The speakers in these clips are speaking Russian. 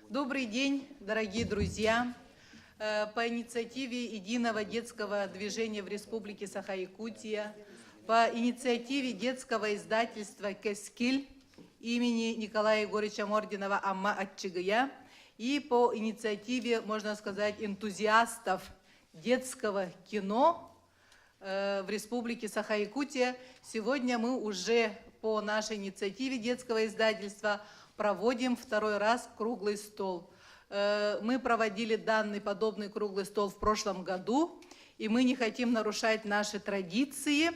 Добрый день, дорогие друзья! По инициативе Единого детского движения в Республике Саха-Якутия, по инициативе детского издательства «Кескиль» имени Николая Егоровича Мординова Амма Атчигая и по инициативе, можно сказать, энтузиастов детского кино в Республике Саха-Якутия, сегодня мы уже по нашей инициативе детского издательства проводим второй раз круглый стол. Мы проводили данный подобный круглый стол в прошлом году, и мы не хотим нарушать наши традиции.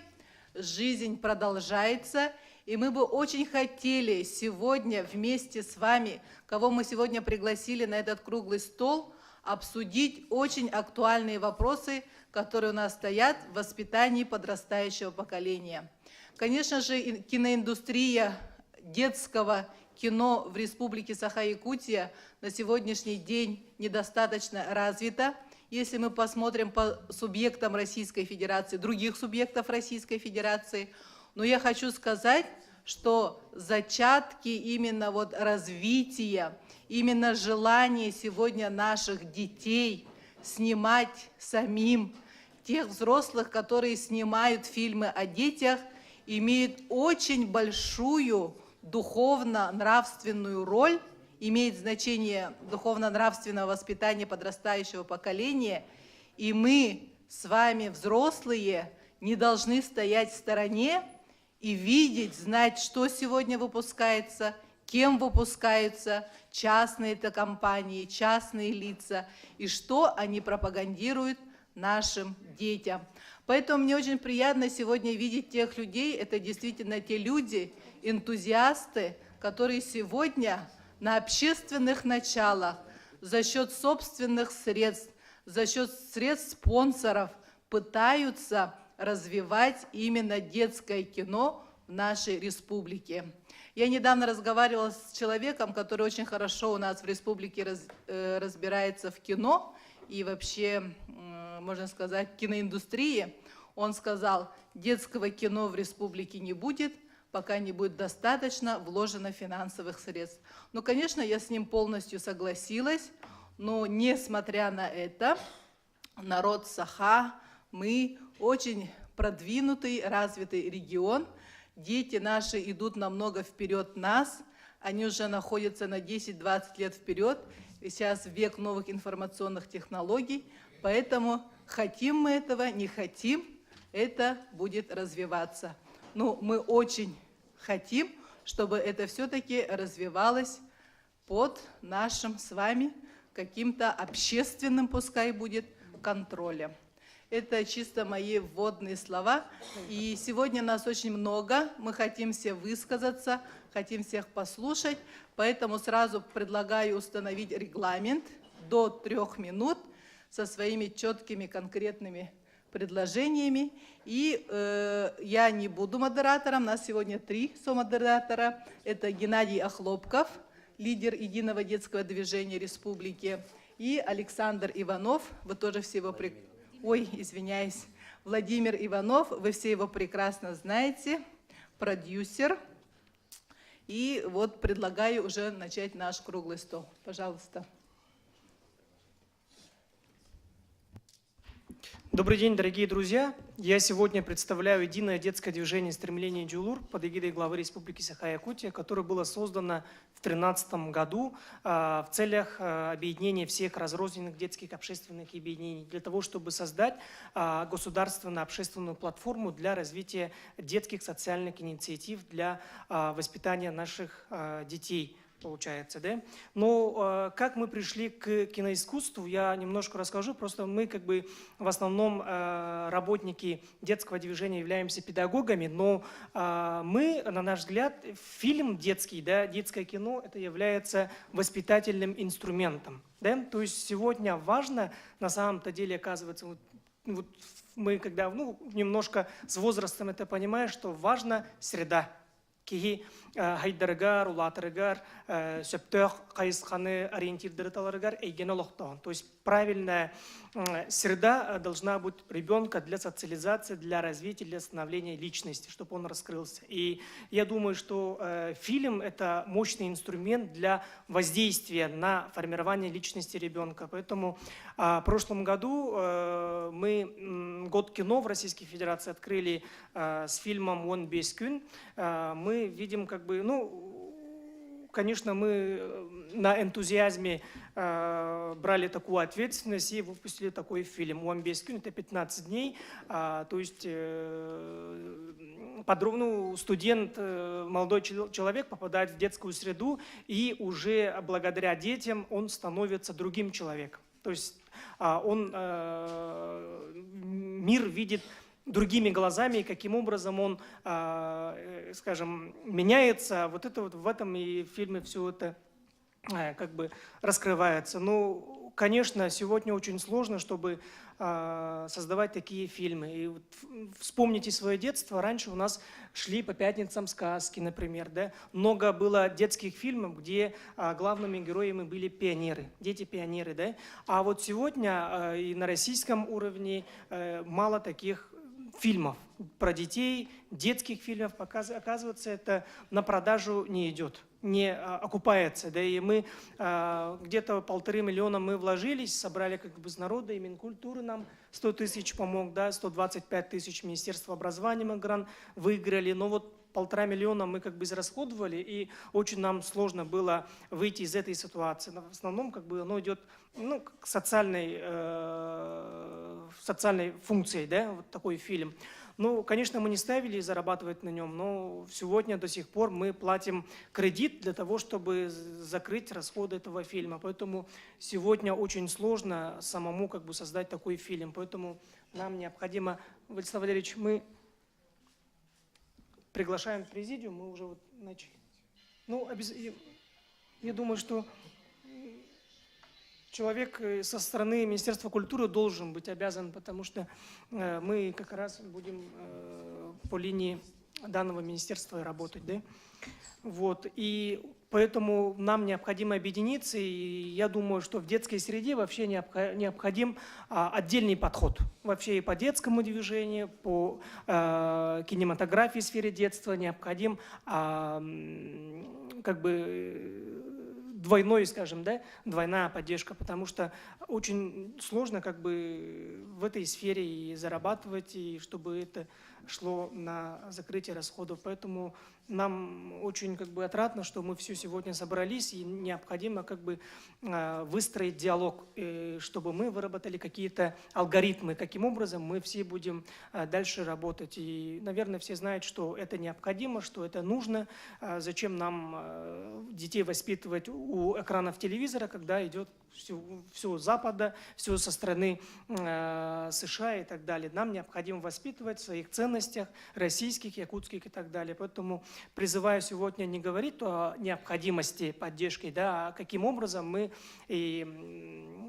Жизнь продолжается, и мы бы очень хотели сегодня вместе с вами, кого мы сегодня пригласили на этот круглый стол, обсудить очень актуальные вопросы, которые у нас стоят в воспитании подрастающего поколения. Конечно же, киноиндустрия детского кино в Республике Саха-Якутия на сегодняшний день недостаточно развита. Если мы посмотрим по субъектам Российской Федерации, других субъектов Российской Федерации, но я хочу сказать, что зачатки именно вот развития, именно желание сегодня наших детей снимать самим, тех взрослых, которые снимают фильмы о детях, имеют очень большую духовно-нравственную роль, имеет значение духовно-нравственного воспитания подрастающего поколения, и мы с вами, взрослые, не должны стоять в стороне и видеть, знать, что сегодня выпускается, кем выпускаются частные это компании, частные лица, и что они пропагандируют нашим детям. Поэтому мне очень приятно сегодня видеть тех людей, это действительно те люди, энтузиасты, которые сегодня на общественных началах за счет собственных средств, за счет средств спонсоров пытаются развивать именно детское кино в нашей республике. Я недавно разговаривала с человеком, который очень хорошо у нас в республике разбирается в кино и вообще, можно сказать, в киноиндустрии. Он сказал, детского кино в республике не будет, пока не будет достаточно вложено финансовых средств. Ну, конечно, я с ним полностью согласилась, но несмотря на это, народ Саха, мы очень продвинутый, развитый регион, дети наши идут намного вперед нас, они уже находятся на 10-20 лет вперед, и сейчас век новых информационных технологий, поэтому хотим мы этого, не хотим, это будет развиваться. Ну, мы очень хотим, чтобы это все-таки развивалось под нашим с вами каким-то общественным, пускай будет, контролем. Это чисто мои вводные слова. И сегодня нас очень много, мы хотим все высказаться, хотим всех послушать, поэтому сразу предлагаю установить регламент до 3 минут со своими четкими конкретными предложениями. И я не буду модератором, нас сегодня 3 сомодератора. Это Геннадий Охлопков, лидер Единого детского движения республики, и Александр Иванов, вы тоже все его извиняюсь, Владимир Иванов, вы все его прекрасно знаете, продюсер. И вот предлагаю уже начать наш круглый стол. Пожалуйста. Добрый день, дорогие друзья! Я сегодня представляю Единое детское движение «Стремление Джулур» под эгидой главы Республики Саха-Якутия, которое было создано в 2013 году в целях объединения всех разрозненных детских общественных объединений для того, чтобы создать государственную общественную платформу для развития детских социальных инициатив для воспитания наших детей. Получается, да? Но как мы пришли к киноискусству, я немножко расскажу. Просто мы как бы в основном работники детского движения являемся педагогами, но мы, на наш взгляд, фильм детский, да, детское кино, это является воспитательным инструментом. Да? То есть сегодня важно, на самом-то деле, оказывается, вот мы когда немножко с возрастом это понимаем, что важна среда. Кихи хайдарыгар, улатырыгар, сөптөх, кайысханы, ориентирдары таларыгар, эйген олохтон. То есть правильная среда должна быть ребенка для социализации, для развития, для становления личности, чтобы он раскрылся. И я думаю, что фильм – это мощный инструмент для воздействия на формирование личности ребенка. Поэтому в прошлом году мы год кино в Российской Федерации открыли с фильмом «Он без күн». Мы видим, как бы, конечно, мы на энтузиазме брали такую ответственность и выпустили такой фильм «Он без күн». Это 15 дней, то есть студент, молодой человек попадает в детскую среду, и уже благодаря детям он становится другим человеком. То есть он мир видит другими глазами, и каким образом он, скажем, меняется. Вот это вот в этом и фильме все это как бы раскрывается. Ну, конечно, сегодня очень сложно, чтобы создавать такие фильмы. И вот вспомните свое детство. Раньше у нас шли по пятницам сказки, например. Да? Много было детских фильмов, где главными героями были пионеры, дети-пионеры. Да? А вот сегодня и на российском уровне мало таких фильмов про детей, детских фильмов, оказывается, это на продажу не идет, не окупается. Да, и мы где-то 1,5 миллиона мы вложились, собрали как бы с народа, и Минкультуры нам 100 тысяч помог, да, 125 тысяч Министерства образования мы грант выиграли, но вот 1,5 миллиона мы как бы израсходовали, и очень нам сложно было выйти из этой ситуации. В основном как бы оно идет к социальной функции, да, вот такой фильм. Ну, конечно, мы не ставили зарабатывать на нем, но сегодня до сих пор мы платим кредит для того, чтобы закрыть расходы этого фильма. Поэтому сегодня очень сложно самому как бы создать такой фильм. Поэтому нам необходимо, Владислав Валерьевич, мы приглашаем президиум, мы уже вот начали. Ну, я думаю, что человек со стороны Министерства культуры должен быть обязан, потому что мы как раз будем по линии данного министерства работать, да? Вот. И поэтому нам необходимо объединиться, и я думаю, что в детской среде вообще необходим отдельный подход. Вообще и по детскому движению, по кинематографии в сфере детства необходим как бы двойной, скажем, да, двойная поддержка, потому что очень сложно как бы в этой сфере и зарабатывать, и чтобы это шло на закрытие расходов. Поэтому нам очень отрадно, что мы все сегодня собрались, и необходимо выстроить диалог, чтобы мы выработали какие-то алгоритмы, каким образом мы все будем дальше работать. И, наверное, все знают, что это необходимо, что это нужно. Зачем нам детей воспитывать у экранов телевизора, когда идет все с Запада, все со стороны США и так далее. Нам необходимо воспитывать в своих ценностях, российских, якутских и так далее. Поэтому призываю сегодня не говорить о необходимости поддержки, да, а каким образом мы и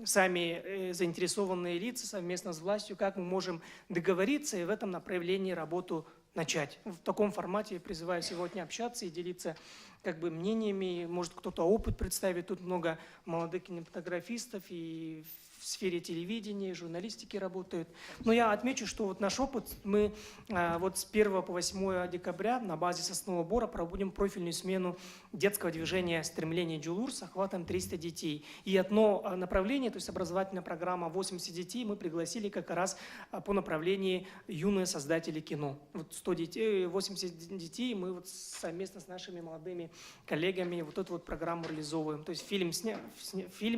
сами заинтересованные лица совместно с властью, как мы можем договориться и в этом направлении работу начать. В таком формате я призываю сегодня общаться и делиться мнениями. Может, кто-то опыт представит. Тут много молодых кинематографистов и в сфере телевидения, журналистики работают. Но я отмечу, что наш опыт, мы с 1 по 8 декабря на базе Соснового Бора проводим профильную смену детского движения «Стремление Джулур» с охватом 300 детей. И одно направление, то есть образовательная программа 80 детей, мы пригласили как раз по направлению юные создатели кино. 100 детей, 80 детей мы совместно с нашими молодыми коллегами эту программу реализовываем. То есть фильм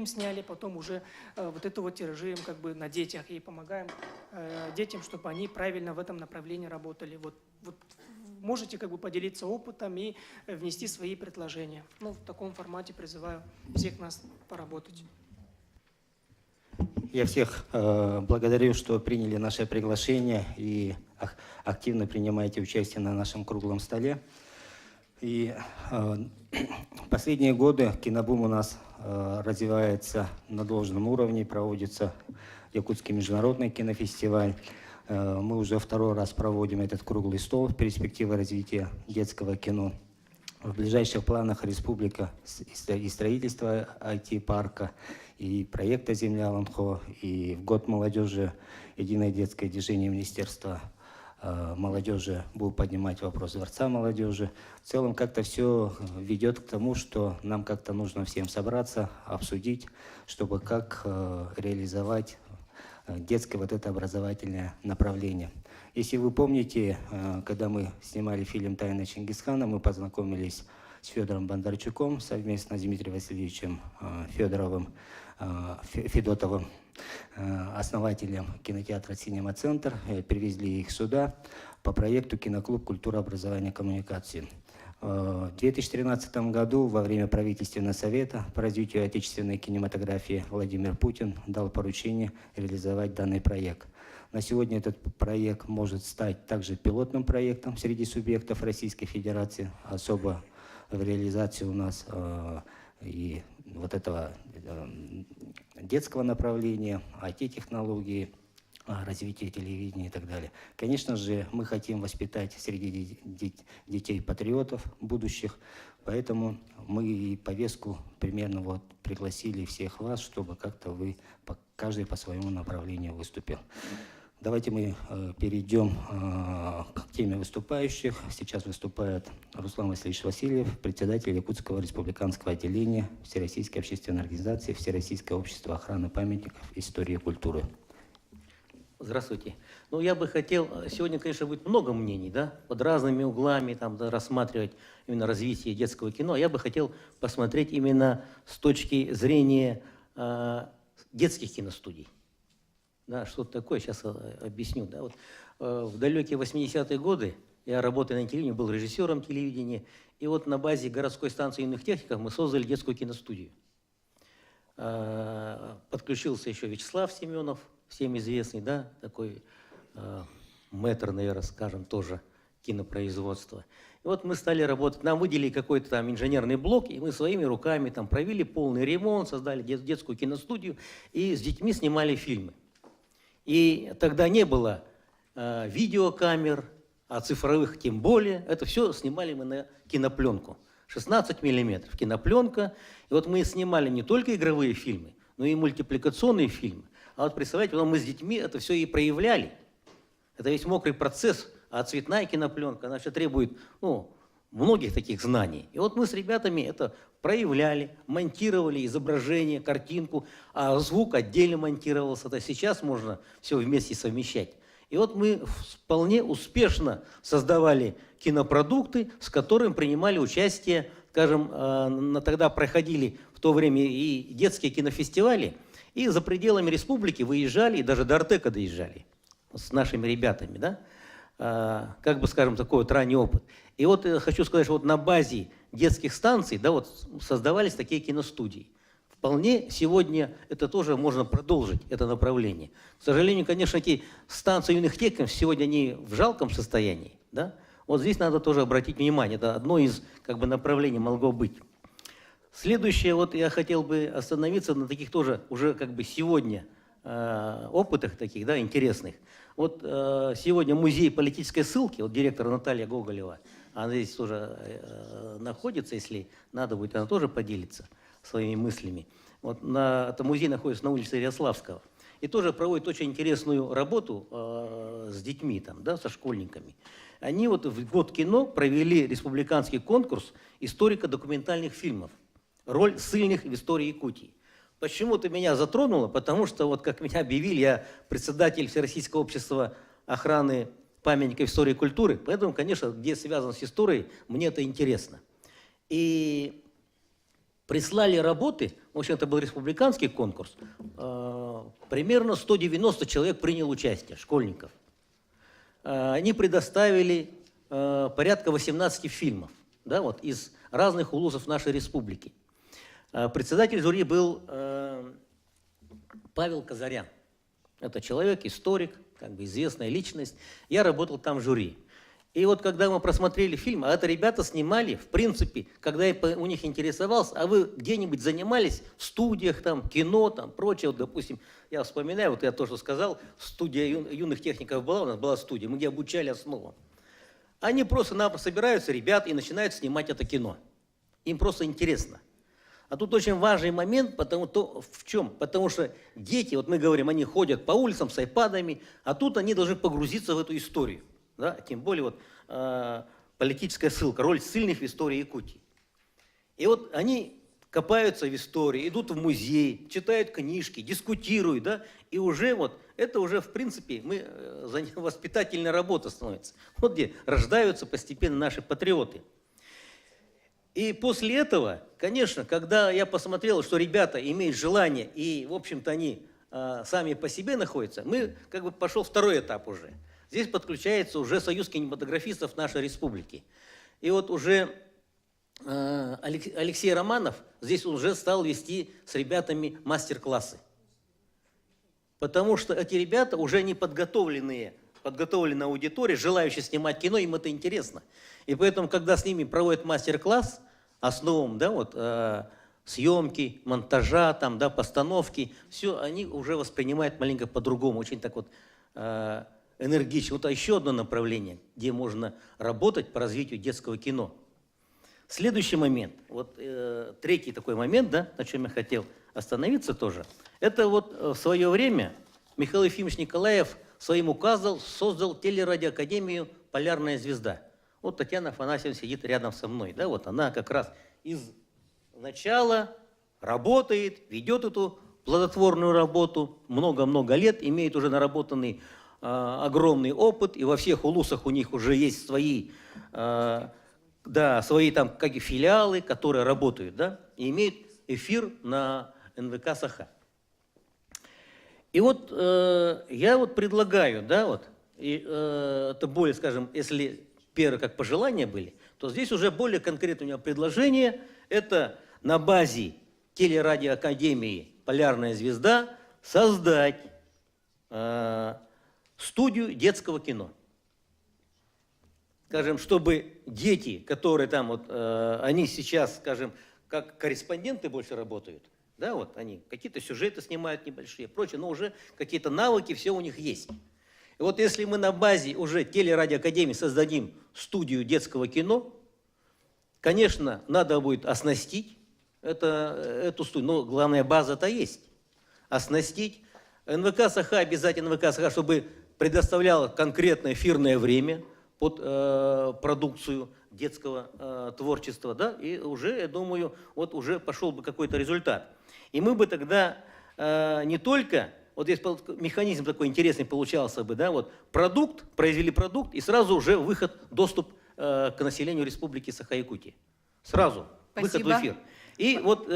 сняли, потом уже эту тиражируем на детях и помогаем детям, чтобы они правильно в этом направлении работали. Можете поделиться опытом и внести свои предложения. В таком формате призываю всех нас поработать. Я всех благодарю, что приняли наше приглашение и активно принимаете участие на нашем круглом столе. И последние годы кинобум у нас развивается на должном уровне, проводится Якутский международный кинофестиваль. Мы уже второй раз проводим этот круглый стол «Перспективы развития детского кино». В ближайших планах республика и строительство IT-парка, и проекта «Земля Ланхо», и в год молодежи единое детское движение Министерства молодежи будет поднимать вопрос Дворца молодежи. В целом как-то все ведет к тому, что нам как-то нужно всем собраться, обсудить, чтобы как реализовать детское это образовательное направление. Если вы помните, когда мы снимали фильм «Тайна Чингисхана», мы познакомились с Федором Бондарчуком совместно с Дмитрием Васильевичем Федотовым, основателем кинотеатра «Синема-центр». Привезли их сюда по проекту «Киноклуб. Культура, образование, коммуникации». В 2013 году во время правительственного совета по развитию отечественной кинематографии Владимир Путин дал поручение реализовать данный проект. На сегодня этот проект может стать также пилотным проектом среди субъектов Российской Федерации. Особо в реализации у нас и этого детского направления, IT-технологии, развитие телевидения и так далее. Конечно же, мы хотим воспитать среди детей патриотов будущих, поэтому мы и повестку примерно пригласили всех вас, чтобы как-то вы каждый по своему направлению выступил. Давайте мы перейдем к теме выступающих. Сейчас выступает Руслан Васильевич Васильев, председатель Якутского республиканского отделения Всероссийской общественной организации Всероссийское общество охраны памятников истории и культуры. Здравствуйте. Я бы хотел, сегодня, конечно, будет много мнений, да, под разными углами рассматривать именно развитие детского кино. Я бы хотел посмотреть именно с точки зрения детских киностудий. Да, что это такое, сейчас объясню. Да, в далекие 80-е годы я работая на телевидении, был режиссером телевидения, и на базе городской станции юных техников мы создали детскую киностудию. Подключился еще Вячеслав Семенов, всем известный, да, такой мэтр, наверное, скажем, тоже кинопроизводства. И мы стали работать, нам выделили какой-то инженерный блок, и мы своими руками провели полный ремонт, создали детскую киностудию, и с детьми снимали фильмы. И тогда не было видеокамер, а цифровых тем более. Это все снимали мы на кинопленку. 16 миллиметров кинопленка. И мы снимали не только игровые фильмы, но и мультипликационные фильмы. А представляете, мы с детьми это все и проявляли. Это весь мокрый процесс, а цветная кинопленка, она еще требует многих таких знаний. И мы с ребятами это проявляли, монтировали изображение, картинку, а звук отдельно монтировался. Это сейчас можно все вместе совмещать. И И вот мы вполне успешно создавали кинопродукты, с которыми принимали участие, скажем, тогда проходили в то время и детские кинофестивали, и за пределами республики выезжали, и даже до Артека доезжали с нашими ребятами, да? Как бы, скажем, такой вот ранний опыт. И вот хочу сказать, что вот на базе детских станций, да, вот создавались такие киностудии. Вполне сегодня это тоже можно продолжить, это направление. К сожалению, конечно, эти станции юных техников сегодня они в жалком состоянии, да? Вот здесь надо тоже обратить внимание, это одно из как бы направлений могло быть. Следующее, вот я хотел бы остановиться на таких тоже уже как бы сегодня опытах таких, да, интересных. Вот сегодня музей политической ссылки, вот директор Наталья Гоголева, она здесь тоже находится, если надо будет, она тоже поделится своими мыслями. Вот это музей находится на улице Ярославского. И тоже проводит очень интересную работу с детьми, там, да, со школьниками. Они вот в год кино провели республиканский конкурс историко-документальных фильмов. Роль ссыльных в истории Якутии. Почему-то меня затронуло, потому что, вот как меня объявили, я председатель Всероссийского общества охраны памятников истории и культуры, поэтому, конечно, где связано с историей, мне это интересно. И прислали работы, в общем, это был республиканский конкурс, примерно 190 человек принял участие, школьников. Они предоставили порядка 18 фильмов, да, вот, из разных улусов нашей республики. Председатель жюри был Павел Казарян. Это человек, историк, как бы известная личность. Я работал там в жюри. И вот когда мы просмотрели фильм, а это ребята снимали, в принципе, когда я у них интересовался, а вы где-нибудь занимались в студиях, там, кино, там, прочее, вот, допустим, я вспоминаю, вот я тоже сказал, студия юных техников была, у нас была студия, мы где обучали основам. Они просто-напросто собираются, ребят, и начинают снимать это кино. Им просто интересно. А тут очень важный момент, в чем? Потому что дети, вот мы говорим, они ходят по улицам с айпадами, а тут они должны погрузиться в эту историю. Да? Тем более вот, политическая ссылка, роль ссыльных в истории Якутии. И вот они копаются в истории, идут в музей, читают книжки, дискутируют, да? И уже вот, это уже в принципе воспитательная работа становится. Вот где рождаются постепенно наши патриоты. И после этого, конечно, когда я посмотрел, что ребята имеют желание, и, в общем-то, они сами по себе находятся, мы, как бы, пошел второй этап уже. Здесь подключается уже Союз кинематографистов нашей республики. И вот уже Алексей Романов здесь уже стал вести с ребятами мастер-классы. Потому что эти ребята уже не подготовленная аудитория, желающие снимать кино, им это интересно. И поэтому, когда с ними проводят мастер-класс, основам, да, вот, съемки, монтажа, там, да, постановки, все, они уже воспринимают маленько по-другому, очень так вот энергично. Вот еще одно направление, где можно работать по развитию детского кино. Следующий момент, вот третий такой момент, да, на чем я хотел остановиться тоже, это вот в свое время Михаил Ефимович Николаев своим указом создал телерадиоакадемию «Полярная звезда». Вот Татьяна Афанасьевна сидит рядом со мной, да, вот она как раз из начала работает, ведет эту плодотворную работу, много-много лет, имеет уже наработанный огромный опыт, и во всех улусах у них уже есть свои, свои там как и филиалы, которые работают, да, и имеют эфир на НВК «Саха». И вот я вот предлагаю, да, вот, и, это более, скажем, если первые как пожелания были, то здесь уже более конкретное у меня предложение, это на базе телерадиоакадемии «Полярная звезда» создать студию детского кино. Скажем, чтобы дети, которые там, вот, они сейчас, скажем, как корреспонденты больше работают, да, вот они какие-то сюжеты снимают небольшие, прочее, но уже какие-то навыки, все у них есть. И вот если мы на базе уже телерадиоакадемии создадим студию детского кино, конечно, надо будет оснастить эту студию, но главная база-то есть. Оснастить. НВК «Саха», обязательно НВК «Саха», чтобы предоставляла конкретное эфирное время под продукцию детского творчества, да, и уже, я думаю, вот уже пошел бы какой-то результат. И мы бы тогда не только вот здесь механизм такой интересный получался бы, да, вот продукт, произвели продукт, и сразу уже выход, доступ к населению Республики Саха-Якутия. Сразу выход в Спасибо. эфир. И вот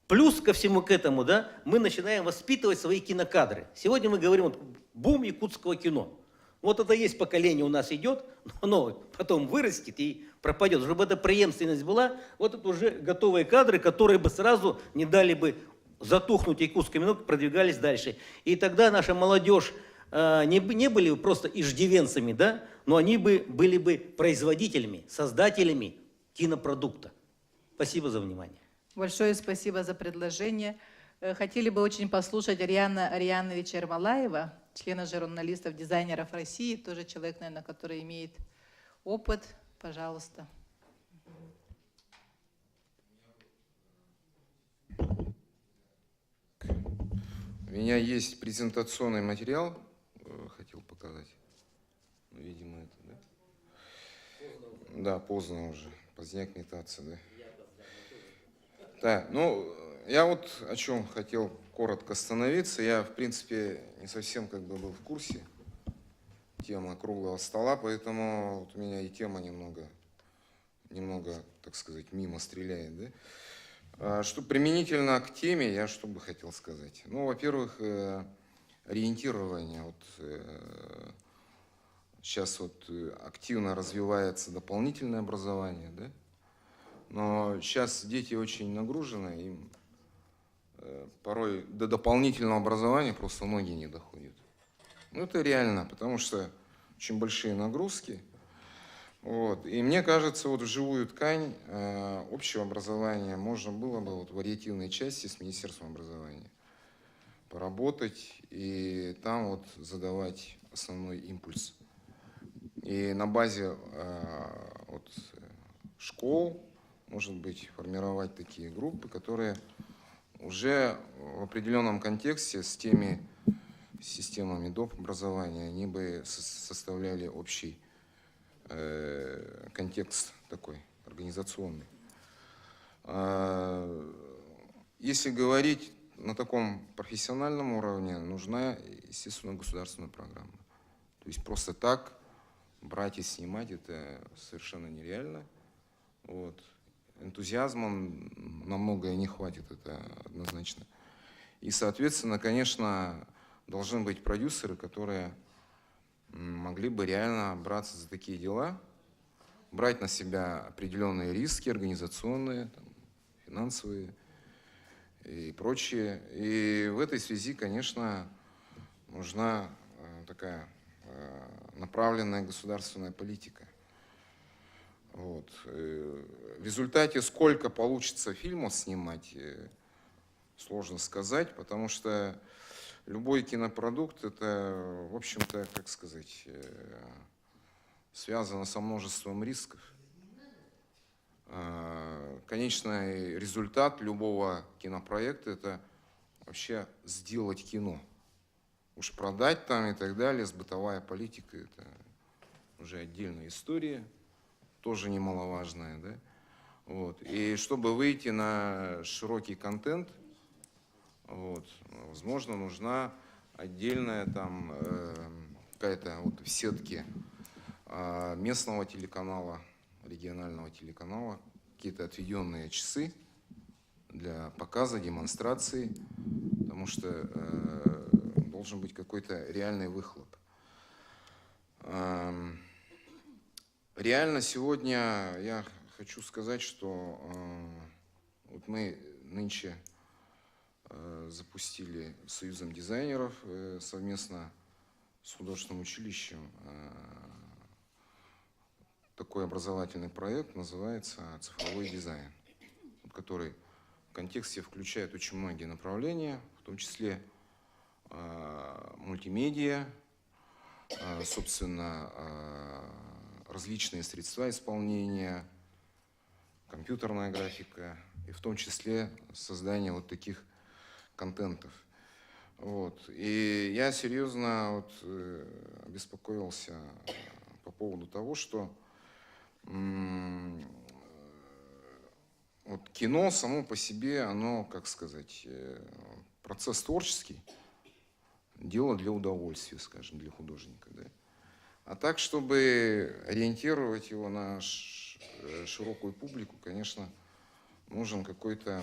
плюс ко всему к этому, да, мы начинаем воспитывать свои кинокадры. Сегодня мы говорим, вот, бум якутского кино. Вот это есть поколение у нас идет, но оно потом вырастет и пропадет. Чтобы эта преемственность была, вот это уже готовые кадры, которые бы сразу не дали бы затухнуть якутскому кино, продвигались дальше. И тогда наша молодежь не были просто иждивенцами, да, но они были бы производителями, создателями кинопродукта. Спасибо за внимание. Большое спасибо за предложение. Хотели бы очень послушать Ариана Ариановича Ермолаева, члена журналистов, дизайнеров России, тоже человек, наверное, который имеет опыт. Пожалуйста. У меня есть презентационный материал, хотел показать. Ну, видимо, это, да? Да, поздно уже. Поздняк метаться, да? Да, ну, я вот о чем хотел коротко остановиться. Я, в принципе, не совсем как бы был в курсе темы круглого стола, поэтому вот у меня и тема немного, так сказать, мимо стреляет, да? Что применительно к теме, я что бы хотел сказать? Ну, во-первых, ориентирование. Вот, сейчас вот активно развивается дополнительное образование, да? Но сейчас дети очень нагружены, им порой до дополнительного образования просто ноги не доходят. Ну, это реально, потому что очень большие нагрузки. Вот. И мне кажется, вот в живую ткань общего образования можно было бы вот в вариативной части с Министерством образования поработать и там вот задавать основной импульс. И на базе вот, школ, может быть, формировать такие группы, которые уже в определенном контексте с теми системами доп. Образования, они бы составляли общий контекст такой организационный. Если говорить на таком профессиональном уровне, нужна, естественно, государственная программа. То есть просто так брать и снимать это совершенно нереально. Вот. Энтузиазмом на многое не хватит, это однозначно. И, соответственно, конечно, должны быть продюсеры, которые могли бы реально браться за такие дела, брать на себя определенные риски организационные, там, финансовые и прочее. И в этой связи, конечно, нужна такая направленная государственная политика. Вот. В результате сколько получится фильмов снимать, сложно сказать, потому что любой кинопродукт, это, в общем-то, как сказать, связано со множеством рисков. Конечный результат любого кинопроекта – это вообще сделать кино. Уж продать там и так далее, бытовая политика – это уже отдельная история, тоже немаловажная, да? Вот. И чтобы выйти на широкий контент, вот, возможно, нужна отдельная там какая-то вот в сетке местного телеканала, регионального телеканала, какие-то отведенные часы для показа, демонстрации, потому что должен быть какой-то реальный выхлоп. Реально сегодня я хочу сказать, что вот мы нынче запустили Союзом дизайнеров совместно с художественным училищем такой образовательный проект, называется «Цифровой дизайн», который в контексте включает очень многие направления, в том числе мультимедиа, собственно, различные средства исполнения, компьютерная графика, и в том числе создание вот таких контентов. Вот. И я серьезно вот обеспокоился по поводу того, что вот кино само по себе, оно, как сказать, процесс творческий, дело для удовольствия, скажем, для художника. Да? А так, чтобы ориентировать его на широкую публику, конечно, нужен какой-то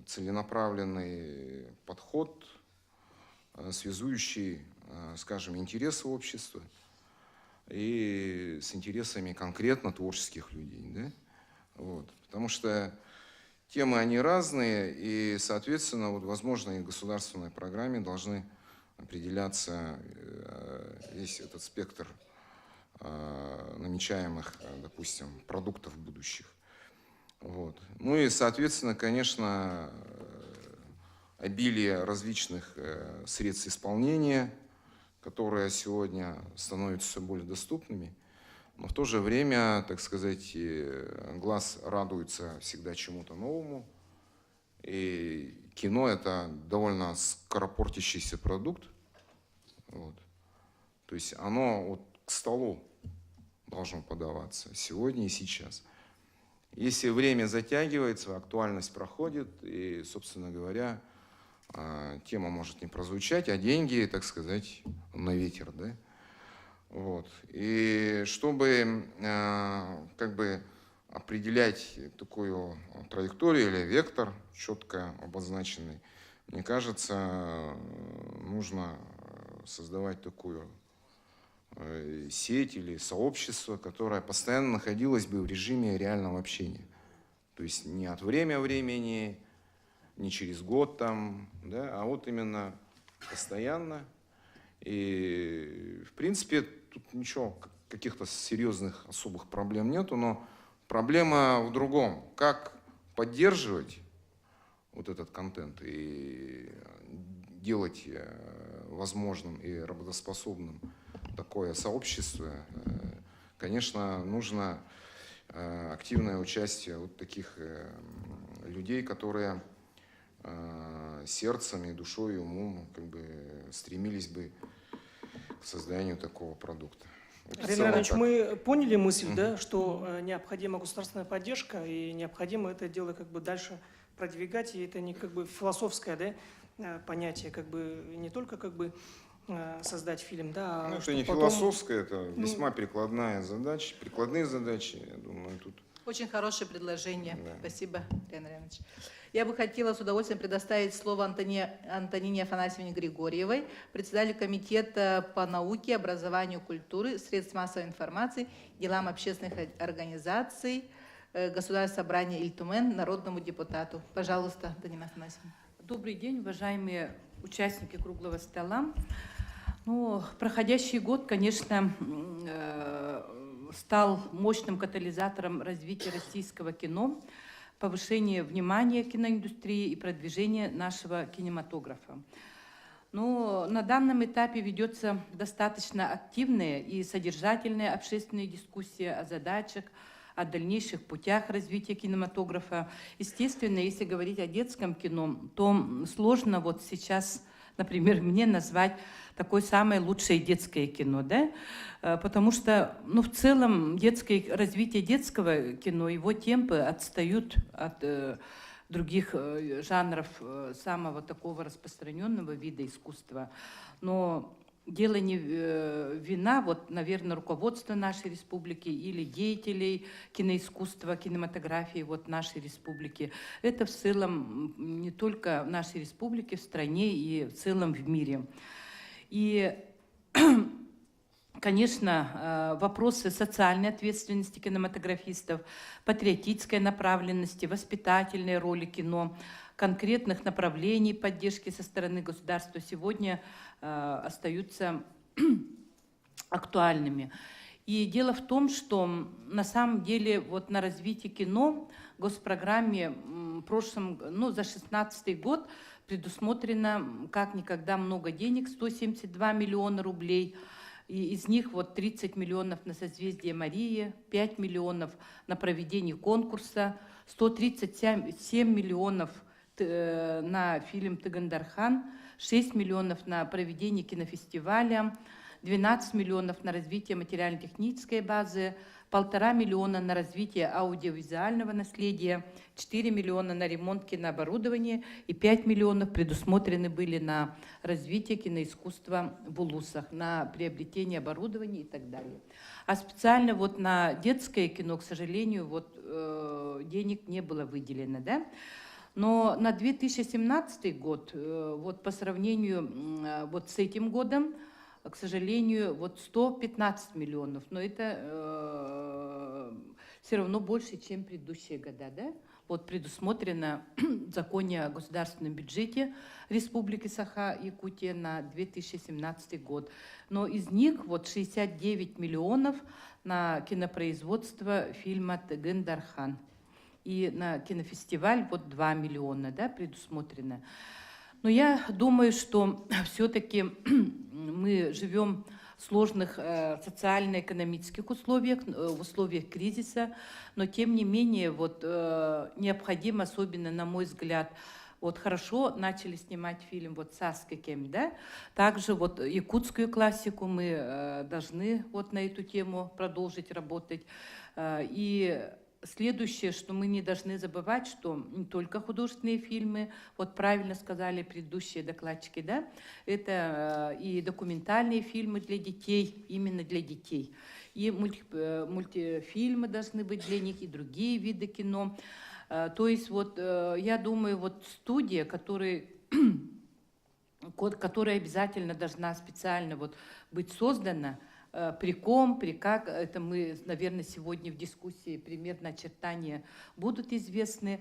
целенаправленный подход, связующий, скажем, интересы общества и с интересами конкретно творческих людей. Да? Вот. Потому что темы, они разные, и, соответственно, вот, возможно, и в государственной программе должны определяться весь этот спектр намечаемых, допустим, продуктов будущих. Вот. Ну и, соответственно, конечно, обилие различных средств исполнения, которые сегодня становятся все более доступными, но в то же время, так сказать, глаз радуется всегда чему-то новому. И кино — это довольно скоропортящийся продукт. Вот. То есть оно вот к столу должно подаваться сегодня и сейчас. Если время затягивается, актуальность проходит, и, собственно говоря, тема может не прозвучать, а деньги, так сказать, на ветер. Да? Вот. И чтобы как бы определять такую траекторию или вектор четко обозначенный, мне кажется, нужно создавать такую сеть или сообщество, которое постоянно находилось бы в режиме реального общения. То есть не от времени, не через год там, да, а вот именно постоянно. И, в принципе, тут ничего, каких-то серьезных особых проблем нету, но проблема в другом. Как поддерживать вот этот контент и делать возможным и работоспособным такое сообщество, конечно, нужно активное участие вот таких людей, которые сердцем и душой и умом как бы стремились бы к созданию такого продукта. Вот в Армен целом Иванович, так. мы поняли мысль, да, что необходима государственная поддержка, и необходимо это дело как бы дальше продвигать, и это не как бы философское, да, понятие, как бы не только как бы создать фильм, да, Ну, а это чтобы не потом- философская, это весьма прикладные задачи, я думаю, тут. Очень хорошее предложение. Да. Спасибо, Леонид Иванович. Я бы хотела с удовольствием предоставить слово Антонине Афанасьевне Григорьевой, председателю комитета по науке, образованию, культуре, средств массовой информации, делам общественных организаций, Государственного собрания Иль-Тумен, народному депутату. Пожалуйста, Антонина Афанасьевна. Добрый день, уважаемые участники круглого стола. Ну, проходящий год, конечно, стал мощным катализатором развития российского кино, повышения внимания киноиндустрии и продвижения нашего кинематографа. Но на данном этапе ведется достаточно активная и содержательная общественная дискуссия о задачах, о дальнейших путях развития кинематографа. Естественно, если говорить о детском кино, то сложно вот сейчас, например, мне назвать такое самое лучшее детское кино, да? Потому что, ну, в целом, развитие детского кино, его темпы отстают от других жанров самого такого распространенного вида искусства. Но дело не вина, вот, наверное, руководства нашей республики или деятелей киноискусства, кинематографии вот, нашей республики. Это в целом не только в нашей республике, в стране и в целом в мире. И, конечно, вопросы социальной ответственности кинематографистов, патриотической направленности, воспитательной роли кино, конкретных направлений поддержки со стороны государства сегодня остаются актуальными. И дело в том, что на самом деле вот на развитие кино в госпрограмме в прошлом, ну, за 2016 год предусмотрено как никогда много денег, 172 миллиона рублей. И из них вот 30 миллионов на созвездие Марии, 5 миллионов на проведение конкурса, 137 миллионов на фильм «Тыгандархан», 6 миллионов на проведение кинофестиваля, 12 миллионов на развитие материально-технической базы 1,5 миллиона на развитие аудиовизуального наследия, 4 миллиона на ремонт кинооборудования и 5 миллионов предусмотрены были на развитие киноискусства в улусах, на приобретение оборудования и так далее. А специально вот на детское кино, к сожалению, вот, денег не было выделено, да? Но на 2017 год, вот по сравнению вот с этим годом, к сожалению, вот 115 миллионов, но это все равно больше, чем предыдущие года, да? Вот предусмотрено в законе о государственном бюджете Республики Саха-Якутия на 2017 год. Но из них вот 69 миллионов на кинопроизводство фильма «Тыгын Дархан». И на кинофестиваль вот 2 миллиона, да, предусмотрено. Но я думаю, что все-таки мы живем в сложных социально-экономических условиях, в условиях кризиса, но тем не менее вот, необходимо, особенно на мой взгляд, вот хорошо начали снимать фильм вот «Саска Кем», да? Также вот якутскую классику мы должны вот на эту тему продолжить работать. И следующее, что мы не должны забывать, что не только художественные фильмы, вот правильно сказали предыдущие докладчики, да, это и документальные фильмы для детей, именно для детей. И мультифильмы должны быть для них, и другие виды кино. То есть вот я думаю, вот студия, которая обязательно должна специально вот быть создана, при ком, при как, это мы, наверное, сегодня в дискуссии примерно очертания будут известны.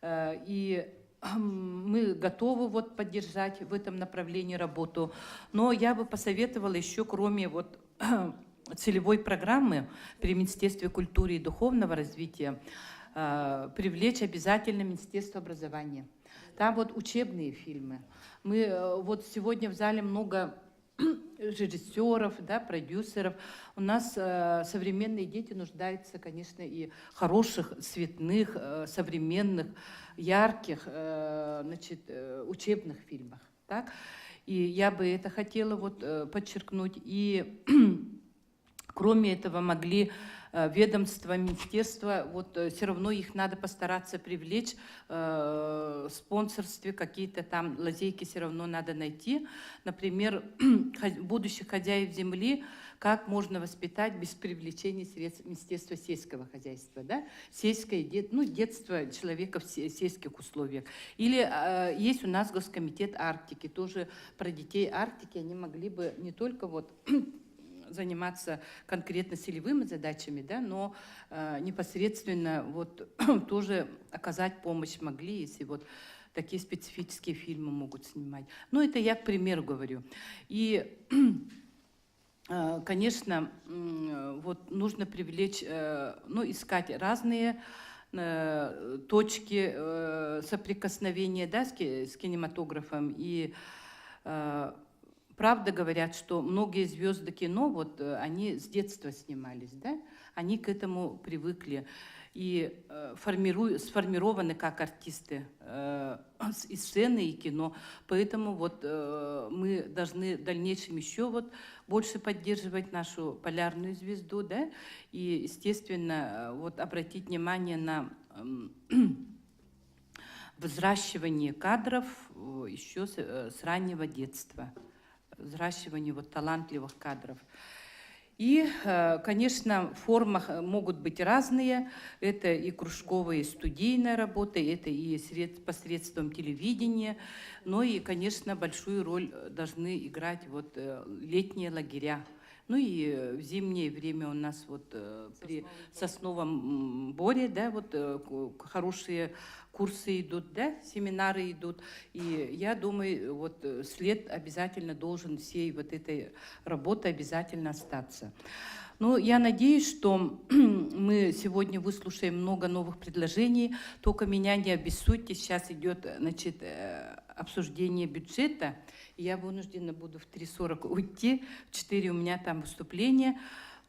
И мы готовы вот поддержать в этом направлении работу. Но я бы посоветовала еще, кроме вот целевой программы при Министерстве культуры и духовного развития, привлечь обязательно Министерство образования. Там вот учебные фильмы. Мы вот сегодня в зале много режиссеров, да, продюсеров. У нас современные дети нуждаются, конечно, и хороших, цветных, современных, ярких, значит, учебных фильмах. Так? И я бы это хотела вот подчеркнуть. И кроме этого могли ведомства, министерства, вот все равно их надо постараться привлечь, в спонсорстве какие-то там лазейки все равно надо найти. Например, будущих хозяев земли, как можно воспитать без привлечения средств Министерства сельского хозяйства, да? Сельское детство человека в сельских условиях. Или есть у нас Госкомитет Арктики, тоже про детей Арктики, они могли бы не только вот заниматься конкретно целевыми задачами, да, но непосредственно вот тоже оказать помощь могли, если вот такие специфические фильмы могут снимать. Ну, это я к примеру говорю. И, конечно, вот нужно привлечь, ну, искать разные точки соприкосновения, да, с кинематографом. И правда говорят, что многие звезды кино, вот они с детства снимались, да? Они к этому привыкли и сформированы как артисты и сцены, и кино. Поэтому вот мы должны в дальнейшем еще вот больше поддерживать нашу полярную звезду, да? И, естественно, вот обратить внимание на взращивание кадров еще с раннего детства. Взращиванию вот талантливых кадров. И, конечно, в формах могут быть разные. Это и кружковая, и студийная работа, это и посредством телевидения. Но и, конечно, большую роль должны играть вот летние лагеря. Ну и в зимнее время у нас вот при Сосновом Боре, да, вот хорошие курсы идут, да, семинары идут. И я думаю, вот след обязательно должен всей вот этой работы обязательно остаться. Ну, я надеюсь, что мы сегодня выслушаем много новых предложений. Только меня не обессудьте, сейчас идет, значит, обсуждение бюджета. Я вынуждена буду в 3:40 уйти, в 4 у меня там выступление.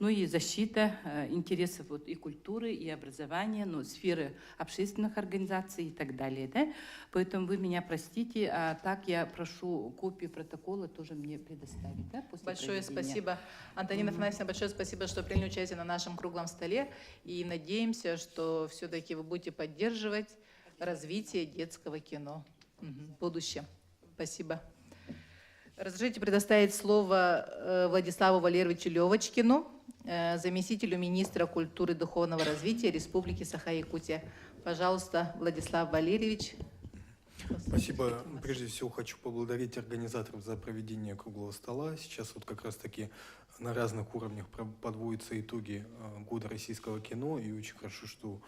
ну и защита интересов вот и культуры, и образования, ну, сферы общественных организаций и так далее, да. Поэтому вы меня простите, а так я прошу копию протокола тоже мне предоставить, да, после Большое проведения. спасибо. Антонина Афанасьевна, большое спасибо, что приняли участие на нашем круглом столе. И надеемся, что все-таки вы будете поддерживать развитие детского кино в будущем. Спасибо. Разрешите предоставить слово Владиславу Валерьевичу Левочкину, заместителю министра культуры и духовного развития Республики Саха-Якутия. Пожалуйста, Владислав Валерьевич. Спасибо. Прежде всего хочу поблагодарить организаторов за проведение круглого стола. Сейчас вот как раз-таки на разных уровнях подводятся итоги года российского кино, и очень хорошо, что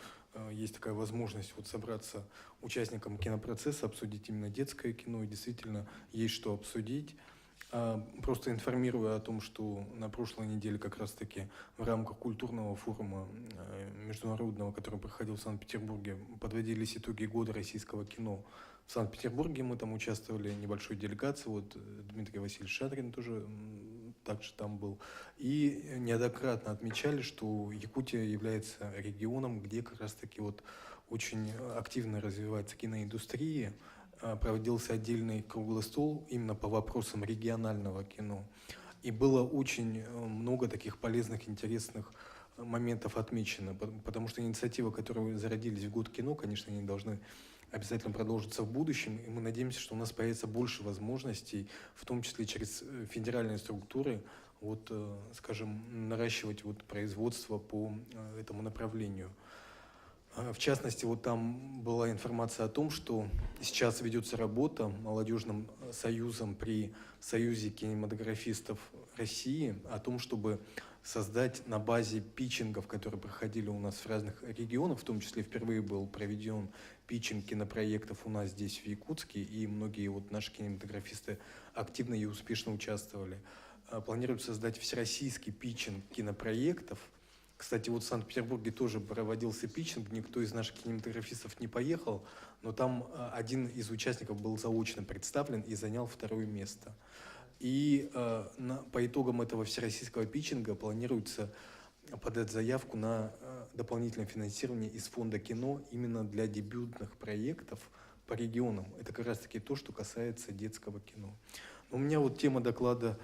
есть такая возможность вот собраться участникам кинопроцесса, обсудить именно детское кино, и действительно есть что обсудить. Просто информирую о том, что на прошлой неделе как раз-таки в рамках культурного форума международного, который проходил в Санкт-Петербурге, подводились итоги года российского кино. В Санкт-Петербурге мы там участвовали небольшой делегацией, вот Дмитрий Васильевич Шадрин тоже также там был. И неоднократно отмечали, что Якутия является регионом, где как раз-таки вот очень активно развивается киноиндустрия. Проводился отдельный круглый стол именно по вопросам регионального кино. И было очень много таких полезных, интересных моментов отмечено, потому что инициативы, которые зародились в год кино, конечно, они должны обязательно продолжиться в будущем, и мы надеемся, что у нас появится больше возможностей, в том числе через федеральные структуры, вот, скажем, наращивать вот производство по этому направлению. В частности, вот там была информация о том, что сейчас ведется работа молодежным союзом при Союзе кинематографистов России о том, чтобы создать на базе питчингов, которые проходили у нас в разных регионах, в том числе впервые был проведен питчинг кинопроектов у нас здесь в Якутске, и многие вот наши кинематографисты активно и успешно участвовали. Планируют создать всероссийский питчинг кинопроектов. Кстати, вот в Санкт-Петербурге тоже проводился питчинг, никто из наших кинематографистов не поехал, но там один из участников был заочно представлен и занял 2-е место. И по итогам этого всероссийского питчинга планируется подать заявку на дополнительное финансирование из фонда кино именно для дебютных проектов по регионам. Это как раз-таки то, что касается детского кино. Но у меня вот тема доклада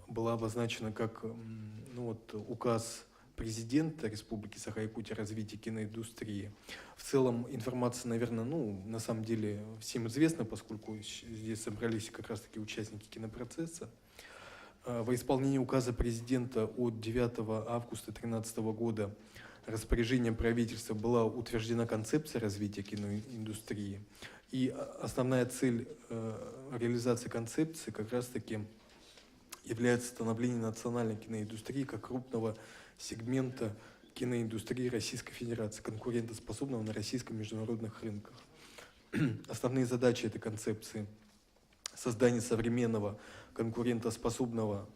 была обозначена как указ президента Республики Саха-Якутия о развитии киноиндустрии. В целом информация, наверное, на самом деле всем известна, поскольку здесь собрались как раз-таки участники кинопроцесса. Во исполнении указа президента от 9 августа 2013 года распоряжением правительства была утверждена концепция развития киноиндустрии. И основная цель реализации концепции как раз-таки является становление национальной киноиндустрии как крупного сегмента киноиндустрии Российской Федерации, конкурентоспособного на российских международных рынках. Основные задачи этой концепции – создание современного конкурентоспособного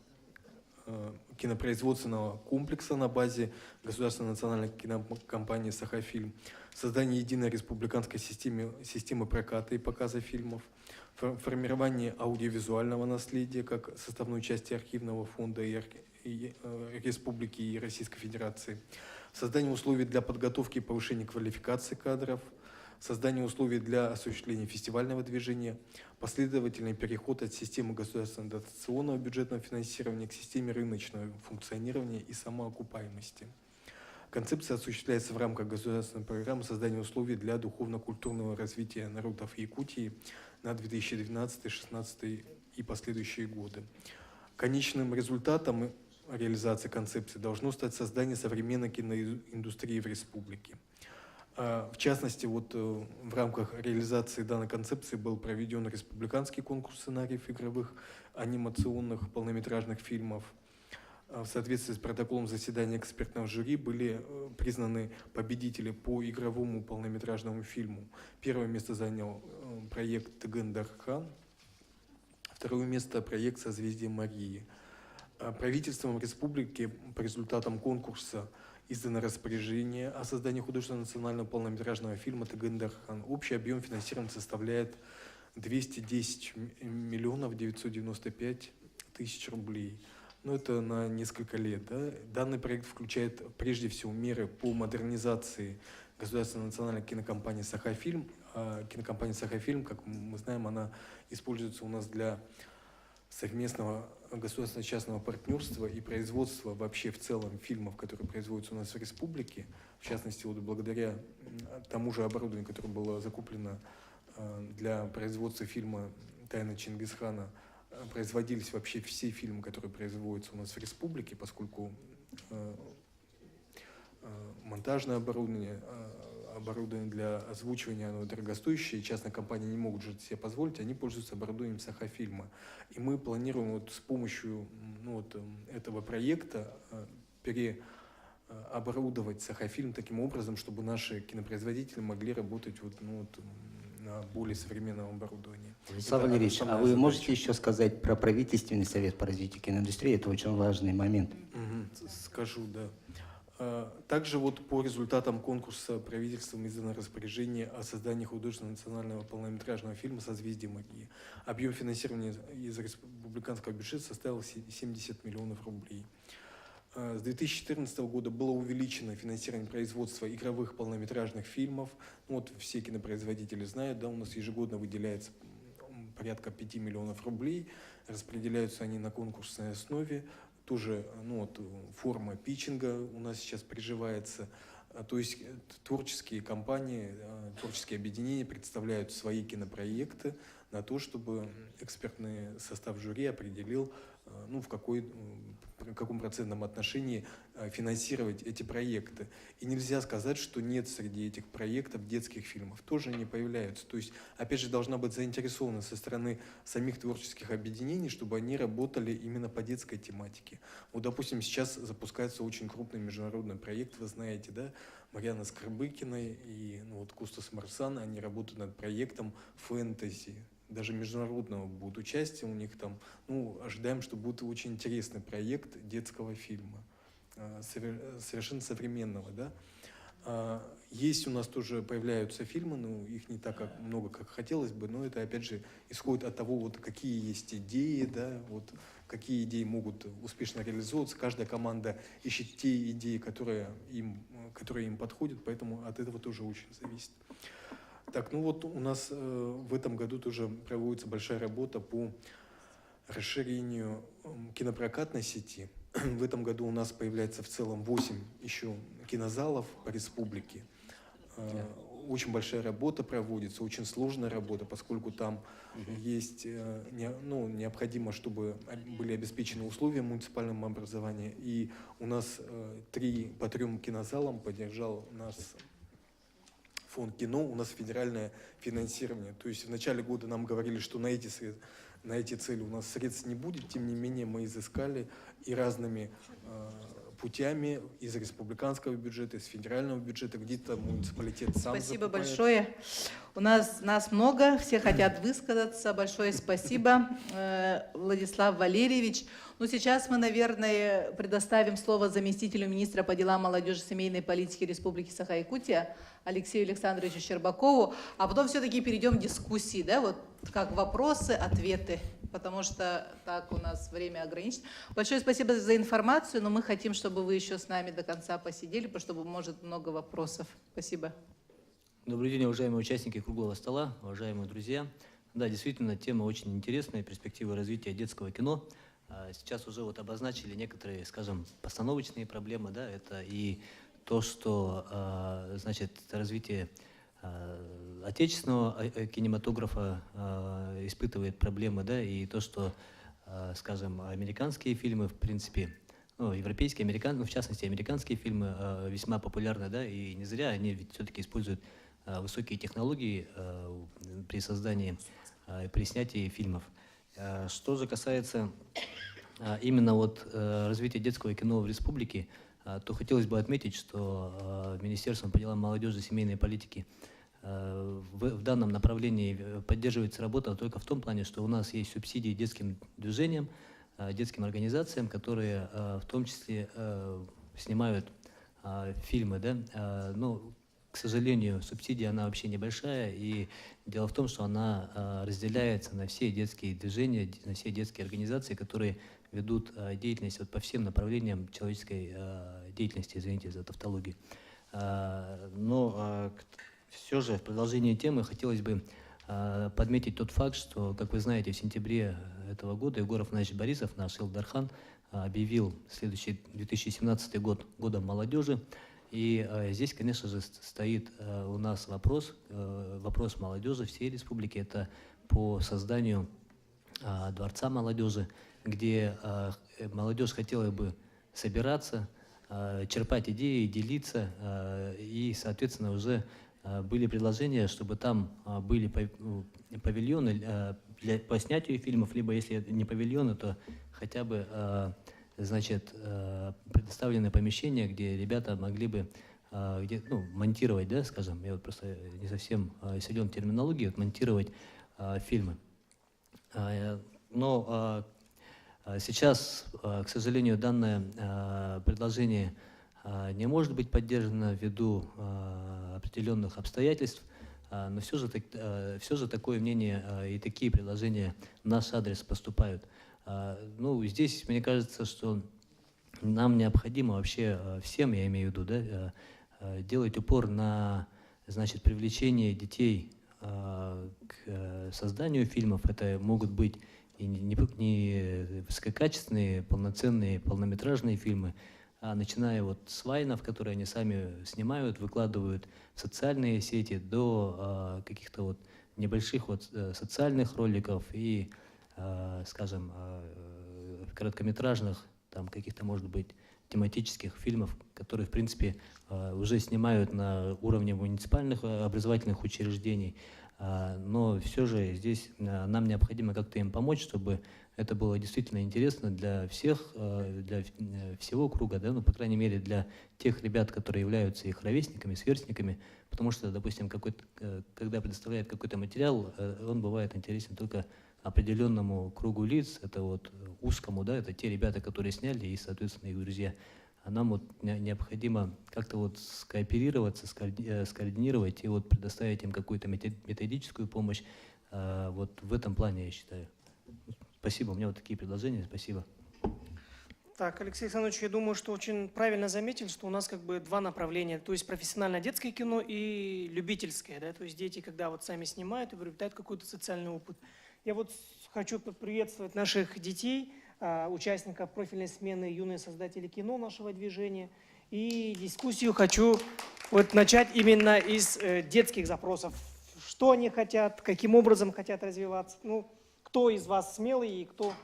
кинопроизводственного комплекса на базе Государственной национальной кинокомпании «Сахафильм», создание единой республиканской системы проката и показа фильмов, формирование аудиовизуального наследия как составной части архивного фонда и Республики и Российской Федерации, создание условий для подготовки и повышения квалификации кадров, создание условий для осуществления фестивального движения, последовательный переход от системы государственного дотационного бюджетного финансирования к системе рыночного функционирования и самоокупаемости. Концепция осуществляется в рамках государственной программы создания условий для духовно-культурного развития народов Якутии на 2012-2016 и последующие годы. Конечным результатом реализации концепции должно стать создание современной киноиндустрии в республике. В частности, вот в рамках реализации данной концепции был проведен республиканский конкурс сценариев игровых анимационных полнометражных фильмов. В соответствии с протоколом заседания экспертного жюри были признаны победители по игровому полнометражному фильму. Первое место занял проект «Тыгын Дархан», второе место – проект «Созвездие Марии». Правительством республики по результатам конкурса издано распоряжение о создании художественного национального полнометражного фильма «Тыгын Дархан». Общий объем финансирования составляет 210 миллионов 995 тысяч рублей. но это на несколько лет. Да? Данный проект включает прежде всего меры по модернизации государственной национальной кинокомпании «Сахафильм». А кинокомпания «Сахафильм», как мы знаем, она используется у нас для совместного государственно-частного партнерства и производства вообще в целом фильмов, которые производятся у нас в республике. В частности, вот благодаря тому же оборудованию, которое было закуплено для производства фильма «Тайна Чингисхана», производились вообще все фильмы, которые производятся у нас в республике, поскольку монтажное оборудование, оборудование для озвучивания, оно дорогостоящее, и частные компании не могут же себе позволить, они пользуются оборудованием Сахафильма. И мы планируем вот с помощью этого проекта переоборудовать Сахафильм таким образом, чтобы наши кинопроизводители могли работать на более современном оборудовании. Владислав Валерьевич, а вы можете еще сказать про правительственный совет по развитию киноиндустрии? Это очень важный момент. Скажу, да. Также вот по результатам конкурса правительством издано распоряжение о создании художественного национального полнометражного фильма «Созвездие магии». Объем финансирования из республиканского бюджета составил 70 миллионов рублей. С 2014 года было увеличено финансирование производства игровых полнометражных фильмов. Вот все кинопроизводители знают, да, у нас ежегодно выделяется порядка 5 миллионов рублей, распределяются они на конкурсной основе. Тоже форма питчинга у нас сейчас приживается. То есть творческие компании, творческие объединения представляют свои кинопроекты на то, чтобы экспертный состав жюри определил, в каком процентном отношении финансировать эти проекты. И нельзя сказать, что нет среди этих проектов детских фильмов. Тоже не появляются. То есть, опять же, должна быть заинтересована со стороны самих творческих объединений, чтобы они работали именно по детской тематике. Вот, допустим, сейчас запускается очень крупный международный проект, вы знаете, да, Марьяна Скорбыкиной и Кустас Марсан, они работают над проектом фэнтези. Даже международного будет участие у них там. Ожидаем, что будет очень интересный проект детского фильма, совершенно современного, да. Есть у нас тоже появляются фильмы, их не так много, как хотелось бы, но это, опять же, исходит от того, какие есть идеи, да, какие идеи могут успешно реализовываться. Каждая команда ищет те идеи, которые им подходят, поэтому от этого тоже очень зависит. Так, у нас в этом году тоже проводится большая работа по расширению кинопрокатной сети. В этом году у нас появляется в целом 8 еще кинозалов по республике. Очень большая работа проводится, очень сложная работа, поскольку там есть, необходимо, чтобы были обеспечены условия муниципального образования. И у нас по 3 кинозалам поддержал нас фонд кино, у нас федеральное финансирование. То есть в начале года нам говорили, что на эти цели у нас средств не будет, тем не менее мы изыскали и разными путями из республиканского бюджета, из федерального бюджета, где-то муниципалитет сам Спасибо закупает. большое. У нас много, все хотят высказаться. Большое спасибо, Владислав Валерьевич. Сейчас мы, наверное, предоставим слово заместителю министра по делам молодежи и семейной политики Республики Саха-Якутия Алексею Александровичу Щербакову, а потом все-таки перейдем к дискуссии, да, как вопросы, ответы, потому что так у нас время ограничено. Большое спасибо за информацию, но мы хотим, чтобы вы еще с нами до конца посидели, потому что, может, много вопросов. Спасибо. Добрый день, уважаемые участники круглого стола, уважаемые друзья. Да, действительно, тема очень интересная, перспективы развития детского кино. Сейчас уже обозначили некоторые, скажем, постановочные проблемы, да, это и то, что, развитие отечественного кинематографа испытывает проблемы, да, и то, что, скажем, американские фильмы, в принципе, европейские, в частности, американские фильмы весьма популярны, да, и не зря они ведь все-таки используют высокие технологии при создании, при снятии фильмов. Что же касается именно развития детского кино в республике, то хотелось бы отметить, что Министерством по делам молодежи и семейной политики в данном направлении поддерживается работа только в том плане, что у нас есть субсидии детским движениям, детским организациям, которые в том числе снимают фильмы, да. К сожалению, субсидия, она вообще небольшая, и дело в том, что она разделяется на все детские движения, на все детские организации, которые ведут деятельность вот по всем направлениям человеческой деятельности, извините за тавтологию. Но все же в продолжении темы хотелось бы подметить тот факт, что, как вы знаете, в сентябре этого года Егор Афанасьевич Борисов, наш Элдархан, объявил следующий 2017 год годом молодежи. И здесь, конечно же, стоит у нас вопрос молодежи всей республики. Это по созданию Дворца молодежи, где молодежь хотела бы собираться, черпать идеи, делиться. И, соответственно, уже были предложения, чтобы там были павильоны по снятию фильмов, либо если не павильоны, то хотя бы предоставлены помещения, где ребята могли бы монтировать, да, скажем, я вот просто не совсем силен в терминологии, монтировать фильмы. Но сейчас, к сожалению, данное предложение не может быть поддержано ввиду определенных обстоятельств, но все же такое мнение и такие предложения в наш адрес поступают. Здесь, мне кажется, что нам необходимо вообще всем, я имею в виду, да, делать упор на, привлечение детей к созданию фильмов. Это могут быть и не высококачественные, полноценные, полнометражные фильмы, начиная вот с вайнов, которые они сами снимают, выкладывают в социальные сети, до каких-то вот небольших вот социальных роликов и, скажем, короткометражных, там каких-то, может быть, тематических фильмов, которые, в принципе, уже снимают на уровне муниципальных образовательных учреждений. Но все же здесь нам необходимо как-то им помочь, чтобы это было действительно интересно для всех, для всего круга, да, по крайней мере, для тех ребят, которые являются их ровесниками, сверстниками, потому что, допустим, когда предоставляет какой-то материал, он бывает интересен только определенному кругу лиц, это вот узкому, да, это те ребята, которые сняли, и, соответственно, их друзья. А нам вот необходимо как-то вот скооперироваться, скоординировать и вот предоставить им какую-то методическую помощь. Вот в этом плане, я считаю. Спасибо, у меня вот такие предложения, спасибо. Так, Алексей Александрович, я думаю, что очень правильно заметил, что у нас как бы два направления, то есть профессиональное детское кино и любительское, да, то есть дети, когда вот сами снимают и приобретают какой-то социальный опыт. Я вот хочу поприветствовать наших детей, участников профильной смены «Юные создатели кино» нашего движения. И дискуссию хочу вот начать именно из детских запросов. Что они хотят, каким образом хотят развиваться. Кто из вас смелый и кто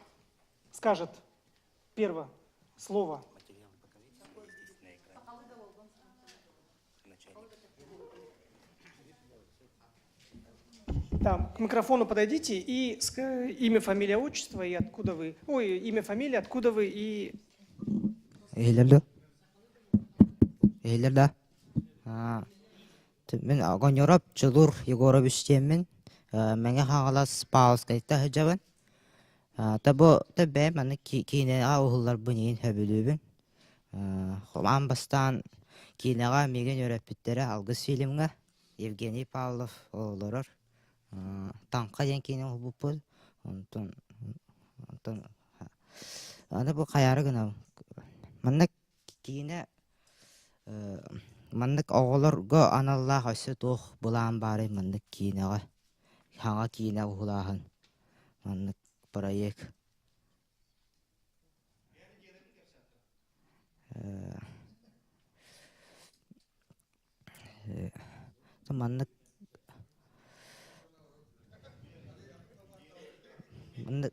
скажет первое слово? Там, к микрофону подойдите и имя, фамилия, отчество и откуда вы. Ой, имя, фамилия, откуда вы и... Эйлерда. Мен агоньорап жылур Егорович темен. Менге хаңалас паус кайта хажабан. Табо табе маны кине аухуллар бунин хөбүлүбүн. Амбастан кинега меген өрөпүттөрө алгыс фильмге Евгений Павлов олорор. Танка ден кине хубупул. Онтон аны бу каяры гына. Мандык кине мандык оголорго аналлах өсө тох булан бары мандык кинега. Хаңа кине ухулахан. Мандык проект. Мандык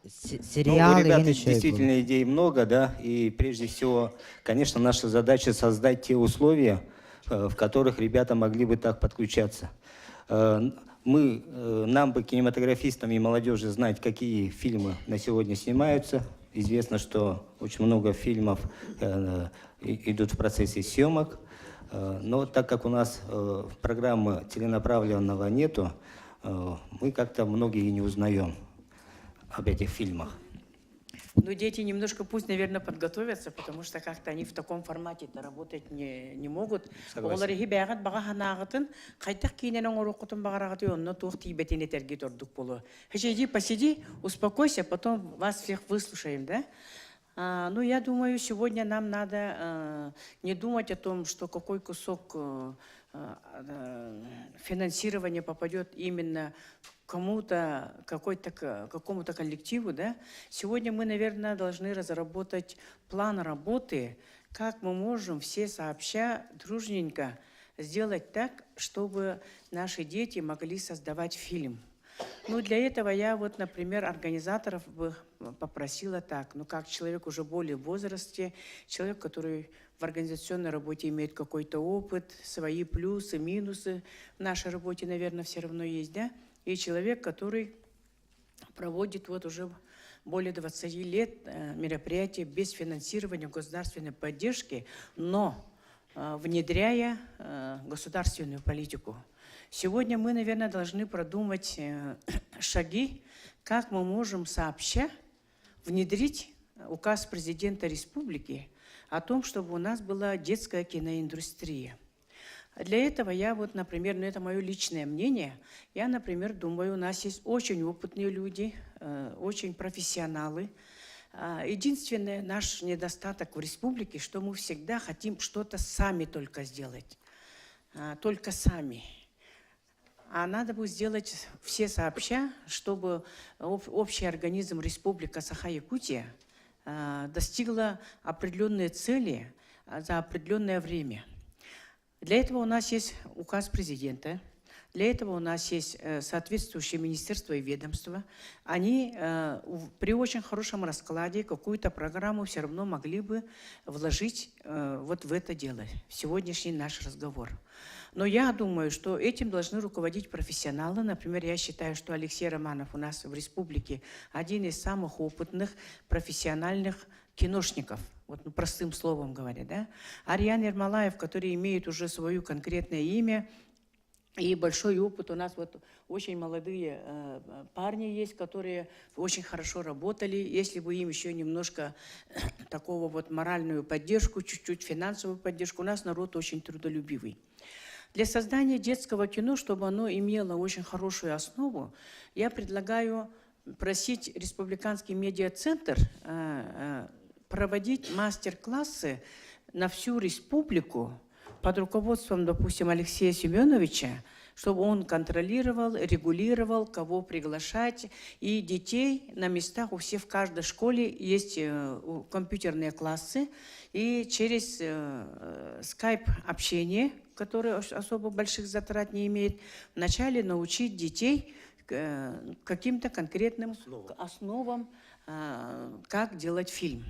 сериалы. У ребят действительно идей много, да, и прежде всего, конечно, наша задача создать те условия, в которых ребята могли бы так подключаться. Нам бы, кинематографистам и молодежи, знать, какие фильмы на сегодня снимаются. Известно, что очень много фильмов идут в процессе съемок, но так как у нас программы целенаправленного нету, мы как-то многие и не узнаем об этих фильмах. Ну, дети немножко пусть, наверное, подготовятся, потому что как-то они в таком формате-то работать не могут. Олар ихи бәғат баға ханағытын, қайтақ кейненің орықытын бағарағыты онына туық тейбетен етерге тордық болу. Хачайди, посиди, успокойся, потом вас всех выслушаем, да? Ну, я думаю, сегодня нам надо не думать о том, что какой кусок финансирования попадет именно кому-то, какому-то коллективу, да. Сегодня мы, наверное, должны разработать план работы, как мы можем все сообща, дружненько сделать так, чтобы наши дети могли создавать фильм. Ну, для этого я вот, например, организаторов бы попросила так, ну, как человек уже более в возрасте, человек, который в организационной работе имеет какой-то опыт, свои плюсы, минусы в нашей работе, наверное, все равно есть, да, и человек, который проводит вот уже более 20 лет мероприятия без финансирования государственной поддержки, но внедряя государственную политику. Сегодня мы, наверное, должны продумать шаги, как мы можем сообща внедрить указ президента республики о том, чтобы у нас была детская киноиндустрия. Для этого я вот, например, ну это мое личное мнение, я, например, думаю, у нас есть очень опытные люди, очень профессионалы. Единственный наш недостаток в республике, что мы всегда хотим что-то сами только сделать, только сами. А надо бы сделать все сообща, чтобы общий организм Республика Саха-Якутия достигла определенные цели за определенное время. Для этого у нас есть указ президента, для этого у нас есть соответствующие министерства и ведомства. Они при очень хорошем раскладе какую-то программу все равно могли бы вложить вот в это дело, в сегодняшний наш разговор. Но я думаю, что этим должны руководить профессионалы. Например, я считаю, что Алексей Романов у нас в республике один из самых опытных профессиональных киношников, вот ну, простым словом говоря, да. Ариан Ермолаев, который имеет уже свое конкретное имя и большой опыт. У нас вот очень молодые парни есть, которые очень хорошо работали. Если бы им еще немножко такого вот моральную поддержку, чуть-чуть финансовую поддержку, у нас народ очень трудолюбивый. Для создания детского кино, чтобы оно имело очень хорошую основу, я предлагаю просить Республиканский медиацентр проводить мастер-классы на всю республику под руководством, допустим, Алексея Семеновича, чтобы он контролировал, регулировал, кого приглашать. И детей на местах, у всех в каждой школе есть компьютерные классы. И через скайп-общение, которое особо больших затрат не имеет, вначале научить детей каким-то конкретным основам, как делать фильм.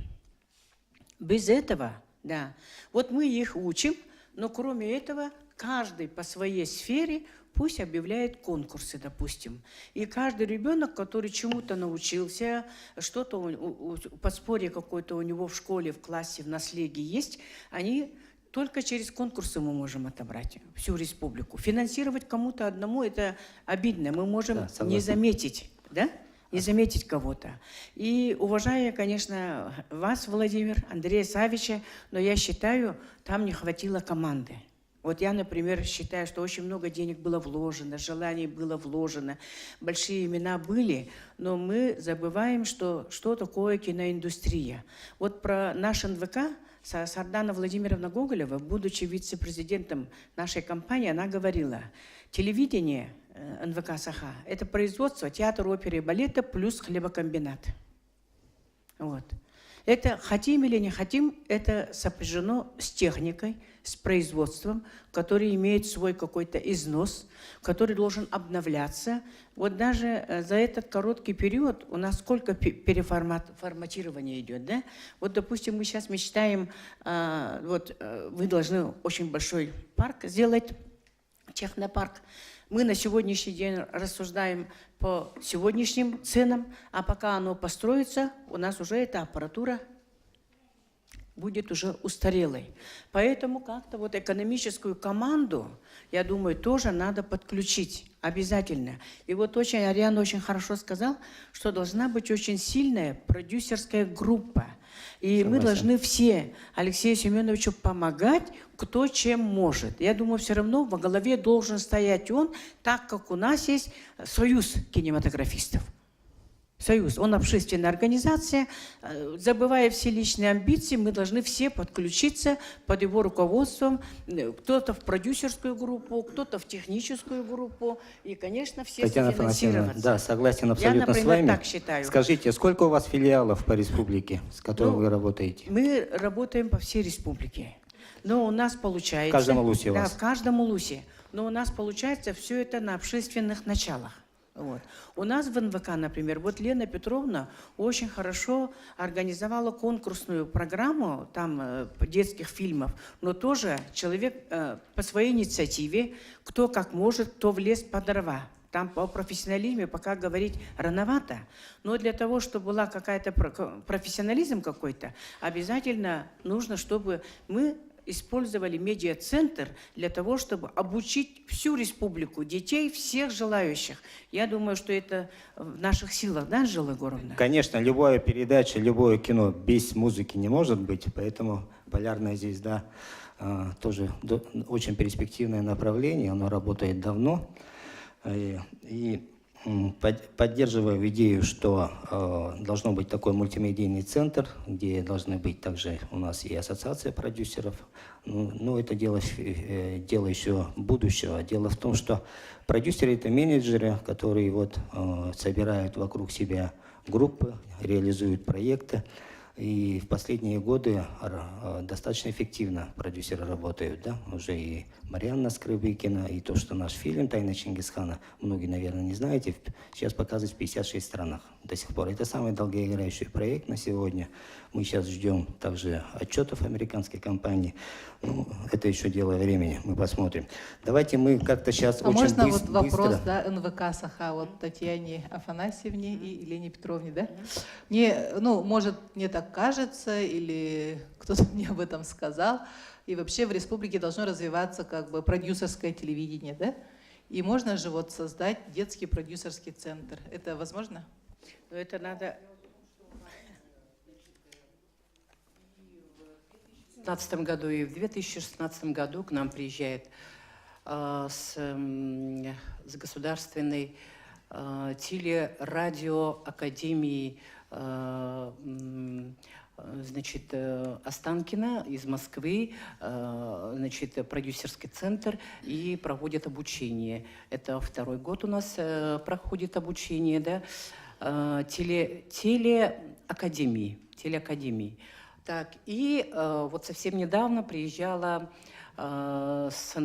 Без этого, да, вот мы их учим, но кроме этого каждый по своей сфере пусть объявляет конкурсы, допустим. И каждый ребенок, который чему-то научился, что-то, подспорье какое-то у него в школе, в классе, в наследии есть, они только через конкурсы мы можем отобрать всю республику. Финансировать кому-то одному – это обидно. Мы можем не заметить, да? Не заметить кого-то. И уважая, конечно, вас, Владимир, Андрея Савича, но я считаю, там не хватило команды. Вот я, например, считаю, что очень много денег было вложено, желаний было вложено, большие имена были, но мы забываем, что такое киноиндустрия. Вот про наш НВК Сардана Владимировна Гоголева, будучи вице-президентом нашей компании, она говорила, телевидение НВК Саха – это производство театра, оперы и балета плюс хлебокомбинат. Вот. Это, хотим или не хотим, это сопряжено с техникой, с производством, который имеет свой какой-то износ, который должен обновляться. Вот даже за этот короткий период у нас сколько переформатирования идет, да? Вот, допустим, мы сейчас мечтаем, вы должны очень большой парк сделать, технопарк. Мы на сегодняшний день рассуждаем по сегодняшним ценам, а пока оно построится, у нас уже эта аппаратура будет уже устарелой. Поэтому как-то вот экономическую команду, я думаю, тоже надо подключить обязательно. И вот Ариан очень хорошо сказал, что должна быть очень сильная продюсерская группа. И мы должны все Алексею Семеновичу помогать, кто чем может. Я думаю, все равно во главе должен стоять он, так как у нас есть союз кинематографистов. Союз, он общественная организация. Забывая все личные амбиции, мы должны все подключиться под его руководством. Кто-то в продюсерскую группу, кто-то в техническую группу. И, конечно, все Татьяна Афанасьевна, софинансироваться. да, согласен Я, абсолютно с например, вами. так считаю. Скажите, сколько у вас филиалов по республике, с которыми Ну, вы работаете? Мы работаем по всей республике. Но у нас получается... В каждом улусе у Да, вас? в каждом улусе. Но у нас получается все это на общественных началах. Вот. У нас в НВК, например, вот Лена Петровна очень хорошо организовала конкурсную программу там детских фильмов, но тоже человек по своей инициативе, кто как может, кто влез под дрова. Там по профессионализме пока говорить рановато. Но для того, чтобы была какая-то профессионализм какой-то, обязательно нужно, чтобы мы использовали медиацентр для того, чтобы обучить всю республику, детей, всех желающих. Я думаю, что это в наших силах, да, Анжела Егоровна? Конечно, любая передача, любое кино без музыки не может быть, поэтому «Полярная звезда» тоже очень перспективное направление, оно работает давно. И поддерживаю идею, что должно быть такой мультимедийный центр, где должны быть также у нас и ассоциация продюсеров. Ну, это дело еще будущего. Дело в том, что продюсеры — это менеджеры, которые вот собирают вокруг себя группы, реализуют проекты. И в последние годы достаточно эффективно продюсеры работают, да? Уже и Марианна Скрыбыкина, и то, что наш фильм «Тайна Чингисхана», многие, наверное, не знаете, сейчас показывают в 56 странах до сих пор. Это самый долгоиграющий проект на сегодня. Мы сейчас ждем также отчетов американской компании. Ну, это еще дело времени, мы посмотрим. Давайте мы как-то сейчас очень можно быстро... вот вопрос, да, НВК Саха, вот Татьяне Афанасьевне и Елене Петровне, да? Мне, ну, может, мне так кажется, или кто-то мне об этом сказал, и вообще в республике должно развиваться как бы продюсерское телевидение, да? И можно же вот создать детский продюсерский центр. Это возможно? Но это надо... В 2015 году и в 2016 году к нам приезжает с государственной телерадиоакадемии значит, Останкино из Москвы, значит, продюсерский центр, и проводит обучение. Это второй год у нас проходит обучение, да, телеакадемии. Так, и вот совсем недавно приезжала с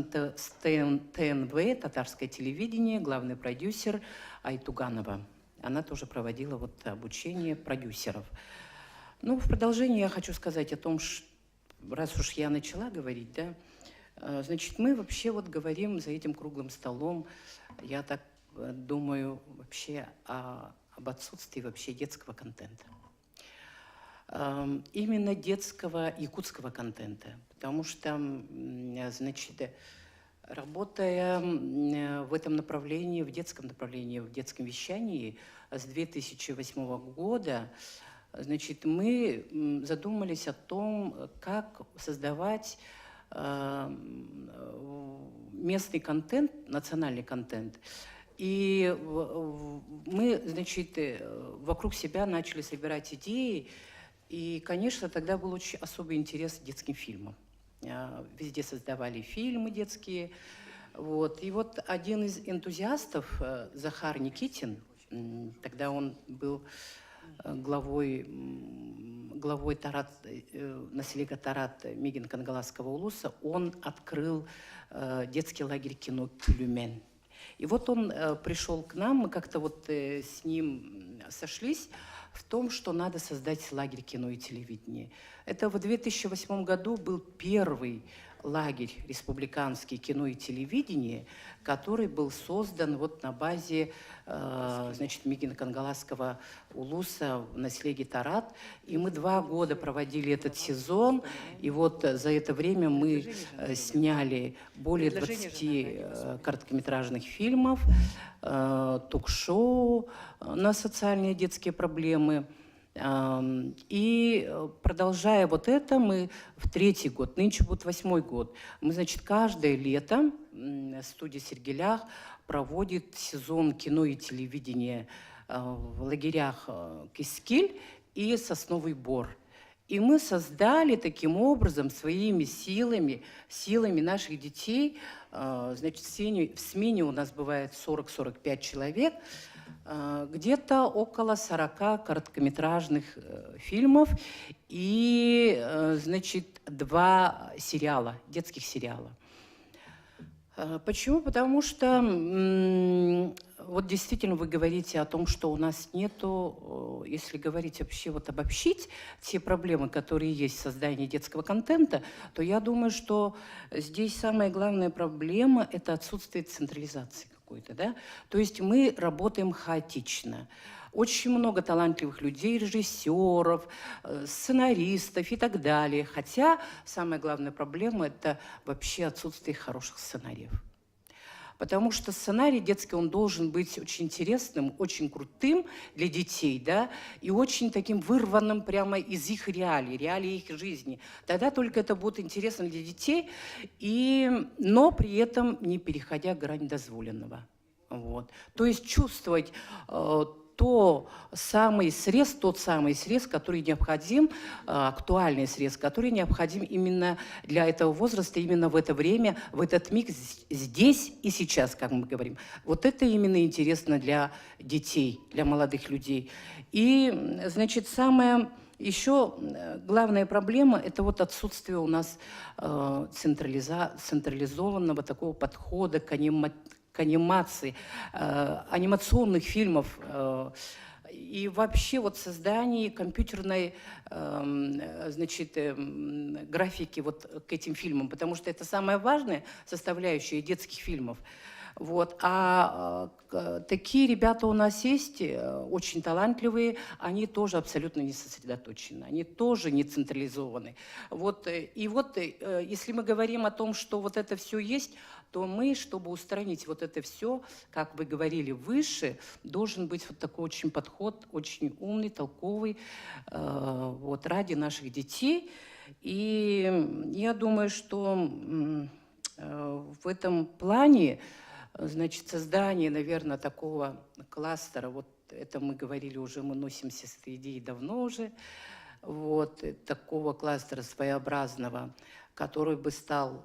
ТНВ, татарское телевидение, главный продюсер Айтуганова. Она тоже проводила вот обучение продюсеров. Ну, в продолжение я хочу сказать о том, что, раз уж я начала говорить, да, значит, мы вообще вот говорим за этим круглым столом, я так думаю, вообще об отсутствии вообще детского контента. Именно детского якутского контента, потому что, значит, работая в этом направлении, в детском направлении, в детском вещании с 2008 года, значит, мы задумались о том, как создавать местный контент, национальный контент. И мы, значит, вокруг себя начали собирать идеи. И, конечно, тогда был очень особый интерес к детским фильмам. Везде создавали фильмы детские. Вот. И вот один из энтузиастов, Захар Никитин, тогда он был главой населения Тарат Мигин-Кангаласского улуса, он открыл детский лагерь кино «Кюлюмен». И вот он пришел к нам, мы как-то вот с ним сошлись в том, что надо создать лагерь кино и телевидения. Это в 2008 году был первый лагерь республиканский кино и телевидение, который был создан вот на базе значит, Мигин-Кангаласского улуса в населении Тарат. И мы 2 года проводили этот сезон. И вот за это время мы сняли более 20 короткометражных фильмов, ток-шоу на социальные детские проблемы. И продолжая вот это, мы в 3-й год, нынче будет 8-й год, мы, значит, каждое лето студия «Сергелях» проводит сезон кино и телевидения в лагерях Кискиль и Сосновый Бор. И мы создали таким образом своими силами наших детей, значит, в смене у нас бывает 40-45 человек, где-то около 40 короткометражных фильмов и, значит, 2 сериала, детских сериала. Почему? Потому что вот действительно вы говорите о том, что у нас нету, если говорить вообще, вот обобщить те проблемы, которые есть в создании детского контента, то я думаю, что здесь самая главная проблема – это отсутствие централизации какой-то, да? То есть мы работаем хаотично. Очень много талантливых людей, режиссеров, сценаристов и так далее. Хотя самая главная проблема – это вообще отсутствие хороших сценариев. Потому что сценарий детский, он должен быть очень интересным, очень крутым для детей, да, и очень таким вырванным прямо из их реалий их жизни. Тогда только это будет интересно для детей, но при этом не переходя грань дозволенного. Вот. То есть чувствовать тот самый срез, который необходим, актуальный срез, который необходим именно для этого возраста, именно в это время, в этот миг, здесь и сейчас, как мы говорим. Вот это именно интересно для детей, для молодых людей. И, значит, самая еще главная проблема – это вот отсутствие у нас централизованного такого подхода к анимации, анимационных фильмов и вообще вот создание компьютерной, значит, графики вот к этим фильмам, потому что это самая важная составляющая детских фильмов. Вот. А такие ребята у нас есть, очень талантливые, они тоже абсолютно не сосредоточены, они тоже не централизованы. Вот. И вот если мы говорим о том, что вот это все есть, то мы, чтобы устранить вот это все, как вы говорили выше, должен быть вот такой очень подход, очень умный, толковый, вот, ради наших детей. И я думаю, что в этом плане, значит, создание, наверное, такого кластера, вот это мы говорили уже, мы носимся с этой идеей давно уже, вот, такого кластера своеобразного, который бы стал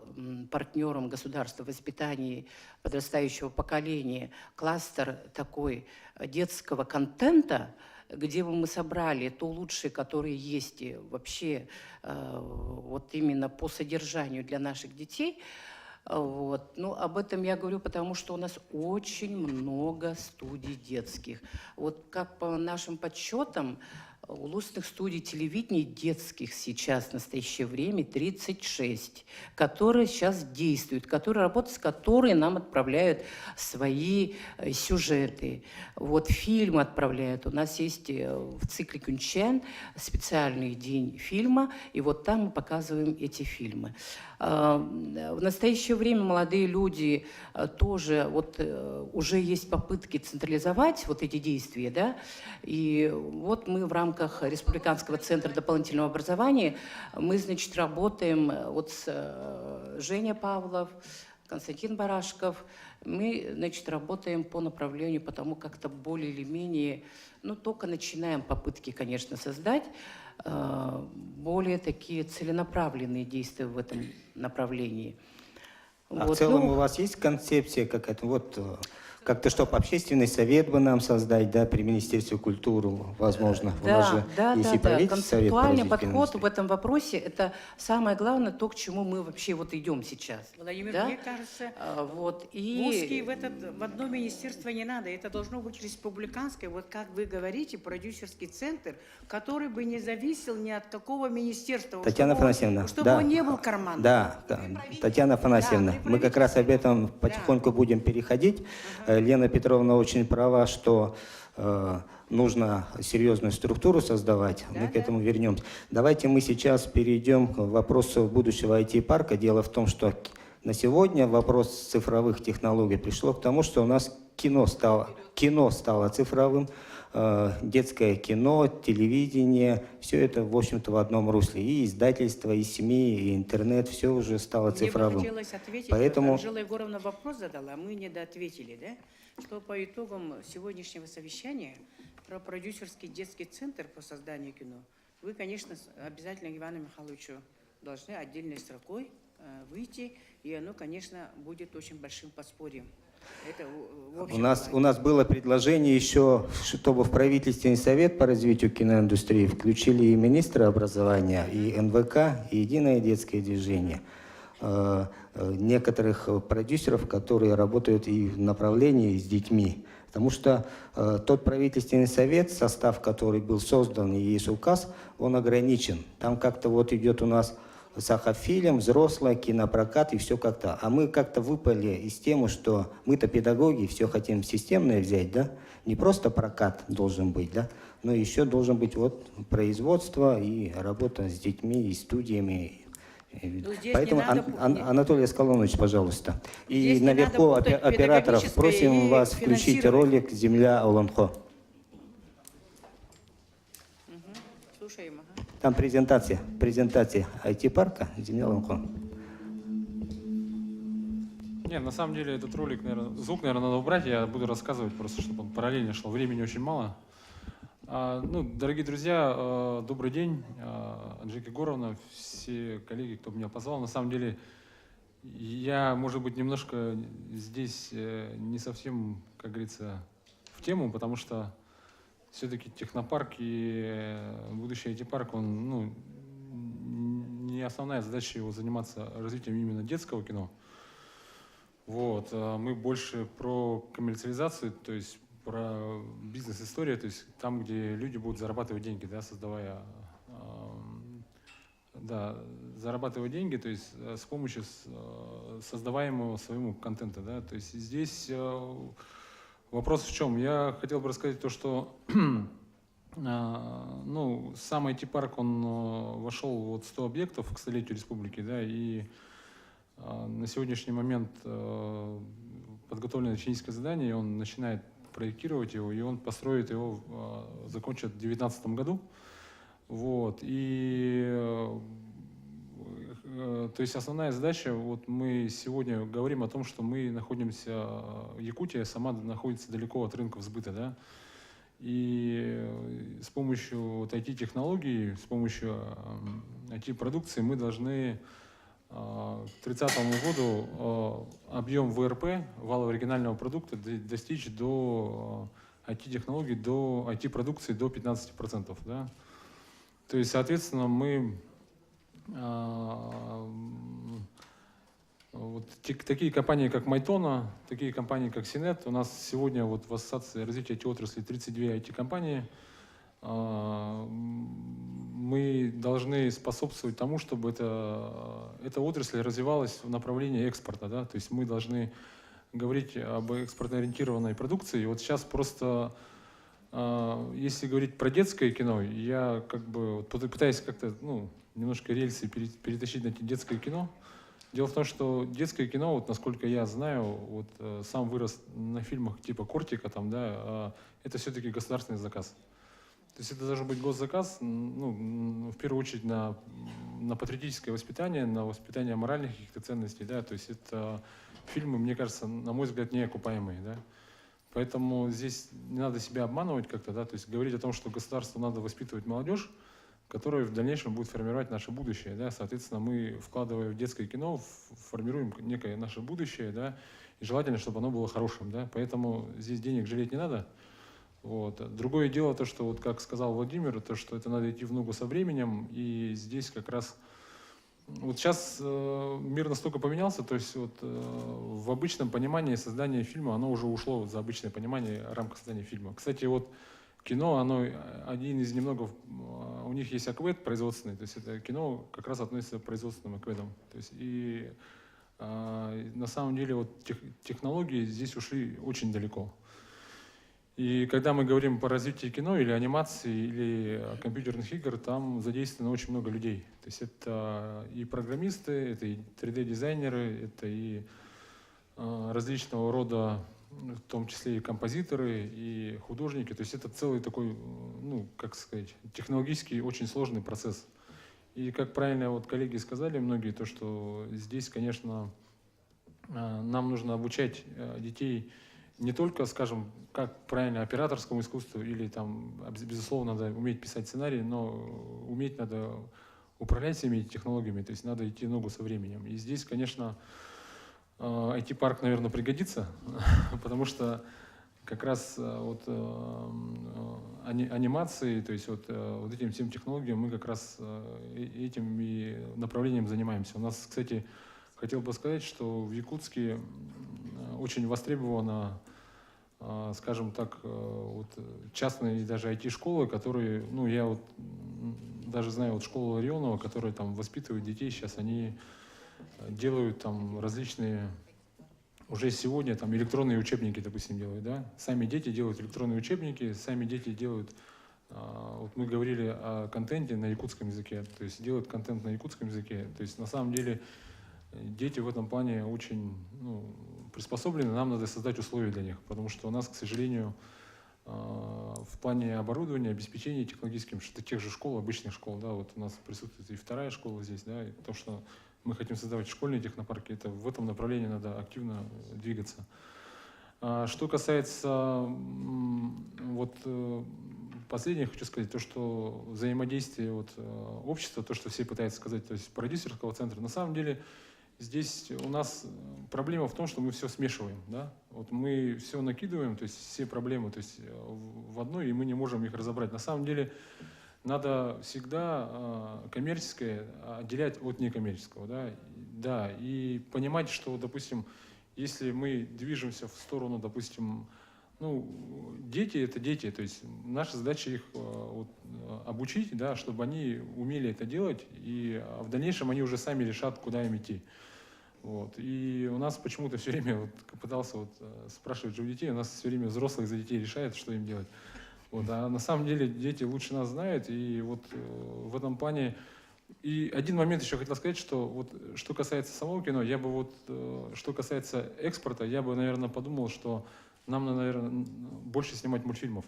партнером государства в воспитании подрастающего поколения, кластер такой детского контента, где бы мы собрали то лучшее, которое есть вообще вот именно по содержанию для наших детей. Вот. Ну, об этом я говорю, потому что у нас очень много студий детских. Вот как по нашим подсчетам, улусных студий телевидения детских сейчас в настоящее время 36, которые сейчас действуют, которые работают, с которые нам отправляют свои сюжеты. Вот фильмы отправляют. У нас есть в цикле Кюнчен специальный день фильма, и вот там мы показываем эти фильмы. В настоящее время молодые люди тоже, вот уже есть попытки централизовать вот эти действия, да, и вот мы в рамках Республиканского центра дополнительного образования, мы, значит, работаем вот с Женей Павлов, Константин Барашков, мы, значит, работаем по направлению, потому как-то более или менее, ну, только начинаем попытки, конечно, создать более такие целенаправленные действия в этом направлении. А вот, в целом ну, у вас есть концепция какая-то, вот как-то, чтобы общественный совет бы нам создать, да, при Министерстве культуры, возможно. У нас же есть и правительственный совет по концептуальный развитию подход индустрии. в этом вопросе – это самое главное, то, к чему мы вообще вот идем сейчас. Владимир, да? мне кажется, вот, узкий в одно министерство не надо. Это должно быть республиканское, вот как вы говорите, продюсерский центр, который бы не зависел ни от какого министерства. Татьяна Афанасьевна, чтобы да, он не был карманным. Да, Татьяна Афанасьевна, Да, мы как раз об этом потихоньку будем переходить. Лена Петровна очень права, что нужно серьезную структуру создавать. Мы к этому вернемся. Давайте мы сейчас перейдем к вопросу будущего IT-парка. Дело в том, что на сегодня вопрос цифровых технологий пришло к тому, что у нас кино стало цифровым, детское кино, телевидение, все это, в общем-то, в одном русле. И издательство, и СМИ, и интернет, все уже стало цифровым. Мне бы хотелось ответить, Поэтому... Анжела Егоровна вопрос задала, а мы недоответили, да? что по итогам сегодняшнего совещания про продюсерский детский центр по созданию кино вы, конечно, обязательно Ивану Михайловичу должны отдельной строкой выйти, и оно, конечно, будет очень большим подспорьем. Это в общем у нас было предложение еще, чтобы в правительственный совет по развитию киноиндустрии включили и министра образования, и НВК, и единое детское движение. Некоторых продюсеров, которые работают и в направлении с детьми. Потому что тот правительственный совет, состав, который был создан, и есть указ, он ограничен. Там как-то вот идет у нас сахафильм, взрослый, кинопрокат и все как-то. А мы как-то выпали из темы, что мы-то педагоги, все хотим системное взять, да? Не просто прокат должен быть, да? Но еще должен быть вот производство и работа с детьми и студиями. Поэтому, Анатолий Аскалонович, пожалуйста. И наверху операторов просим вас включить ролик «Земля Олонхо». Слушаем. Там презентация IT-парка «Земля Олонхо». Не, на самом деле этот ролик, звук, наверное, надо убрать, я буду рассказывать просто, чтобы он параллельно шел. Времени очень мало. Дорогие друзья, добрый день. Анжелика Егоровна, все коллеги, кто меня позвал. На самом деле, я, может быть, немножко здесь не совсем, как говорится, в тему, потому что все-таки технопарк и будущий IT-парк, он, не основная задача его заниматься развитием именно детского кино. Вот. Мы больше про коммерциализацию, то есть про бизнес-историю, то есть там, где люди будут зарабатывать деньги, да, зарабатывать деньги, то есть с помощью создаваемого своему контента, да, то есть здесь вопрос в чем? Я хотел бы рассказать то, что сам IT-парк, он вошел вот в 100 объектов к столетию республики, да, и на сегодняшний момент подготовлено техническое задание, и он начинает проектировать его, и он построит его, закончит в 2019 году. Вот. И то есть основная задача, вот мы сегодня говорим о том, что мы находимся, Якутия сама находится далеко от рынков сбыта, да, и с помощью вот IT-технологий, с помощью IT-продукции мы должны к 2030 году объем ВРП, валового оригинального продукта, достичь до IT-технологий, до IT-продукции до 15%. Да? То есть, соответственно, мы вот такие компании, как Майтона, такие компании, как Синет, у нас сегодня вот в Ассоциации развития IT-отрасли 32 IT-компании. Мы должны способствовать тому, чтобы эта отрасль развивалась в направлении экспорта. Да? То есть мы должны говорить об экспортно-ориентированной продукции. И вот сейчас просто, если говорить про детское кино, я как бы пытаюсь как-то немножко рельсы перетащить на детское кино. Дело в том, что детское кино, вот насколько я знаю, вот сам вырос на фильмах типа «Кортика», там, да, это все-таки государственный заказ. То есть это должен быть госзаказ, в первую очередь на патриотическое воспитание, на воспитание моральных каких-то ценностей, да, то есть это фильмы, мне кажется, на мой взгляд, неокупаемые, да. Поэтому здесь не надо себя обманывать как-то, да, то есть говорить о том, что государству надо воспитывать молодежь, которая в дальнейшем будет формировать наше будущее, да, соответственно, мы, вкладывая в детское кино, формируем некое наше будущее, да, и желательно, чтобы оно было хорошим, да, поэтому здесь денег жалеть не надо. Вот. Другое дело то, что, вот как сказал Владимир, то, что это надо идти в ногу со временем, и здесь как раз вот сейчас мир настолько поменялся, то есть вот в обычном понимании создания фильма, оно уже ушло за обычное понимание рамок создания фильма. Кстати, вот кино, оно один из немногих, у них есть аквэд производственный, то есть это кино как раз относится к производственным аквэдам. То есть и на самом деле вот технологии здесь ушли очень далеко. И когда мы говорим по развитию кино или анимации, или компьютерных игр, там задействовано очень много людей. То есть это и программисты, это и 3D-дизайнеры, это и различного рода, в том числе и композиторы, и художники. То есть это целый такой, как сказать, технологический очень сложный процесс. И как правильно вот коллеги сказали многие, то что здесь, конечно, нам нужно обучать детей не только, скажем, как правильно операторскому искусству или там, безусловно, надо уметь писать сценарий, но уметь надо управлять всеми этими технологиями, то есть надо идти ногу со временем. И здесь, конечно, IT-парк, наверное, пригодится, потому что как раз вот анимации, то есть вот этим всем технологиям мы как раз этим и направлением занимаемся. У нас, кстати, хотел бы сказать, что в Якутске очень востребована, скажем так, вот частные даже IT-школы, которые, ну, я вот даже знаю вот школу Ларионова, которая там воспитывает детей, сейчас они делают там различные, уже сегодня там электронные учебники, допустим, делают, да, сами дети делают электронные учебники, сами дети делают, вот мы говорили о контенте на якутском языке, то есть делают контент на якутском языке, то есть на самом деле дети в этом плане очень, ну, приспособлены, нам надо создать условия для них, потому что у нас, к сожалению, в плане оборудования, обеспечения технологическим, что тех же школ, обычных школ, да, вот у нас присутствует и вторая школа здесь, да, и то, что мы хотим создавать школьные технопарки, это в этом направлении надо активно двигаться. Что касается вот последнее, хочу сказать, то, что взаимодействие вот, общества, то, что все пытаются сказать, то есть продюсерского центра, на самом деле здесь у нас проблема в том, что мы все смешиваем, да? Вот мы все накидываем, то есть все проблемы, то есть в одну, и мы не можем их разобрать. На самом деле надо всегда коммерческое отделять от некоммерческого, да? Да, и понимать, что, допустим, если мы движемся в сторону, допустим, ну, дети — это дети, то есть наша задача их вот, обучить, да, чтобы они умели это делать, и в дальнейшем они уже сами решат, куда им идти. Вот. И у нас почему-то все время, вот, пытался вот, спрашивать же у детей, у нас все время взрослые за детей решают, что им делать. Вот. А на самом деле дети лучше нас знают, и вот в этом плане... И один момент еще хотел сказать, что вот, что касается самого кино, я бы вот, что касается экспорта, я бы, наверное, подумал, что нам, наверное, больше снимать мультфильмов.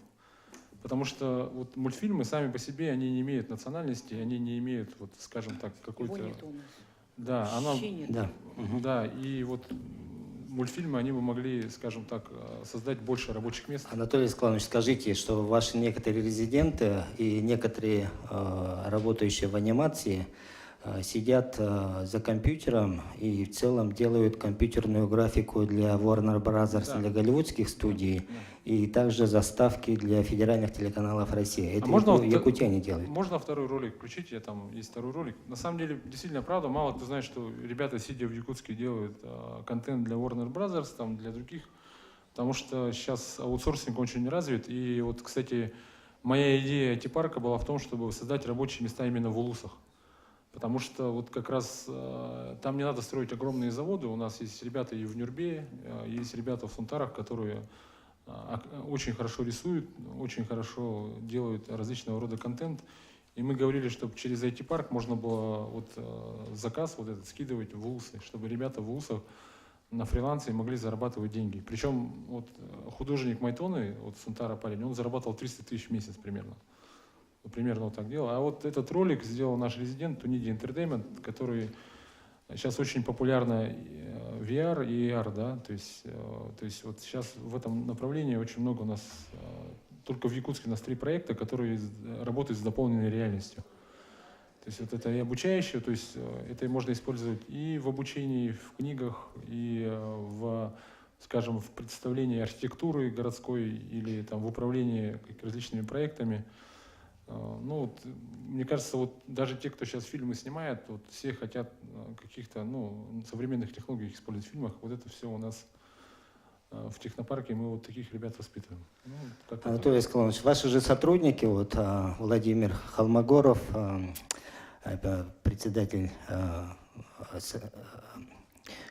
Потому что вот мультфильмы сами по себе, они не имеют национальности, они не имеют, вот, скажем так, какой-то... Да, она... Да. Да, и вот мультфильмы, они бы могли, скажем так, создать больше рабочих мест. Анатолий Скланович, скажите, что ваши некоторые резиденты и некоторые работающие в анимации сидят за компьютером и в целом делают компьютерную графику для Warner Brothers, Да. для голливудских студий, и также заставки для федеральных телеканалов России. Это можно якутяне делают. Можно второй ролик включить? Я там есть второй ролик. На самом деле, действительно, правда, мало кто знает, что ребята, сидя в Якутске, делают контент для Warner Brothers, там, для других, потому что сейчас аутсорсинг очень развит. И вот, кстати, моя идея IT-парка была в том, чтобы создать рабочие места именно в улусах. Потому что вот как раз там не надо строить огромные заводы. У нас есть ребята и в Нюрбе, есть ребята в Сунтарах, которые очень хорошо рисуют, очень хорошо делают различного рода контент. И мы говорили, чтобы через IT-парк можно было вот заказ вот этот скидывать в улусы, чтобы ребята в улусах на фрилансе могли зарабатывать деньги. Причем вот художник Майтоны, вот Сунтара парень, он зарабатывал 300 тысяч в месяц примерно. Примерно вот так делал. А вот этот ролик сделал наш резидент Туниди Entertainment, который сейчас очень популярно VR и AR, да, то есть вот сейчас в этом направлении очень много у нас, только в Якутске у нас 3 проекта, которые работают с дополненной реальностью. То есть вот это и обучающее, то есть это можно использовать и в обучении, в книгах, и в, скажем, в представлении архитектуры городской или там в управлении различными проектами. Ну, вот, мне кажется, вот даже те, кто сейчас фильмы снимает, вот, все хотят каких-то современных технологий использовать в фильмах. Вот это все у нас в технопарке, мы вот таких ребят воспитываем. Ну, Анатолий Скланович, ваши же сотрудники, вот, Владимир Холмогоров, председатель,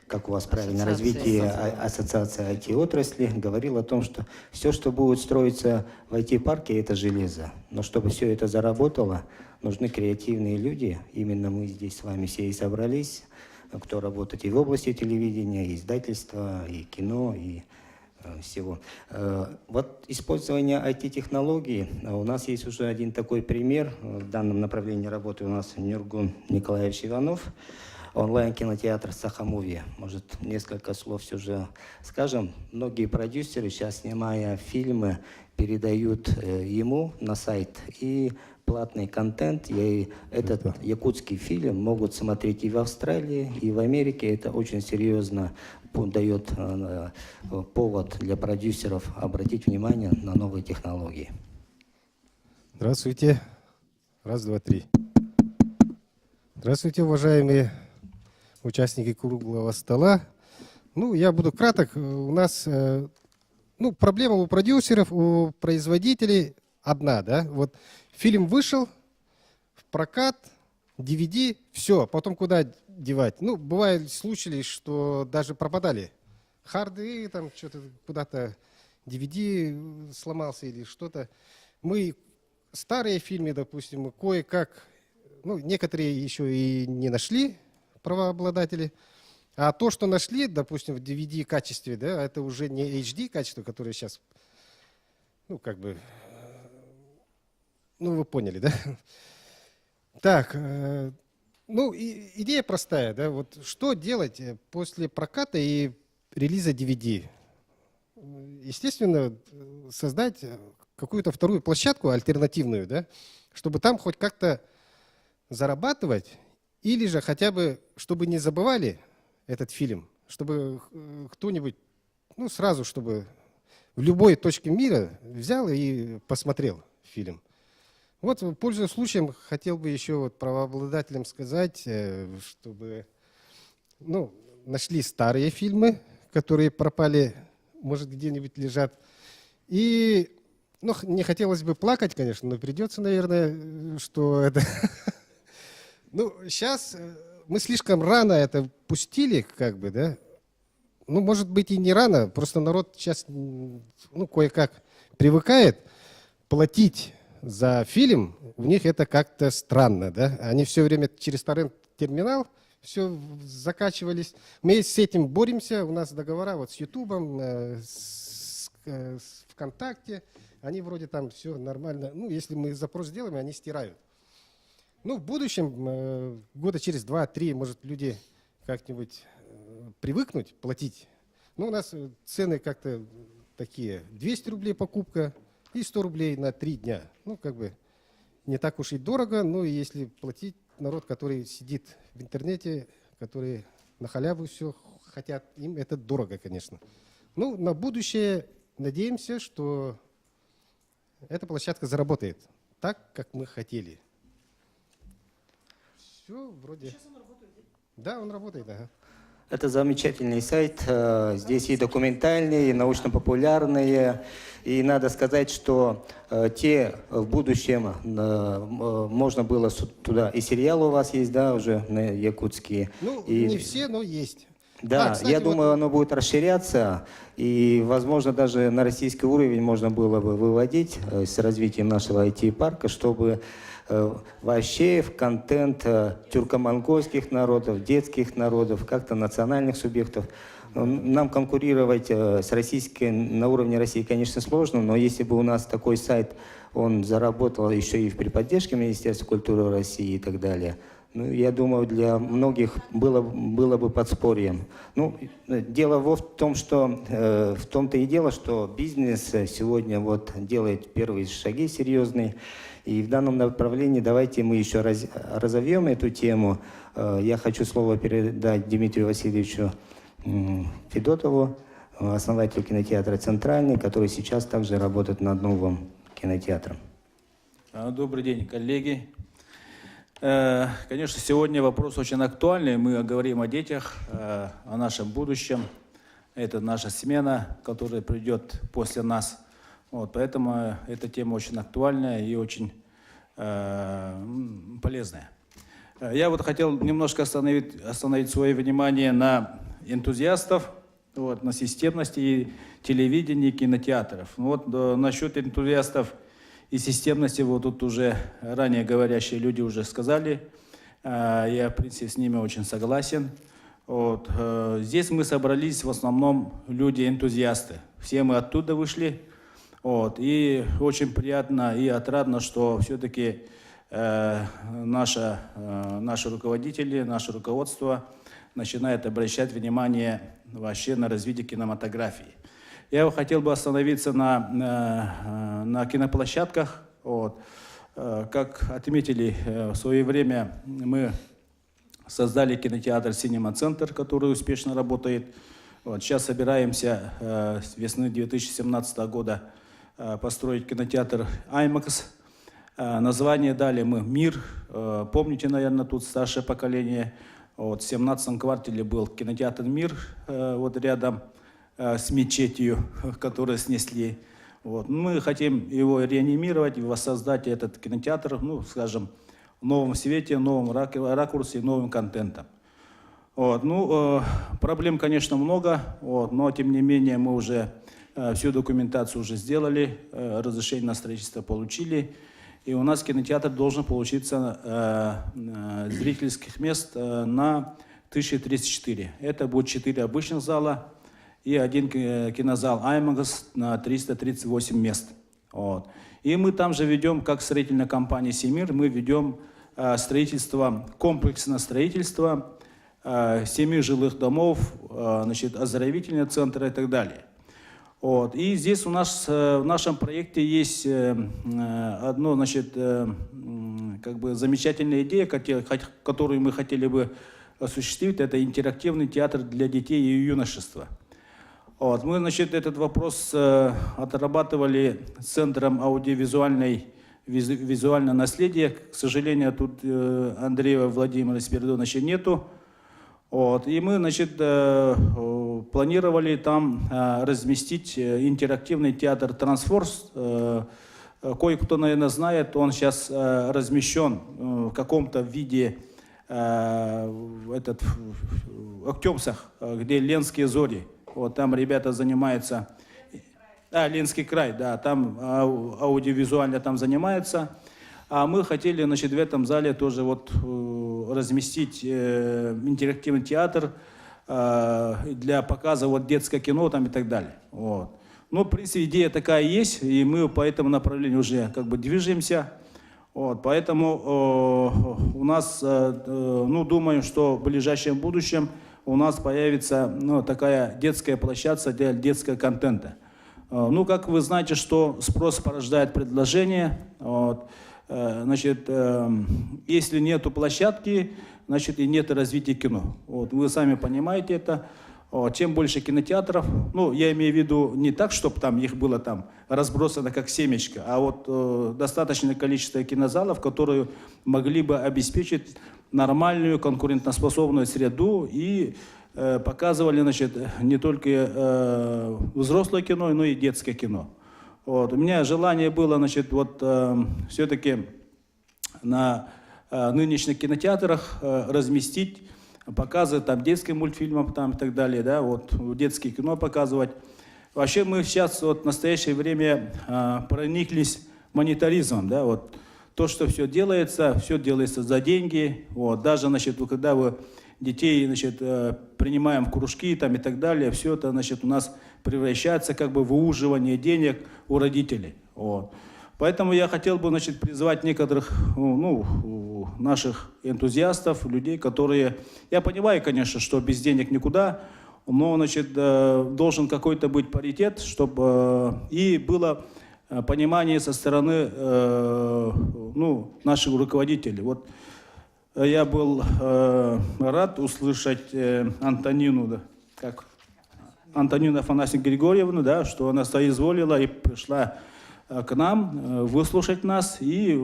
как у вас правильно, развитие ассоциации IT-отрасли, говорил о том, что все, что будет строиться в IT-парке, это железо. Но чтобы все это заработало, нужны креативные люди. Именно мы здесь с вами все и собрались, кто работает и в области телевидения, и издательства, и кино, и всего. Вот использование IT-технологий, у нас есть уже один такой пример. В данном направлении работы у нас Нюргун Николаевич Иванов. онлайн-кинотеатр «Сахамуви». Может, несколько слов все же скажем. Многие продюсеры, сейчас снимая фильмы, передают ему на сайт и платный контент. И этот якутский фильм могут смотреть и в Австралии, и в Америке. Это очень серьезно дает повод для продюсеров обратить внимание на новые технологии. Здравствуйте. Раз, два, три. Здравствуйте, уважаемые участники круглого стола. Ну, я буду краток. У нас проблема у продюсеров, у производителей одна, да? Вот фильм вышел в прокат, DVD, все, потом куда девать? Ну, бывают случаи, что даже пропадали харды, там что-то куда-то DVD сломался или что-то. Мы старые фильмы, допустим, кое-как, некоторые еще и не нашли правообладатели, а то, что нашли, допустим, в DVD качестве, да, это уже не HD качество, которое сейчас, вы поняли, да? Так, идея простая, да, вот что делать после проката и релиза DVD? Естественно, создать какую-то вторую площадку альтернативную, да, чтобы там хоть как-то зарабатывать, или же хотя бы, чтобы не забывали этот фильм, чтобы кто-нибудь, сразу, чтобы в любой точке мира взял и посмотрел фильм. Вот, пользуясь случаем, хотел бы еще правообладателям сказать, чтобы нашли старые фильмы, которые пропали, может, где-нибудь лежат. И, не хотелось бы плакать, конечно, но придется, наверное, что это... Сейчас мы слишком рано это пустили, да. Может быть, и не рано, просто народ сейчас, кое-как привыкает платить за фильм, у них это как-то странно, да? Они все время через торрент-терминал все закачивались. Мы с этим боремся, у нас договора вот с Ютубом, с ВКонтакте, они вроде там все нормально. Если мы запрос сделаем, они стирают. В будущем, года через 2-3, может, люди как-нибудь привыкнуть платить. У нас цены как-то такие, 200 рублей покупка и 100 рублей на 3 дня. Не так уж и дорого, но если платить народ, который сидит в интернете, которые на халяву все хотят, им это дорого, конечно. На будущее надеемся, что эта площадка заработает так, как мы хотели. Все вроде... Сейчас он работает? Да, он работает, ага. Это замечательный сайт. Здесь и документальные, и научно-популярные. И надо сказать, что те в будущем можно было туда... И сериалы у вас есть, да, уже на якутские. Не все, но есть. Да, кстати, я думаю, оно будет расширяться. И, возможно, даже на российский уровень можно было бы выводить с развитием нашего IT-парка, чтобы... вообще в контент тюрко-монгольских народов, детских народов, как-то национальных субъектов. Нам конкурировать с российской, на уровне России, конечно, сложно, но если бы у нас такой сайт, он заработал еще и при поддержке Министерства культуры России и так далее, я думаю, для многих было бы подспорьем. Дело в том, что в том-то и дело, что бизнес сегодня делает первые шаги серьезные. И в данном направлении давайте мы еще разовьем эту тему. Я хочу слово передать Дмитрию Васильевичу Федотову, основателю кинотеатра «Центральный», который сейчас также работает над новым кинотеатром. Добрый день, коллеги. Конечно, сегодня вопрос очень актуальный. Мы говорим о детях, о нашем будущем. Это наша смена, которая придет после нас. Поэтому эта тема очень актуальная и очень полезная. Я хотел немножко остановить свое внимание на энтузиастов, на системности телевидения и кинотеатров. Насчет энтузиастов и системности, тут уже ранее говорящие люди уже сказали. Я, в принципе, с ними очень согласен. Здесь мы собрались в основном люди-энтузиасты. Все мы оттуда вышли. И очень приятно и отрадно, что все-таки наше руководители, наше руководство начинает обращать внимание вообще на развитие кинематографии. Я хотел бы остановиться на киноплощадках. Вот. Как отметили, в свое время мы создали кинотеатр «Синема-центр», который успешно работает. Вот. Сейчас собираемся с весны 2017 года построить кинотеатр IMAX. Название дали мы «Мир». Помните, наверное, тут старшее поколение. Вот, в 17-м квартале был кинотеатр «Мир», вот рядом с мечетью, которую снесли. Вот. Мы хотим его реанимировать и воссоздать этот кинотеатр, ну, скажем, в новом свете, в новом ракурсе, новым контентом. Вот. Ну, проблем, конечно, много, вот, но тем не менее мы уже всю документацию уже сделали, разрешение на строительство получили. И у нас кинотеатр должен получиться зрительских мест на 1034. Это будет 4 обычных зала и 1 кинозал IMAX на 338 мест. Вот. И мы там же ведем, как строительная компания «Семир», мы ведем строительство, комплексное строительство 7 жилых домов, значит, оздоровительного центра и так далее. Вот. И здесь у нас в нашем проекте есть одно, значит, как бы замечательная идея, которую мы хотели бы осуществить. Это интерактивный театр для детей и юношества. Вот. Мы, значит, этот вопрос отрабатывали с Центром визуального наследия. К сожалению, тут Андрея Владимира Спиридоновича нету. Вот. И мы, значит, планировали там разместить интерактивный театр «Трансфорс». Кое-кто, наверное, знает, он сейчас размещен в каком-то виде в Актемсах, где Ленские зори. Вот там ребята занимаются. Ленский край, да, там аудиовизуально там занимаются. А мы хотели, значит, в этом зале тоже вот разместить интерактивный театр для показа вот детское кино там и так далее. Вот. Ну, в принципе, идея такая есть, и мы по этому направлению уже как бы движемся. Вот. Поэтому у нас, ну, думаю, что в ближайшем будущем у нас появится, ну, такая детская площадка для детского контента. Ну, как вы знаете, что спрос порождает предложение. Вот. Значит, если нету площадки, значит, и нет развития кино. Вот, вы сами понимаете это. Вот, чем больше кинотеатров, ну, я имею в виду не так, чтобы там их было там разбросано как семечко, а вот достаточное количество кинозалов, которые могли бы обеспечить нормальную конкурентоспособную среду и показывали, значит, не только взрослое кино, но и детское кино. Вот. У меня желание было, значит, вот все-таки на нынешних кинотеатрах разместить показы там детских мультфильмов там и так далее, да, вот детское кино показывать. Вообще мы сейчас вот в настоящее время прониклись монетаризмом, да, вот то, что все делается за деньги, вот, даже, значит, когда вы детей, значит, принимаем в кружки там и так далее, все это, значит, у нас превращается как бы в выуживание денег у родителей. Вот. Поэтому я хотел бы, значит, призвать некоторых, ну, наших энтузиастов, людей, которые... Я понимаю, конечно, что без денег никуда, но, значит, должен какой-то быть паритет, чтобы и было понимание со стороны, ну, наших руководителей. Вот я был рад услышать Антонину, да, как Антонину Афанасьевну Григорьевну, да, что она соизволила и пришла к нам, выслушать нас, и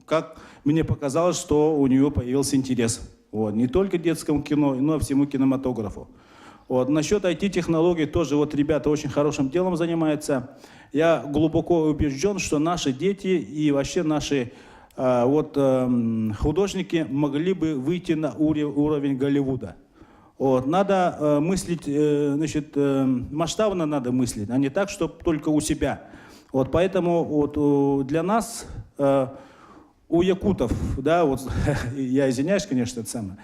как мне показалось, что у нее появился интерес. Вот. Не только детскому кино, но и всему кинематографу. Вот. Насчет IT-технологий тоже вот ребята очень хорошим делом занимаются. Я глубоко убежден, что наши дети и вообще наши художники могли бы выйти на уровень Голливуда. Вот. Надо мыслить, значит, масштабно надо мыслить, а не так, чтобы только у себя. Вот поэтому вот для нас, у якутов, да, вот я извиняюсь, конечно, это самое,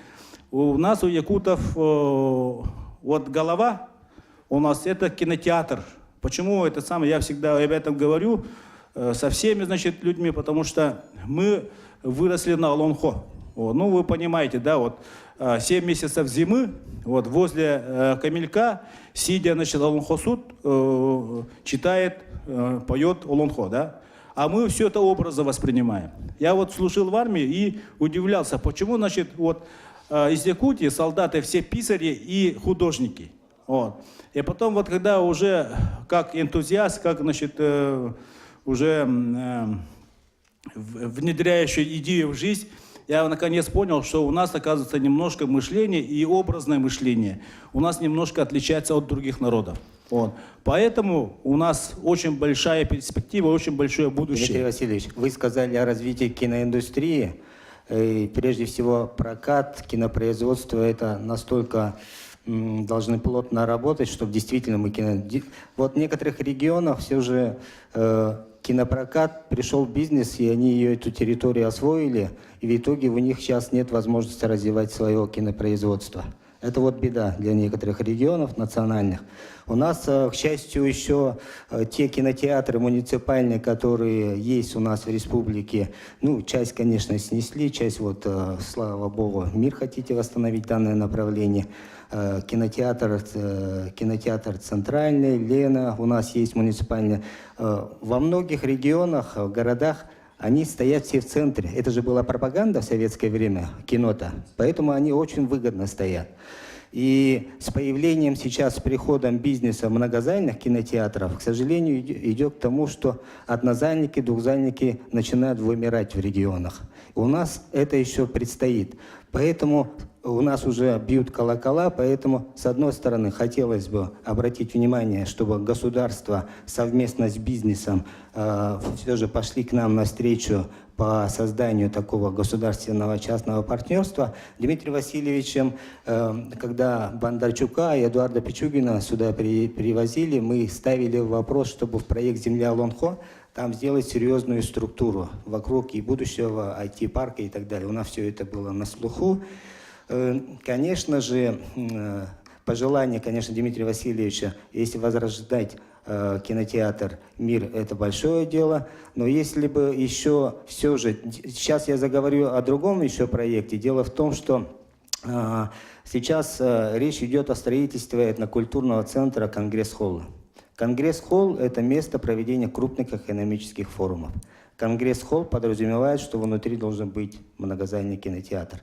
у нас, у якутов, вот голова у нас это кинотеатр. Почему это самое, я всегда об этом говорю со всеми, значит, людьми, потому что мы выросли на Олонхо. Вот. Ну, вы понимаете, да, вот 7 месяцев зимы, вот возле Камелька, сидя, значит, Олонхосуд читает, поет Олонхо, да. А мы все это образно воспринимаем. Я вот служил в армии и удивлялся, почему, значит, вот из Якутии солдаты все писари и художники. Вот. И потом вот когда уже как энтузиаст, как, значит, уже внедряющий идею в жизнь, я наконец понял, что у нас, оказывается, немножко мышление и образное мышление у нас немножко отличается от других народов. Вот. Поэтому у нас очень большая перспектива, очень большое будущее. Дмитрий Васильевич, вы сказали о развитии киноиндустрии. И прежде всего, прокат, кинопроизводство — это настолько должны плотно работать, чтобы действительно мы Вот в некоторых регионах все же кинопрокат пришел в бизнес, и они эту территорию освоили, и в итоге у них сейчас нет возможности развивать свое кинопроизводство. Это вот беда для некоторых регионов национальных. У нас, к счастью, еще те кинотеатры муниципальные, которые есть у нас в республике, ну, часть, конечно, снесли, часть, вот, слава богу, МИР хотите восстановить данное направление. Кинотеатр Центральный, Лена, у нас есть муниципальный. Во многих регионах, в городах они стоят все в центре. Это же была пропаганда в советское время, кино-то. Поэтому они очень выгодно стоят. И с появлением сейчас, с приходом бизнеса многозальных кинотеатров, к сожалению, идет к тому, что однозальники, двухзальники начинают вымирать в регионах. У нас это еще предстоит. Поэтому у нас уже бьют колокола, поэтому, с одной стороны, хотелось бы обратить внимание, чтобы государство совместно с бизнесом все же пошли к нам навстречу по созданию такого государственного частного партнерства. Дмитрием Васильевичем, когда Бондарчука и Эдуарда Пичугина сюда привозили, мы ставили вопрос, чтобы в проект «Земля Олонхо» там сделать серьезную структуру вокруг и будущего IT-парка и так далее. У нас все это было на слуху. Конечно же, пожелание, конечно, Дмитрия Васильевича, если возрождать кинотеатр «Мир» — это большое дело, но если бы еще все же... Сейчас я заговорю о другом еще проекте. Дело в том, что сейчас речь идет о строительстве этнокультурного центра «Конгресс-холла». Конгресс-холл — это место проведения крупных экономических форумов. Конгресс-холл подразумевает, что внутри должен быть многозальный кинотеатр.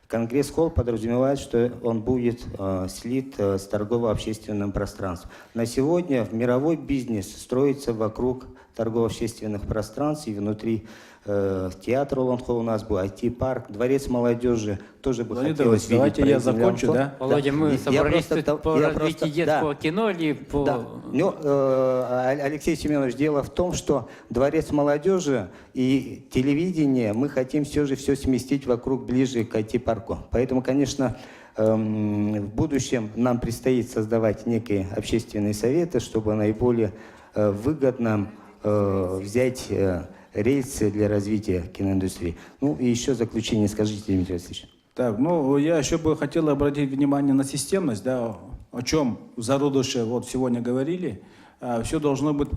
Конгресс-холл подразумевает, что он будет слит с торгово-общественным пространством. На сегодня мировой бизнес строится вокруг торгово-общественных пространств, и внутри театра Олонхо у нас был IT-парк, дворец молодежи, тоже бы хотелось видеть. Давайте я закончу, да? Володя, мы собрались тут по развитию детского кино или по... Да. Ну, Алексей Семенович, дело в том, что дворец молодежи и телевидение мы хотим все же все сместить вокруг, ближе к IT-парку. Поэтому, конечно, в будущем нам предстоит создавать некие общественные советы, чтобы наиболее выгодно взять рельсы для развития киноиндустрии. Ну и еще заключение скажите, Дмитрий Васильевич. Так, ну я еще бы хотел обратить внимание на системность, да, о чем в зародыше вот сегодня говорили. Все должно быть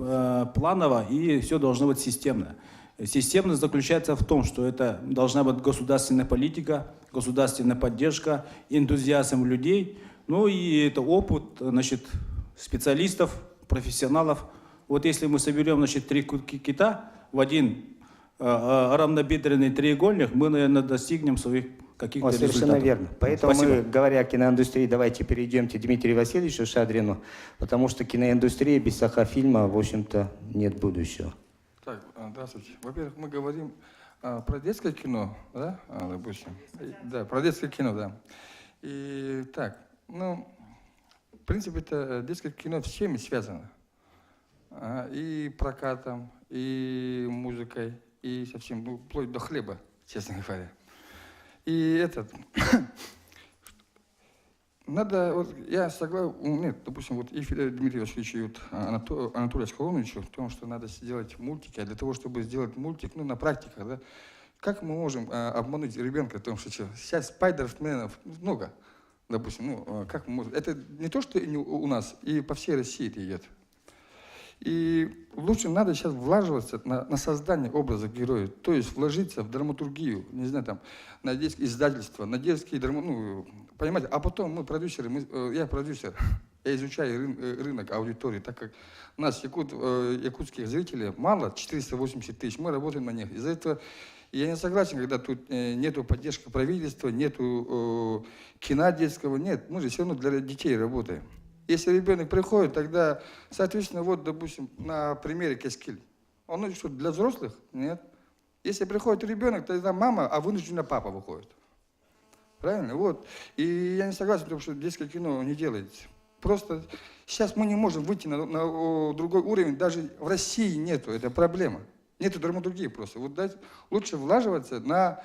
планово и все должно быть системно. Системность заключается в том, что это должна быть государственная политика, государственная поддержка, энтузиазм людей, ну и это опыт, значит, специалистов, профессионалов. Вот если мы соберем, значит, 3 кита в один равнобедренный треугольник, мы, наверное, достигнем своих каких-то результатов. Совершенно верно. Поэтому Спасибо. мы, говоря о киноиндустрии, давайте перейдемте к Дмитрию Васильевичу Шадрину, потому что киноиндустрия без сахафильма, в общем-то, нет будущего. Так, здравствуйте. Во-первых, мы говорим про детское кино, да, допустим? Да, про детское кино, да. И так, ну, в принципе, это детское кино с чем связано. И прокатом, и музыкой, и совсем, ну, вплоть до хлеба, честно говоря. И этот, надо, вот я согласен, нет, допустим, вот и Дмитрий Васильевич, и вот Анатолию Сколоновичу, в том, что надо сделать мультики, а для того, чтобы сделать мультик, ну, на практиках, да, как мы можем обмануть ребенка в том, что сейчас спайдерменов много, допустим, ну, как мы можем, это не то, что у нас, и по всей России это идет. И лучше надо сейчас влаживаться на создание образа героя, то есть вложиться в драматургию, не знаю, там, на детские издательства, на детские понимаете, а потом мы продюсеры, я продюсер, я изучаю рынок аудитории, так как у нас якутских зрителей мало, 480 тысяч, мы работаем на них. Из-за этого я не согласен, когда тут нету поддержки правительства, нету кино детского, нет, мы же все равно для детей работаем. Если ребенок приходит, тогда, соответственно, вот, допустим, на примере Кескиль. Он что, для взрослых? Нет. Если приходит ребенок, тогда мама, а вынуждена папа выходит. Правильно? Вот. И я не согласен, потому что детское кино не делается. Просто сейчас мы не можем выйти на другой уровень, даже в России нету, это проблема. Нету драматургии просто. Вот дать, лучше влаживаться на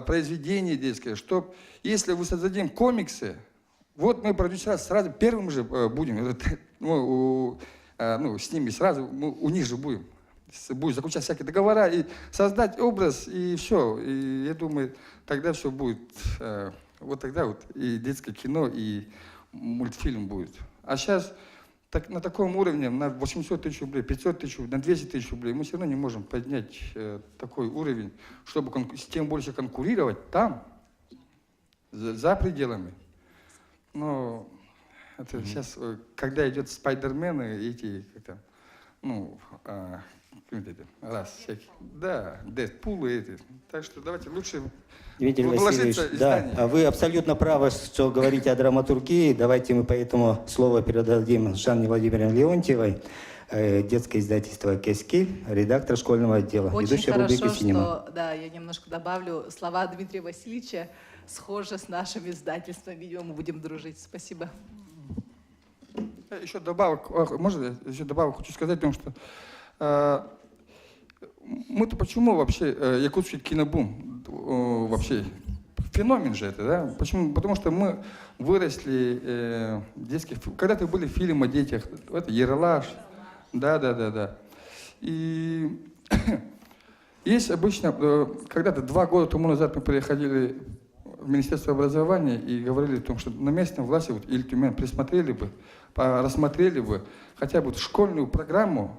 произведение детское, чтобы, если вы создадим комиксы, вот мы продюсера сразу первым же будем, с ними сразу, у них же будем заключать всякие договора и создать образ, и все. И я думаю, тогда все будет, вот тогда вот и детское кино, и мультфильм будет. А сейчас на таком уровне, на 800 тысяч рублей, 500 тысяч рублей, на 200 тысяч рублей, мы все равно не можем поднять такой уровень, чтобы тем больше конкурировать там, за пределами. Но это сейчас, когда идет Спайдермен и эти, Дэдпул и эти. Так что давайте лучше Дмитрий Васильевич, вложиться да, вы абсолютно правы, что говорите о драматургии. Давайте мы поэтому слово передадим Жанне Владимировне Леонтьевой, детское издательство «Кескиль», редактор школьного отдела. Очень хорошо, что, да, я немножко добавлю, слова Дмитрия Васильевича схожи с нашим издательством. Видимо, мы будем дружить. Спасибо. Еще добавок, можно я еще добавок хочу сказать, потому что мы-то почему вообще якутский кинобум вообще феномен же это, да? Почему? Потому что мы выросли когда-то были фильмы о детях, это Ералаш, да. И есть обычно, когда-то 2 года тому назад мы приходили в Министерство образования и говорили о том, что на местной власти вот, или Тюмень присмотрели бы, рассмотрели бы хотя бы школьную программу,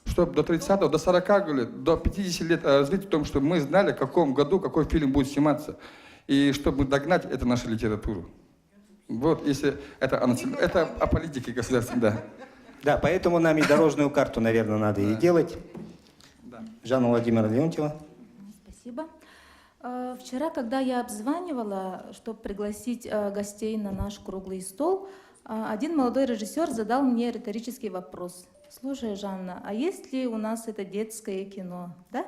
чтобы до 30-го, до 40 лет, до 50 лет развить в том, чтобы мы знали, в каком году какой фильм будет сниматься, и чтобы догнать эту нашу литературу. Вот, если это о политике государственной, да. Да, поэтому нам и дорожную карту, наверное, надо и делать. Да. Жанна Владимировна Леонтьева. Спасибо. Вчера, когда я обзванивала, чтобы пригласить гостей на наш круглый стол, один молодой режиссер задал мне риторический вопрос. Слушай, Жанна, а есть ли у нас это детское кино? Да?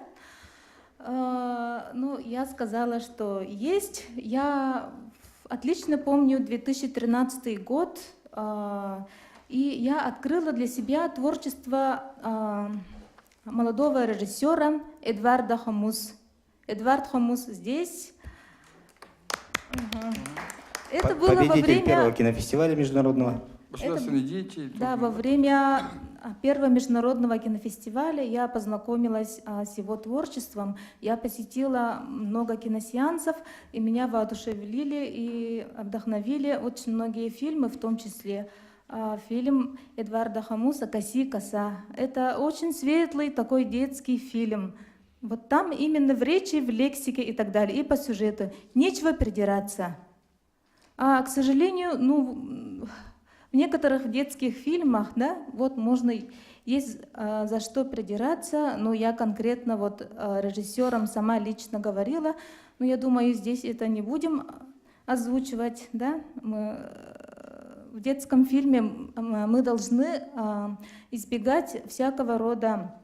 Я сказала, что есть. Я отлично помню 2013 год, и я открыла для себя творчество молодого режиссера Эдварда Хомус. Эдвард Хомус здесь. Это было во время первого кинофестиваля международного. Государственные дети. Да, во время первого международного кинофестиваля я познакомилась с его творчеством. Я посетила много киносеансов, и меня воодушевили и вдохновили очень многие фильмы, в том числе фильм Эдварда Хомуса «Коси коса». Это очень светлый такой детский фильм. Вот там именно в речи, в лексике и так далее, и по сюжету. Нечего придираться. К сожалению, в некоторых детских фильмах, да, вот можно, есть за что придираться, но я конкретно вот режиссерам сама лично говорила, но я думаю, здесь это не будем озвучивать, да, в детском фильме мы должны избегать всякого рода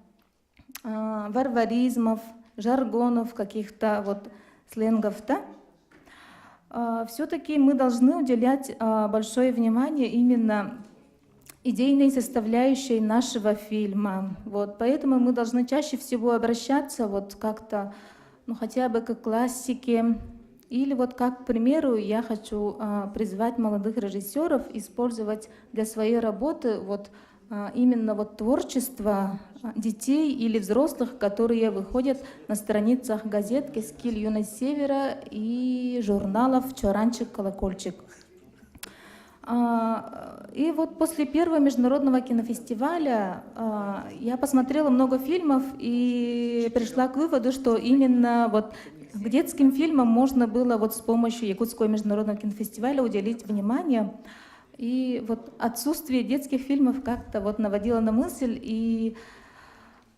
варваризмов, жаргонов, каких-то вот сленгов, да. Все-таки мы должны уделять большое внимание именно идейной составляющей нашего фильма. Вот, поэтому мы должны чаще всего обращаться вот как-то, хотя бы к классике. Или вот как, к примеру, я хочу призвать молодых режиссеров использовать для своей работы вот именно вот творчество детей или взрослых, которые выходят на страницах газет «Кескиль», «Юность Севера» и журналов «Чоранчик», «Колокольчик». И вот после первого международного кинофестиваля я посмотрела много фильмов и пришла к выводу, что именно вот к детским фильмам можно было вот с помощью Якутского международного кинофестиваля уделить внимание. И вот отсутствие детских фильмов как-то вот наводило на мысль, и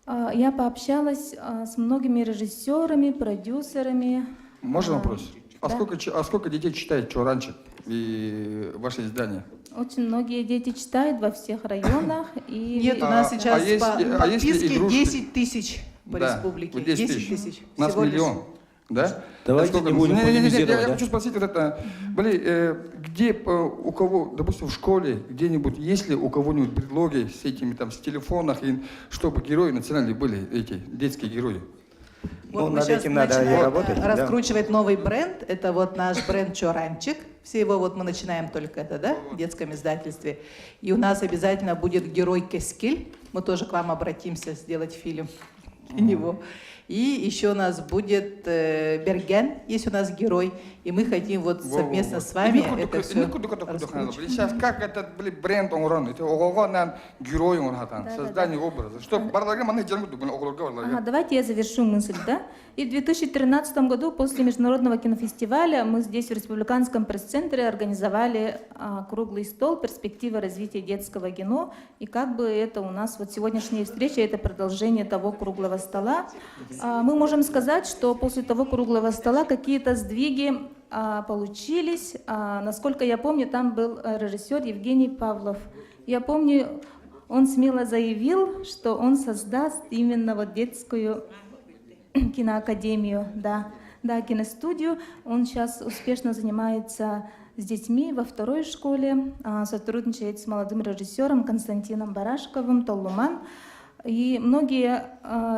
я пообщалась с многими режиссерами, продюсерами. Можно вопрос? Да. А сколько детей читает «Чоранчик» и ваше издание? Очень многие дети читают во всех районах. И... Нет, у нас сейчас по подписке игрушки? 10 тысяч по республике. 10 тысяч. У нас всего лишь. миллион. Да? Давайте не будем полемизировать, Я да? хочу спросить, вот это, где у кого, допустим, в школе, где-нибудь, есть ли у кого-нибудь предлоги с этими, там, с телефонах, и, чтобы герои национальные были, эти детские герои? Вот мы над сейчас этим надо начинаем работать, да. раскручивать новый бренд. Это вот наш бренд «Чоранчик». Все его вот мы начинаем только это, да, в детском издательстве. И у нас обязательно будет герой Кескиль. Мы тоже к вам обратимся сделать фильм для него. И еще у нас будет Берген, есть у нас герой. И мы хотим вот совместно с вами это все раскручивать. Сейчас как этот бренд он это огородный герой он создание образа. Что бардагы мы делаем, давайте я завершу мысль, да? И в 2013 году после международного кинофестиваля мы здесь в Республиканском пресс-центре организовали круглый стол «Перспективы развития детского кино». И как бы это у нас вот сегодняшняя встреча, это продолжение того круглого стола. Мы можем сказать, что после того круглого стола какие-то сдвиги получились. Насколько я помню, там был режиссер Евгений Павлов. Я помню, он смело заявил, что он создаст именно вот детскую киноакадемию, да, киностудию. Он сейчас успешно занимается с детьми во второй школе, сотрудничает с молодым режиссером Константином Барашковым, Толлуман. И многие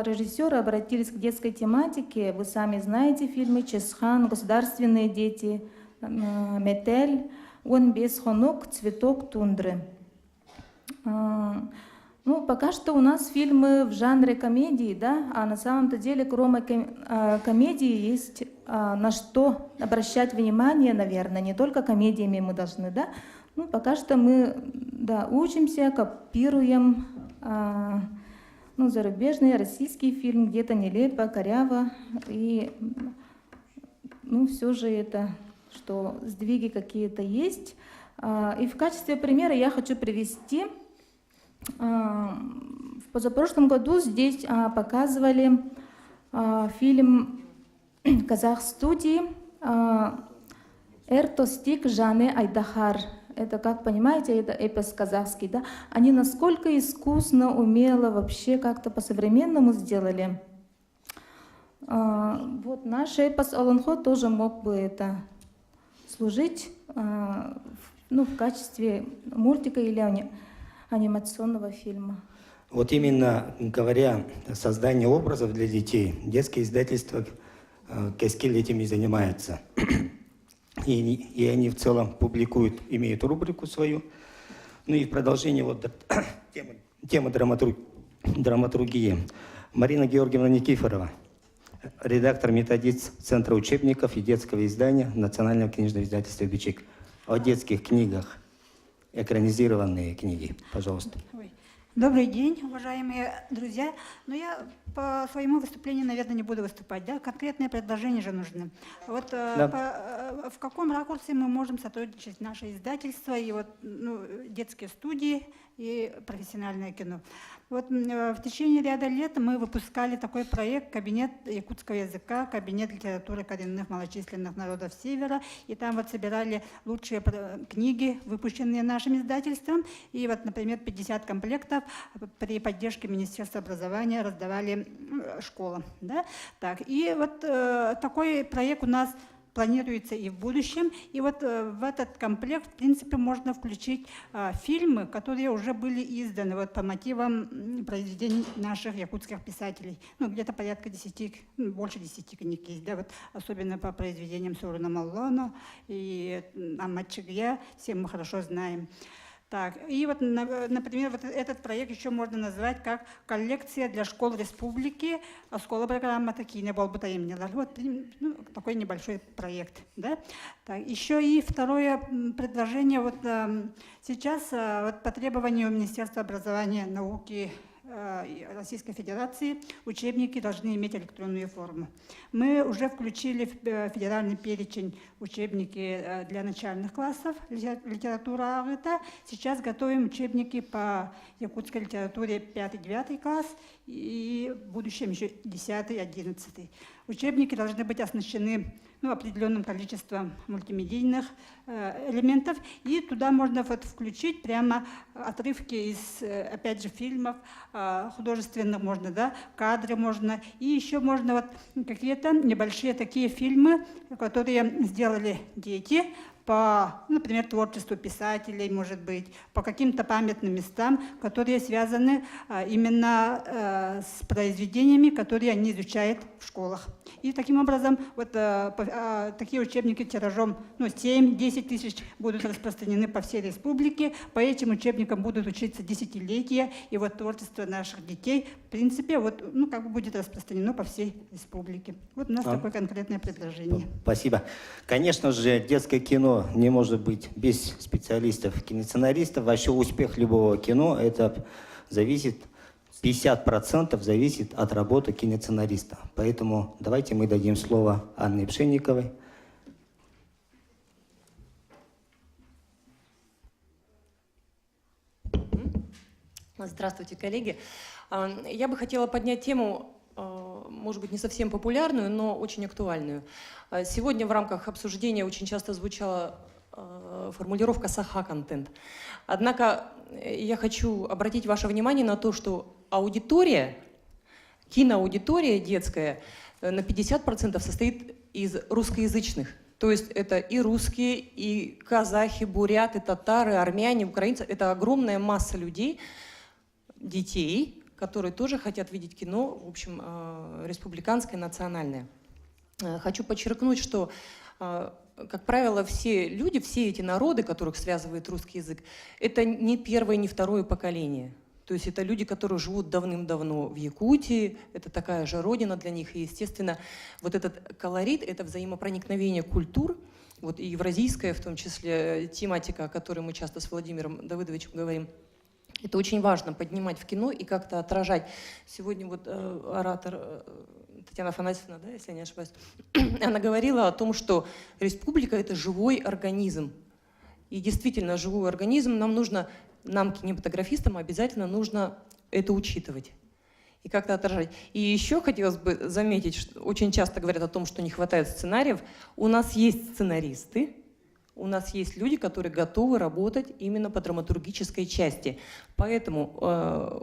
режиссеры обратились к детской тематике. Вы сами знаете фильмы «Чесхан», «Государственные дети», «Метель», «Онбес Хонок», «Цветок тундры». Ну, пока что у нас фильмы в жанре комедии, да, а на самом-то деле, кроме комедии, есть на что обращать внимание, наверное, не только комедиями мы должны, да. Ну, пока что мы, да, учимся, копируем, ну, зарубежный, российский фильм, где-то нелепо, коряво, и, ну, все же это, что сдвиги какие-то есть. И в качестве примера я хочу привести. В позапрошлом году здесь показывали фильм казах-студии «Эртостик Жане Айдахар». Это, как понимаете, это эпос казахский, да? Они насколько искусно, умело, вообще как-то по-современному сделали. Вот наш эпос Аланхо тоже мог бы это служить, ну, в качестве мультика или анимационного фильма. Вот именно говоря о создании образов для детей, детское издательство Кескиль этим и занимается. И они в целом публикуют, имеют рубрику свою. Ну и в продолжение вот темы драматургии. Марина Георгиевна Никифорова, редактор-методист Центра учебников и детского издания Национального книжного издательства «Бичик». О детских книгах, экранизированные книги. Пожалуйста. Добрый день, уважаемые друзья. Но я по своему выступлению, наверное, не буду выступать. Да? Конкретные предложения же нужны. Вот в каком ракурсе мы можем сотрудничать наше издательство и вот, ну, детские студии и профессиональное кино. Вот в течение ряда лет мы выпускали такой проект «Кабинет якутского языка», «Кабинет литературы коренных малочисленных народов Севера». И там вот собирали лучшие книги, выпущенные нашим издательством. И вот, например, 50 комплектов при поддержке Министерства образования раздавали школам. Да? Так, и вот такой проект у нас планируется и в будущем. И вот в этот комплект, в принципе, можно включить фильмы, которые уже были изданы вот, по мотивам произведений наших якутских писателей. Ну, где-то порядка 10, больше 10 книг есть, да, вот, особенно по произведениям Суруна Маллону и Аммат Чигья, все мы хорошо знаем. Так, и вот, например, вот этот проект еще можно назвать как коллекция для школ республики, школа программа такие не был бы таемнее. Вот ну, такой небольшой проект, да. Так, еще и второе предложение вот сейчас вот по требованию Министерства образования и науки Российской Федерации учебники должны иметь электронную форму. Мы уже включили в федеральный перечень учебники для начальных классов, литература Агыта. Сейчас готовим учебники по якутской литературе 5-9 класс и в будущем еще 10-11. Учебники должны быть оснащены определенным количеством мультимедийных элементов, и туда можно вот включить прямо отрывки из, опять же, фильмов художественных, можно, да, кадры можно, и еще можно вот какие-то небольшие такие фильмы, которые сделали дети, по, например, творчеству писателей, может быть, по каким-то памятным местам, которые связаны именно с произведениями, которые они изучают в школах. И таким образом вот такие учебники тиражом 7-10 тысяч будут распространены по всей республике. По этим учебникам будут учиться десятилетия, и вот творчество наших детей, в принципе, вот, как бы будет распространено по всей республике. Вот у нас такое конкретное предложение. Спасибо. Конечно же, детское кино не может быть без специалистов, киносценаристов. Вообще успех любого кино, это зависит, 50% зависит от работы киносценариста. Поэтому давайте мы дадим слово Анне Пшенниковой. Здравствуйте, коллеги. Я бы хотела поднять тему, может быть, не совсем популярную, но очень актуальную. Сегодня в рамках обсуждения очень часто звучала формулировка «саха-контент». Однако я хочу обратить ваше внимание на то, что аудитория, киноаудитория детская на 50% состоит из русскоязычных. То есть это и русские, и казахи, буряты, татары, армяне, украинцы. Это огромная масса людей, детей, которые тоже хотят видеть кино, в общем, республиканское, национальное. Хочу подчеркнуть, что, как правило, все люди, все эти народы, которых связывает русский язык, это не первое, не второе поколение. То есть это люди, которые живут давным-давно в Якутии, это такая же родина для них. И, естественно, вот этот колорит, это взаимопроникновение культур, вот и евразийская, в том числе, тематика, о которой мы часто с Владимиром Давыдовичем говорим, это очень важно поднимать в кино и как-то отражать. Сегодня вот оратор Татьяна Афанасьевна, да, если я не ошибаюсь, она говорила о том, что республика — это живой организм. И действительно, живой организм нам, кинематографистам, обязательно нужно это учитывать и как-то отражать. И еще хотелось бы заметить, что очень часто говорят о том, что не хватает сценариев. У нас есть сценаристы, у нас есть люди, которые готовы работать именно по драматургической части. Поэтому,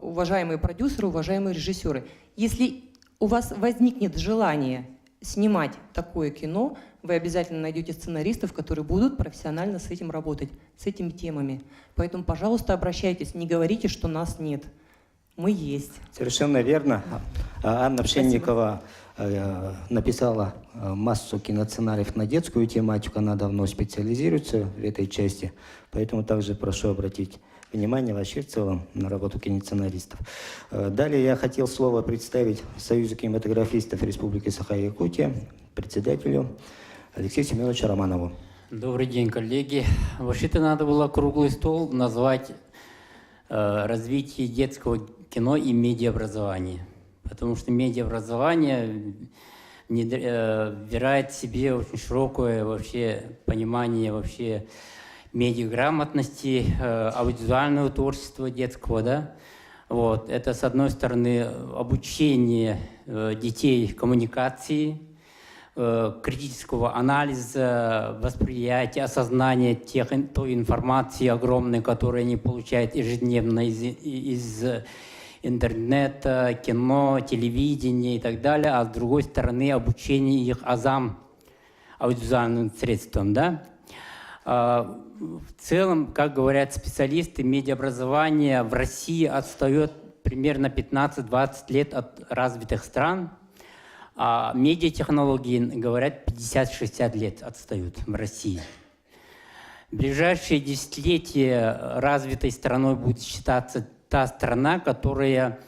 уважаемые продюсеры, уважаемые режиссеры, если у вас возникнет желание снимать такое кино, вы обязательно найдете сценаристов, которые будут профессионально с этим работать, с этими темами. Поэтому, пожалуйста, обращайтесь, не говорите, что нас нет. Мы есть. Совершенно верно. Анна Пшенникова написала массу киносценариев на детскую тематику, она давно специализируется в этой части, поэтому также прошу обратить внимание вообще в целом на работу киносценаристов. Далее я хотел слово представить Союзу кинематографистов Республики Саха-Якутия, председателю Алексею Семеновичу Романову. Добрый день, коллеги. Вообще-то надо было круглый стол назвать «Развитие детского кино и медиаобразования». Потому что медиаобразование вбирает в себе очень широкое вообще понимание вообще медиаграмотности, аудиовизуального творчества детского, да. Вот. Это, с одной стороны, обучение детей коммуникации, критического анализа, восприятия, осознания той информации огромной, которую они получают ежедневно из интернета, кино, телевидения и так далее, а с другой стороны обучение их азам, аудиовизуальным средствам. Да? В целом, как говорят специалисты, медиаобразование в России отстает примерно 15-20 лет от развитых стран, а медиатехнологии, говорят, 50-60 лет отстают в России. В ближайшие десятилетия развитой страной будет считаться та страна, которая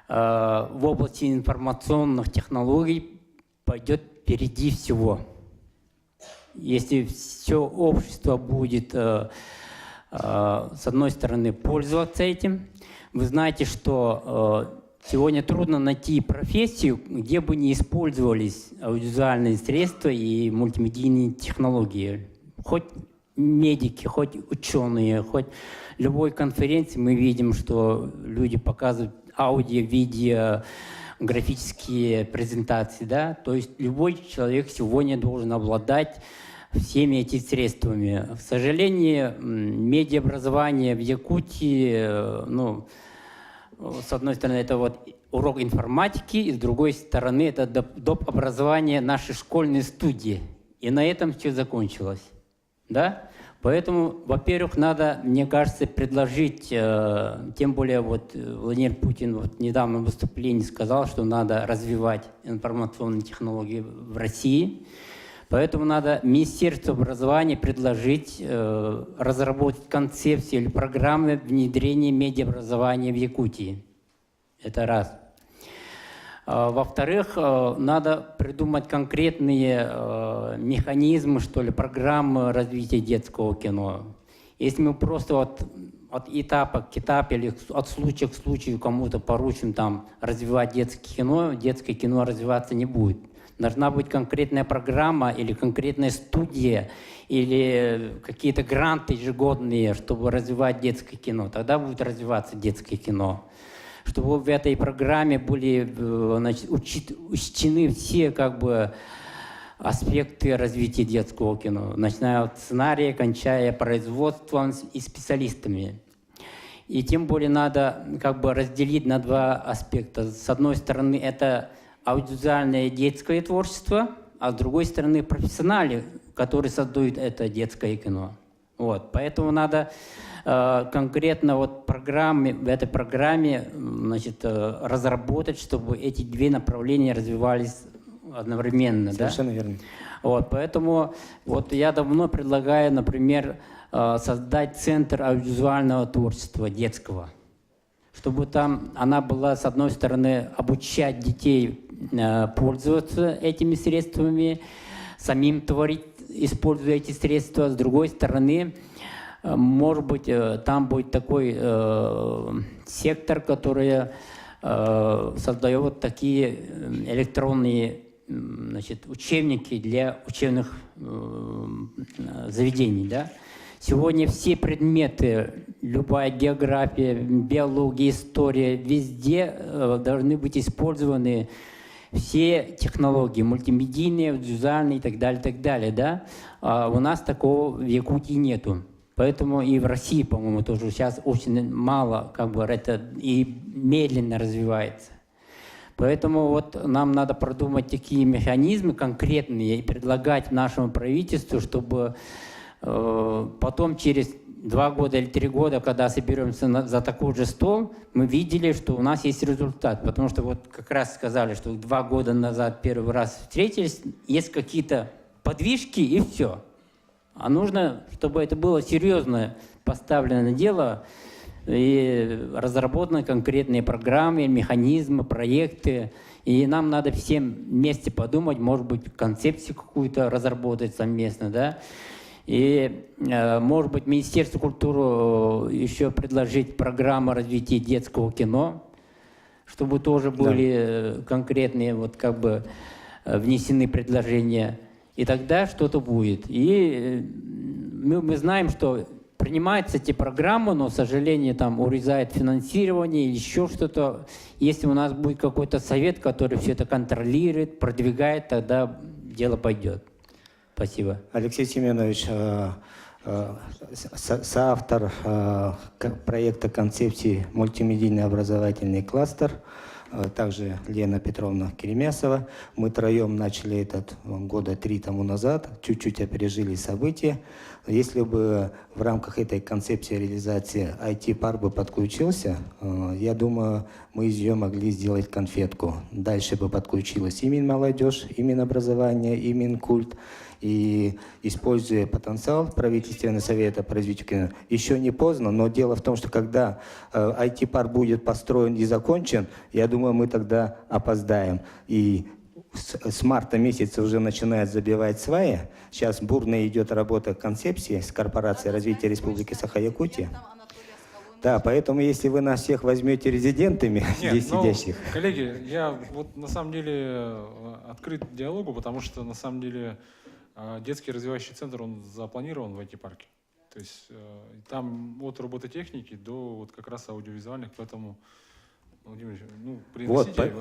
в области информационных технологий пойдет впереди всего. Если все общество будет, с одной стороны, пользоваться этим, вы знаете, что сегодня трудно найти профессию, где бы не использовались аудиовизуальные средства и мультимедийные технологии. Хоть медики, хоть ученые, хоть любой конференции мы видим, что люди показывают аудио, видео, графические презентации, да, то есть любой человек сегодня должен обладать всеми этими средствами. К сожалению, медиаобразование в Якутии, ну, с одной стороны, это вот урок информатики, и с другой стороны, это доп. Образование нашей школьной студии. И на этом все закончилось, да? Поэтому, во-первых, надо, мне кажется, предложить, тем более вот Владимир Путин вот в недавнем выступлении сказал, что надо развивать информационные технологии в России. Поэтому надо Министерству образования предложить разработать концепцию или программы внедрения медиаобразования в Якутии. Это раз. Во-вторых, надо придумать конкретные механизмы, что ли, программы развития детского кино. Если мы просто от этапа к этапу или от случая к случаю кому-то поручим там развивать детское кино развиваться не будет. Должна быть конкретная программа или конкретная студия или какие-то гранты ежегодные, чтобы развивать детское кино. Тогда будет развиваться детское кино. Чтобы в этой программе были, значит, учтены все как бы аспекты развития детского кино, начиная от сценария, кончая производством и специалистами. И тем более надо как бы разделить на два аспекта. С одной стороны, это аудиовизуальное детское творчество, а с другой стороны, профессионалы, которые создают это детское кино. Вот. Поэтому надо конкретно вот в этой программе, значит, разработать, чтобы эти две направления развивались одновременно. Совершенно верно. Вот, поэтому вот я давно предлагаю, например, создать центр аудиовизуального творчества детского, чтобы там она была, с одной стороны, обучать детей пользоваться этими средствами, самим творить, используя эти средства, с другой стороны, может быть, там будет такой сектор, который создает такие электронные, значит, учебники для учебных заведений. Да? Сегодня все предметы, любая география, биология, история, везде должны быть использованы все технологии, мультимедийные, аудиовизуальные и так далее, да? А у нас такого в Якутии нету. Поэтому и в России, по-моему, тоже сейчас очень мало, как бы, это и медленно развивается. Поэтому вот нам надо продумать такие механизмы конкретные и предлагать нашему правительству, чтобы потом через 2 года или 3 года, когда соберемся за такой же стол, мы видели, что у нас есть результат. Потому что вот как раз сказали, что 2 года назад первый раз встретились, есть какие-то подвижки и все. А нужно, чтобы это было серьезно поставлено дело и разработаны конкретные программы, механизмы, проекты. И нам надо всем вместе подумать, может быть, концепцию какую-то разработать совместно, да? И, может быть, Министерству культуры еще предложить программу развития детского кино, чтобы тоже были конкретные, вот как бы внесены предложения. И тогда что-то будет. И мы знаем, что принимаются эти программы, но, к сожалению, там урезает финансирование или еще что-то. Если у нас будет какой-то совет, который все это контролирует, продвигает, тогда дело пойдет. Спасибо. Алексей Семенович, соавтор проекта концепции «Мультимедийный образовательный кластер», также Лена Петровна Керемясова. Мы троем начали этот 3 года тому назад, чуть-чуть опережили события. Если бы в рамках этой концепции реализации IT-парк бы подключился, я думаю, мы из нее могли сделать конфетку. Дальше бы подключилась и Минмолодежь, и Минобразование, и Минкульт, и используя потенциал правительственного совета по развитию кино, еще не поздно, но дело в том, что когда IT-парк будет построен и закончен, я думаю, мы тогда опоздаем. И с марта месяца уже начинает забивать сваи. Сейчас бурно идет работа концепции с корпорацией развития Республики Саха-Якутия. Да, поэтому если вы нас всех возьмете резидентами, здесь сидящих. Коллеги, я вот на самом деле открыт к диалогу, потому что на самом деле детский развивающий центр, он запланирован в IT-парке. То есть там от робототехники до вот как раз аудиовизуальных, поэтому... Владимир, ну,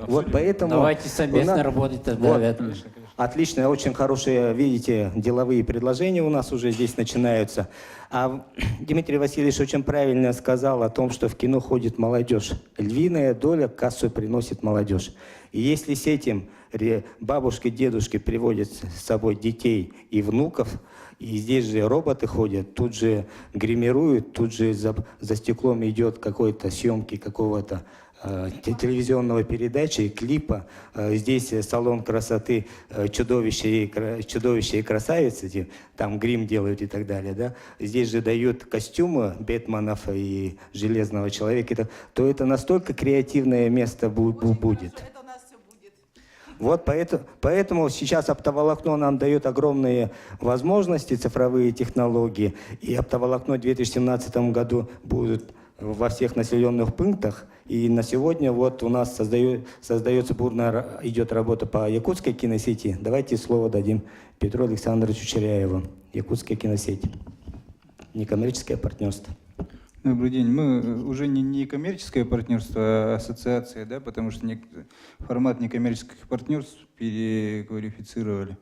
вот поэтому давайте совместно работать тогда в этом. Конечно, конечно. Отлично, очень хорошие, видите, деловые предложения у нас уже здесь начинаются. А Дмитрий Васильевич очень правильно сказал о том, что в кино ходит молодежь. Львиная доля кассу приносит молодежь. И если с этим бабушки, дедушки приводят с собой детей и внуков, и здесь же роботы ходят, тут же гримируют, тут же за стеклом идет какой-то съемки какого-то телевизионного передачи, клипа. Здесь салон красоты чудовища и красавицы, там грим делают и так далее. Да? Здесь же дают костюмы Бэтменов и Железного человека. То это настолько креативное место будет. Вот поэтому сейчас оптоволокно нам дает огромные возможности, цифровые технологии. И оптоволокно в 2017 году будет во всех населенных пунктах. И на сегодня вот у нас создается бурно идет работа по якутской киносети. Давайте слово дадим Петру Александровичу Черяеву. Якутская киносеть. Некоммерческое партнерство. Добрый день. Мы уже не коммерческое партнерство, а ассоциация, да, потому что формат некоммерческих партнерств переквалифицировали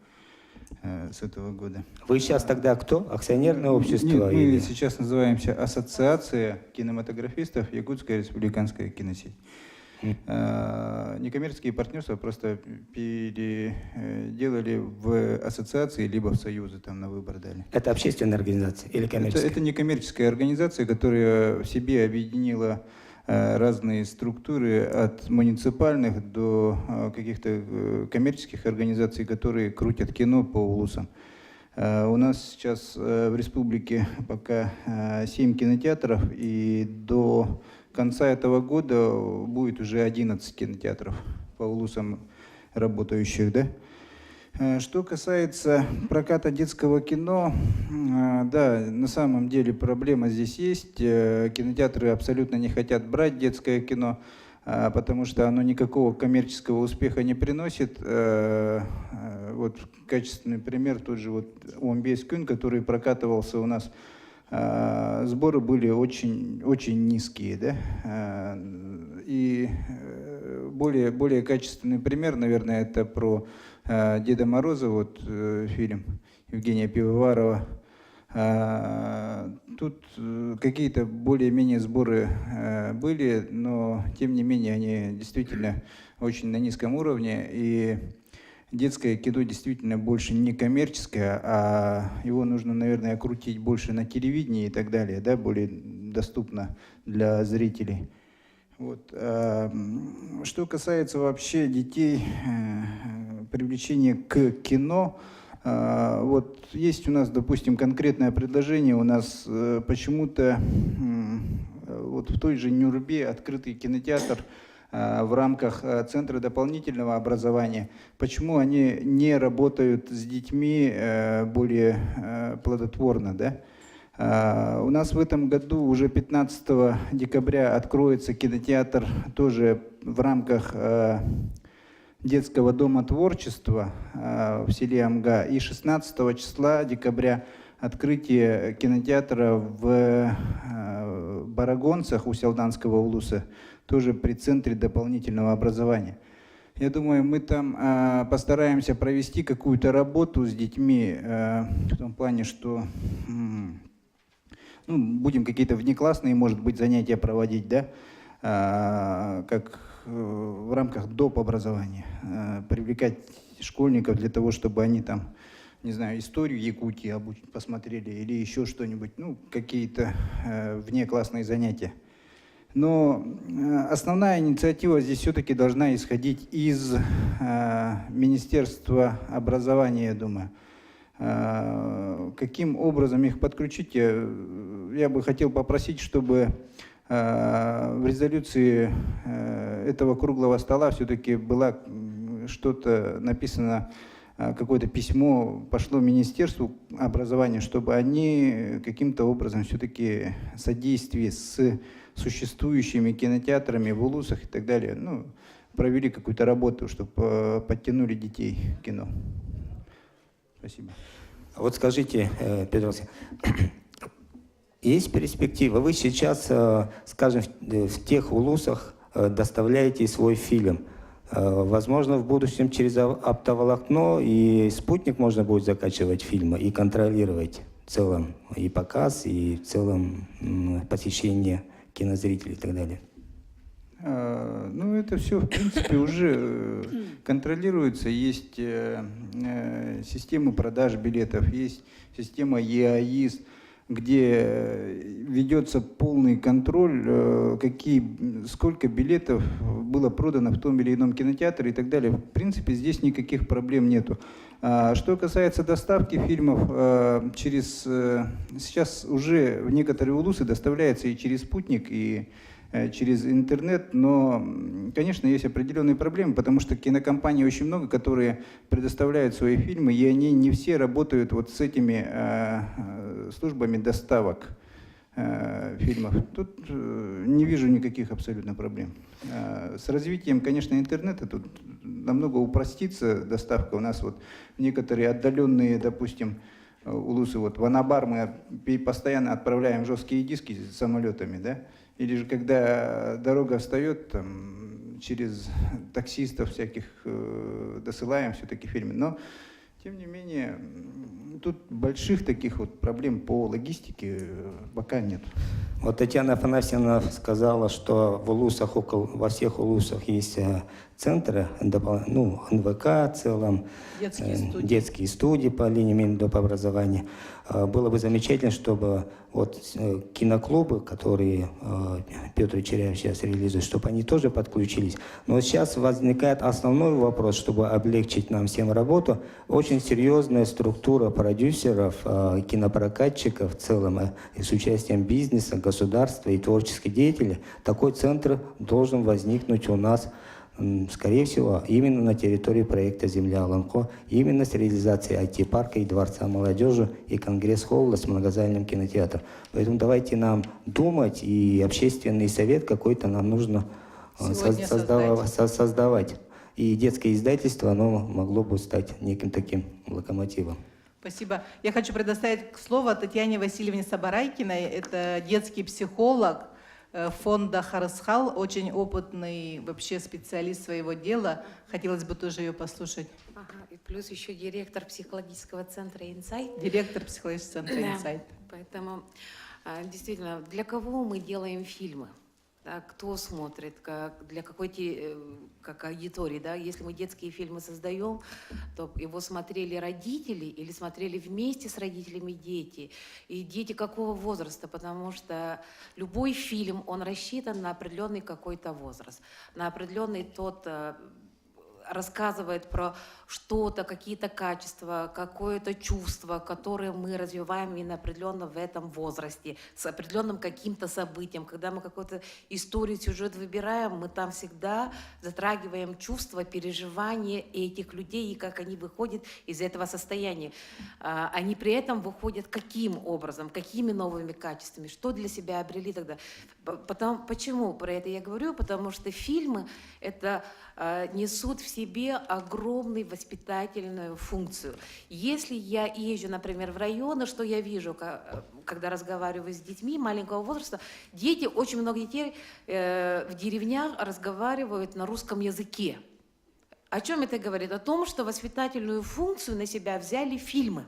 с этого года. Вы сейчас тогда кто? Акционерное общество? Нет, мы сейчас называемся Ассоциация кинематографистов Якутская республиканская киносеть. Некоммерческие партнерства просто переделали в ассоциации, либо в союзы, там на выбор дали. Это общественная организация или коммерческая? Это некоммерческая организация, которая в себе объединила разные структуры от муниципальных до каких-то коммерческих организаций, которые крутят кино по улусам. У нас сейчас в республике пока 7 кинотеатров, и до конца этого года будет уже 11 кинотеатров по улусам работающих, да? Что касается проката детского кино, да, на самом деле проблема здесь есть. Кинотеатры абсолютно не хотят брать детское кино, потому что оно никакого коммерческого успеха не приносит. Вот качественный пример, тот же вот Умбейс Кюн, который прокатывался у нас, сборы были очень низкие, да? И более качественный пример, наверное, это про Деда Мороза, вот фильм Евгения Пивоварова. Тут какие-то более-менее сборы были, но тем не менее они действительно очень на низком уровне. И детское кино действительно больше не коммерческое, а его нужно, наверное, крутить больше на телевидении и так далее, да, более доступно для зрителей. Вот. Что касается вообще детей, привлечения к кино, вот есть у нас, допустим, конкретное предложение, у нас почему-то вот в той же Нюрбе открытый кинотеатр в рамках Центра дополнительного образования. Почему они не работают с детьми более плодотворно, да? У нас в этом году уже 15 декабря откроется кинотеатр тоже в рамках детского дома творчества в селе Амга. И 16 числа декабря открытие кинотеатра в Барагонцах у Селданского улуса, тоже при Центре дополнительного образования. Я думаю, мы там постараемся провести какую-то работу с детьми в том плане, что будем какие-то внеклассные, может быть, занятия проводить, да, как в рамках доп. Образования, привлекать школьников для того, чтобы они там, не знаю, историю Якутии посмотрели или еще что-нибудь, какие-то внеклассные занятия. Но основная инициатива здесь все-таки должна исходить из Министерства образования, я думаю. Каким образом их подключить, я бы хотел попросить, чтобы в резолюции этого круглого стола все-таки было что-то написано, какое-то письмо пошло Министерству образования, чтобы они каким-то образом все-таки в содействии с существующими кинотеатрами в улусах и так далее, ну, провели какую-то работу, чтобы подтянули детей к кино. Спасибо. Вот скажите, Петр Васильевич, есть перспектива? Вы сейчас, скажем, в тех улусах доставляете свой фильм. Возможно, в будущем через оптоволокно и спутник можно будет закачивать фильмы и контролировать в целом и показ, и в целом посещение кинозрителей и так далее. Ну, это все, в принципе, уже контролируется. Есть системы продаж билетов, есть система ЕАИС, где ведется полный контроль, сколько билетов было продано в том или ином кинотеатре и так далее. В принципе, здесь никаких проблем нету. Что касается доставки фильмов, сейчас уже в некоторые улусы доставляется и через спутник, и через интернет, но, конечно, есть определенные проблемы, потому что кинокомпаний очень много, которые предоставляют свои фильмы, и они не все работают вот с этими службами доставок фильмов. Тут не вижу никаких абсолютно проблем. С развитием, конечно, интернета тут намного упростится доставка. У нас вот некоторые отдаленные, допустим, улусы, вот в Анабар мы постоянно отправляем жесткие диски самолетами, да? Или же когда дорога встает, там, через таксистов всяких досылаем все-таки фильмы. Но, тем не менее, тут больших таких вот проблем по логистике пока нет. Вот Татьяна Афанасьевна сказала, что в улусах, во всех улусах есть центры, ну, НВК в целом, детские студии по линии доп. Образования. Было бы замечательно, чтобы вот киноклубы, которые Петр Черяев сейчас реализует, чтобы они тоже подключились. Но сейчас возникает основной вопрос, чтобы облегчить нам всем работу. Очень серьезная структура продюсеров, кинопрокатчиков в целом, с участием бизнеса, государства и творческих деятелей. Такой центр должен возникнуть у нас, скорее всего, именно на территории проекта «Земля Аланко», именно с реализацией IT-парка и Дворца молодежи и Конгресс-холла с многозальным кинотеатром. Поэтому давайте нам думать, и общественный совет какой-то нам нужно создавать. И детское издательство, оно могло бы стать неким таким локомотивом. Спасибо. Я хочу предоставить слово Татьяне Васильевне Сабарайкиной. Это детский психолог фонда Харысхал, очень опытный вообще специалист своего дела. Хотелось бы тоже ее послушать. Ага, и плюс еще директор психологического центра «Инсайт». Директор психологического центра «Инсайт». Поэтому действительно, для кого мы делаем фильмы? Да, кто смотрит, для какой как аудитории, да? Если мы детские фильмы создаем, то его смотрели родители или смотрели вместе с родителями дети. И дети какого возраста? Потому что любой фильм, он рассчитан на определенный какой-то возраст, на определенный рассказывает про что-то, какие-то качества, какое-то чувство, которое мы развиваем именно определенно в этом возрасте, с определенным каким-то событием. Когда мы какую-то историю, сюжет выбираем, мы там всегда затрагиваем чувства, переживания этих людей и как они выходят из этого состояния. Они при этом выходят каким образом, какими новыми качествами, что для себя обрели тогда. Почему про это я говорю? Потому что фильмы это несут в себе огромную воспитательную функцию. Если я езжу, например, в районы, что я вижу, когда разговариваю с детьми маленького возраста, очень много детей в деревнях разговаривают на русском языке. О чем это говорит? О том, что воспитательную функцию на себя взяли фильмы.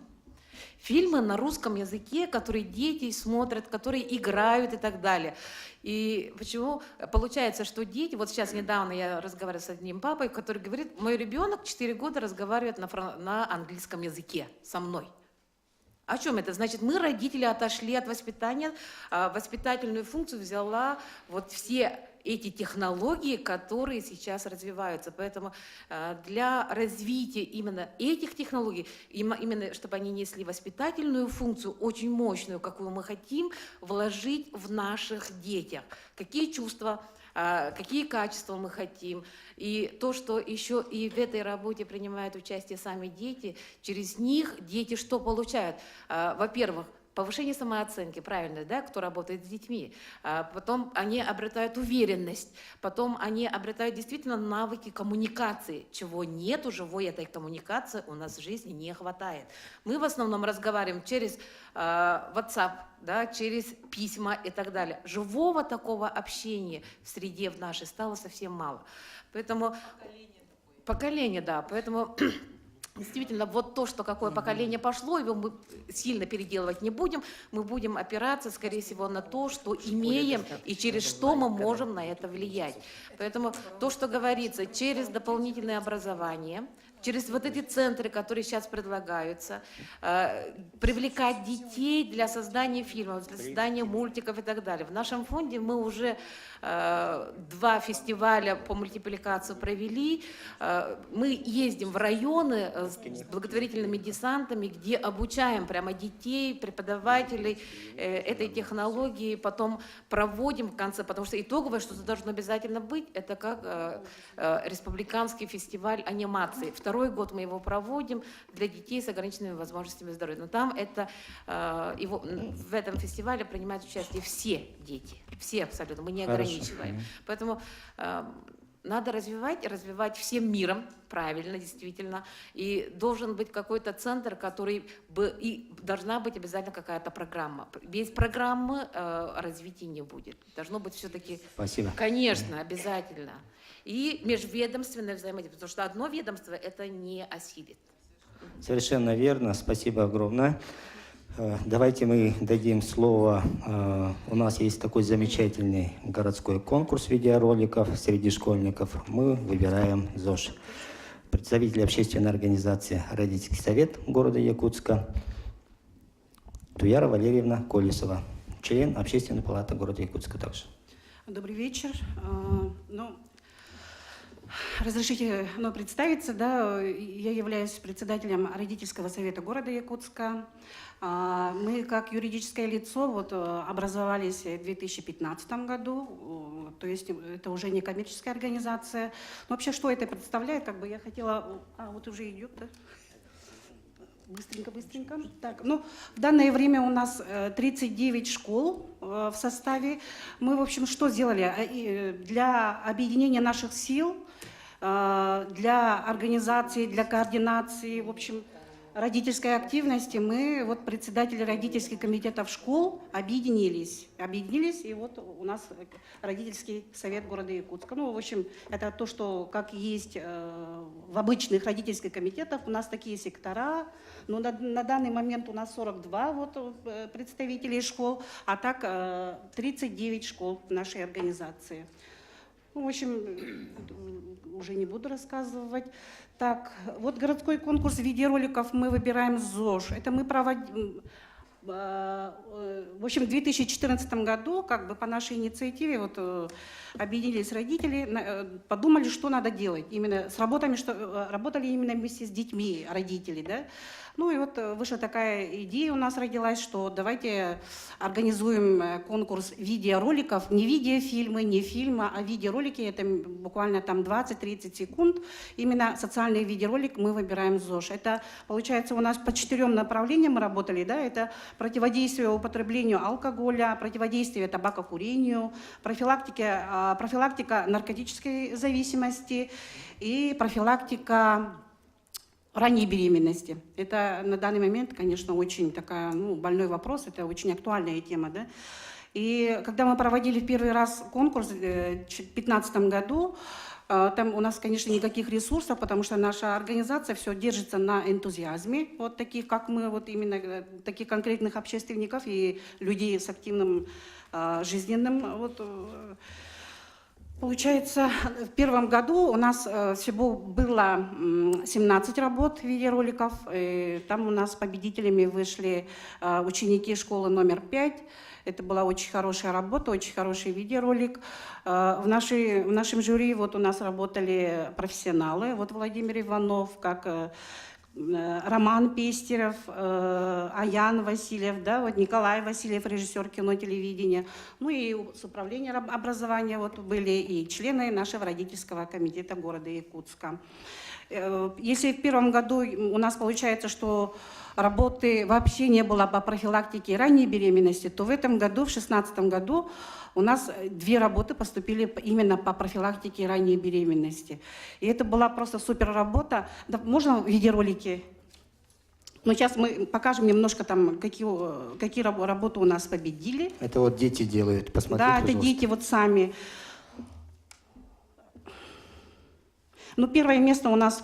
Фильмы на русском языке, которые дети смотрят, которые играют и так далее. И почему? Получается, что дети... Вот сейчас недавно я разговаривала с одним папой, который говорит, мой ребенок 4 года разговаривает на английском языке со мной. О чем это? Значит, мы, родители, отошли от воспитания, воспитательную функцию взяла вот все эти технологии, которые сейчас развиваются. Поэтому для развития именно этих технологий, именно чтобы они несли воспитательную функцию, очень мощную, какую мы хотим вложить в наших детях. Какие чувства, какие качества мы хотим. И то, что еще и в этой работе принимают участие сами дети, через них дети что получают? Во-первых, повышение самооценки, правильно, да, кто работает с детьми. Потом они обретают уверенность, потом они обретают действительно навыки коммуникации, чего нет у живой этой коммуникации у нас в жизни не хватает. Мы в основном разговариваем через WhatsApp, да, через письма и так далее. Живого такого общения в среде в нашей стало совсем мало. Поэтому поколение, да, поэтому действительно, вот то, что какое поколение пошло, его мы сильно переделывать не будем, мы будем опираться, скорее всего, на то, что имеем и через что мы можем на это влиять. Поэтому то, что говорится, через дополнительное образование, через вот эти центры, которые сейчас предлагаются, привлекать детей для создания фильмов, для создания мультиков и так далее. В нашем фонде мы уже 2 фестиваля по мультипликации провели. Мы ездим в районы с благотворительными десантами, где обучаем прямо детей, преподавателей этой технологии, потом проводим в конце, потому что итоговое, что должно обязательно быть, это как республиканский фестиваль анимации. 2-й год мы его проводим для детей с ограниченными возможностями здоровья. Но там это, в этом фестивале принимают участие все дети, все абсолютно, мы не ограничиваем. Поэтому надо развивать всем миром, правильно, действительно. И должен быть какой-то центр, который бы... И должна быть обязательно какая-то программа. Без программы развития не будет. Должно быть все-таки... Спасибо. Конечно, обязательно. И межведомственное взаимодействие. Потому что одно ведомство это не осилит. Совершенно верно. Спасибо огромное. Давайте мы дадим слово. У нас есть такой замечательный городской конкурс видеороликов среди школьников. Мы выбираем ЗОЖ. Представитель общественной организации «Родительский совет» города Якутска Туяра Валерьевна Колесова, член Общественной палаты города Якутска также. Добрый вечер. Разрешите представиться, да, я являюсь председателем Родительского совета города Якутска. Мы как юридическое лицо образовались в 2015 году, то есть это уже не коммерческая организация. Но вообще, что это представляет, я хотела... вот уже идет, да? Быстренько. Так, в данное время у нас 39 школ в составе. Мы, в общем, что сделали? Для объединения наших сил, для организации, для координации, в общем, родительской активности мы, председатели родительских комитетов школ, объединились, и у нас родительский совет города Якутска. В общем, это то, что как есть в обычных родительских комитетах, у нас такие сектора, но на данный момент у нас 42 представителей школ, а так 39 школ в нашей организации. В общем, уже не буду рассказывать. Так, городской конкурс видеороликов мы выбираем ЗОЖ. Это мы проводим... В общем, в 2014 году, по нашей инициативе, объединились родители, подумали, что надо делать. Именно с работами, работали именно вместе с детьми родители, да. Вышла такая идея у нас родилась, что давайте организуем конкурс видеороликов, не видеофильмы, не фильмы, а видеоролики, это буквально 20-30 секунд. Именно социальный видеоролик мы выбираем ЗОЖ. Это, получается, у нас по 4 направлениям мы работали, да, это противодействие употреблению алкоголя, противодействие табакокурению, профилактика наркотической зависимости и профилактика ранней беременности. Это на данный момент, конечно, очень такая, больной вопрос, это очень актуальная тема, да. И когда мы проводили в первый раз конкурс в 2015 году, там у нас, конечно, никаких ресурсов, потому что наша организация все держится на энтузиазме, таких, как мы, именно таких конкретных общественников и людей с активным жизненным Получается, в первом году у нас всего было 17 работ в виде роликов. И там у нас победителями вышли ученики школы номер 5. Это была очень хорошая работа, очень хороший видеоролик. В нашем жюри вот у нас работали профессионалы. Вот Владимир Иванов, как Роман Пестеров, Аян Васильев, да, вот Николай Васильев, режиссер кино, телевидения. Ну и с управления образования вот были и члены нашего родительского комитета города Якутска. Если в первом году у нас получается, что работы вообще не было по профилактике ранней беременности, то в этом году, в 2016 году, у нас 2 работы поступили именно по профилактике ранней беременности. И это была просто супер работа. Да, можно видеоролики? Но сейчас мы покажем немножко, там, какие работы у нас победили. Это вот дети делают, посмотрите, да, это пожалуйста. дети вот сами. Ну, первое место у нас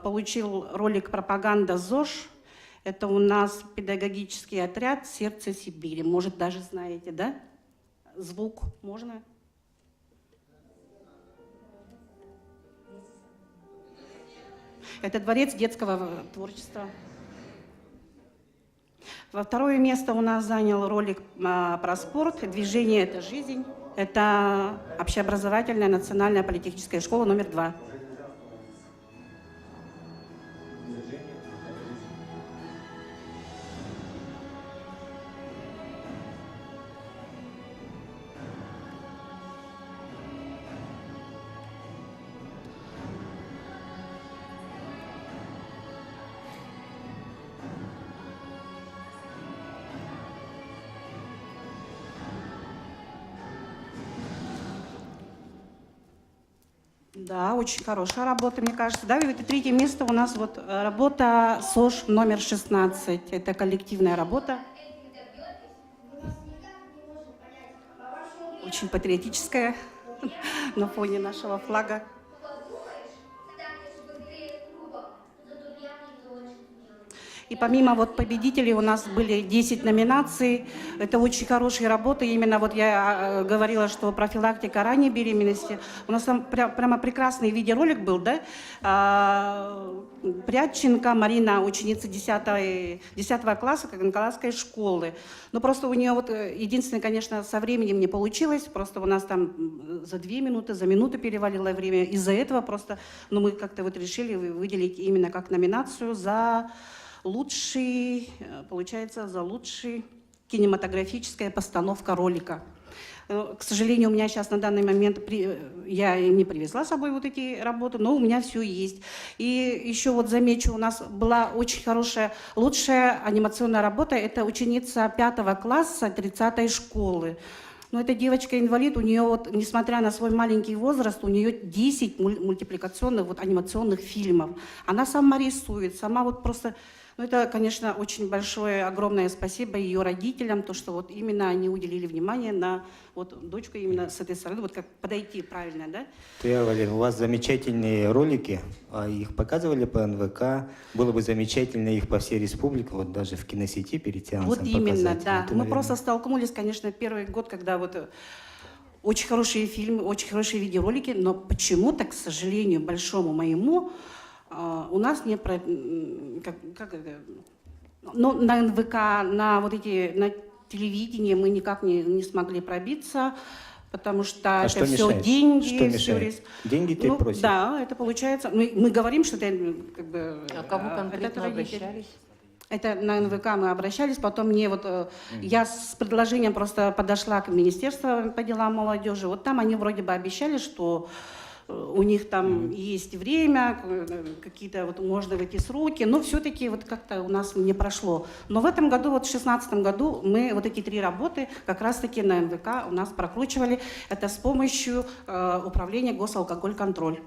получил ролик «Пропаганда ЗОЖ». Это у нас педагогический отряд «Сердце Сибири». Может, даже знаете, да? Звук можно? Это дворец детского творчества. Во второе место у нас занял ролик про спорт «Движение – это жизнь». Это общеобразовательная национальная политехническая школа номер 2. Да, очень хорошая работа, мне кажется. Да, и это третье место у нас вот работа СОЖ номер 16. Это коллективная работа. Очень патриотическая на фоне нашего флага. И помимо вот победителей у нас были 10 номинаций. Это очень хорошие работы. Именно вот я говорила, что профилактика ранней беременности. У нас там прямо прекрасный видеоролик был, да? Прядченко Марина, ученица 10 класса Николаевской школы. Но просто у нее вот единственное, конечно, со временем не получилось. Просто у нас там за 2 минуты, за минуту перевалило время. Из-за этого просто, ну, мы как-то вот решили выделить именно как номинацию за лучший, получается, за лучший кинематографическая постановка ролика. К сожалению, у меня сейчас на данный момент, я не привезла с собой вот эти работы, но у меня все есть. И еще вот замечу, у нас была очень хорошая, лучшая анимационная работа, это ученица 5 класса 30-й школы. Но эта девочка-инвалид, у нее вот, несмотря на свой маленький возраст, у нее 10 мультипликационных вот анимационных фильмов. Она сама рисует, сама вот просто... Ну, это, конечно, очень большое, огромное спасибо ее родителям, то, что вот именно они уделили внимание на вот дочку именно с этой стороны, вот как подойти правильно, да? Туя Валерьевна, у вас замечательные ролики, их показывали по НВК, было бы замечательно их по всей республике, вот даже в киносети перед сеансом Вот именно, показать. да. Это, Мы наверное... просто столкнулись, конечно, первый год, когда вот очень хорошие фильмы, очень хорошие видеоролики, но почему-то, к сожалению, большому моему, у нас не но на НВК, на вот эти, на телевидении мы никак не смогли пробиться, потому что это что все мешает? деньги. Что мешает? Деньги ты просишь? Да, это получается. Мы говорим, что это как бы... А кому конкретно это родители. обращались? Это на НВК мы обращались, потом мне вот, я с предложением просто подошла к Министерству по делам молодежи, вот там они вроде бы обещали, что у них там есть время, какие-то вот можно в эти сроки, но все-таки вот как-то у нас не прошло. Но в этом году, вот в 2016 году, мы вот эти 3 работы как раз-таки на НВК у нас прокручивали. Это с помощью управления госалкоголь-контроль.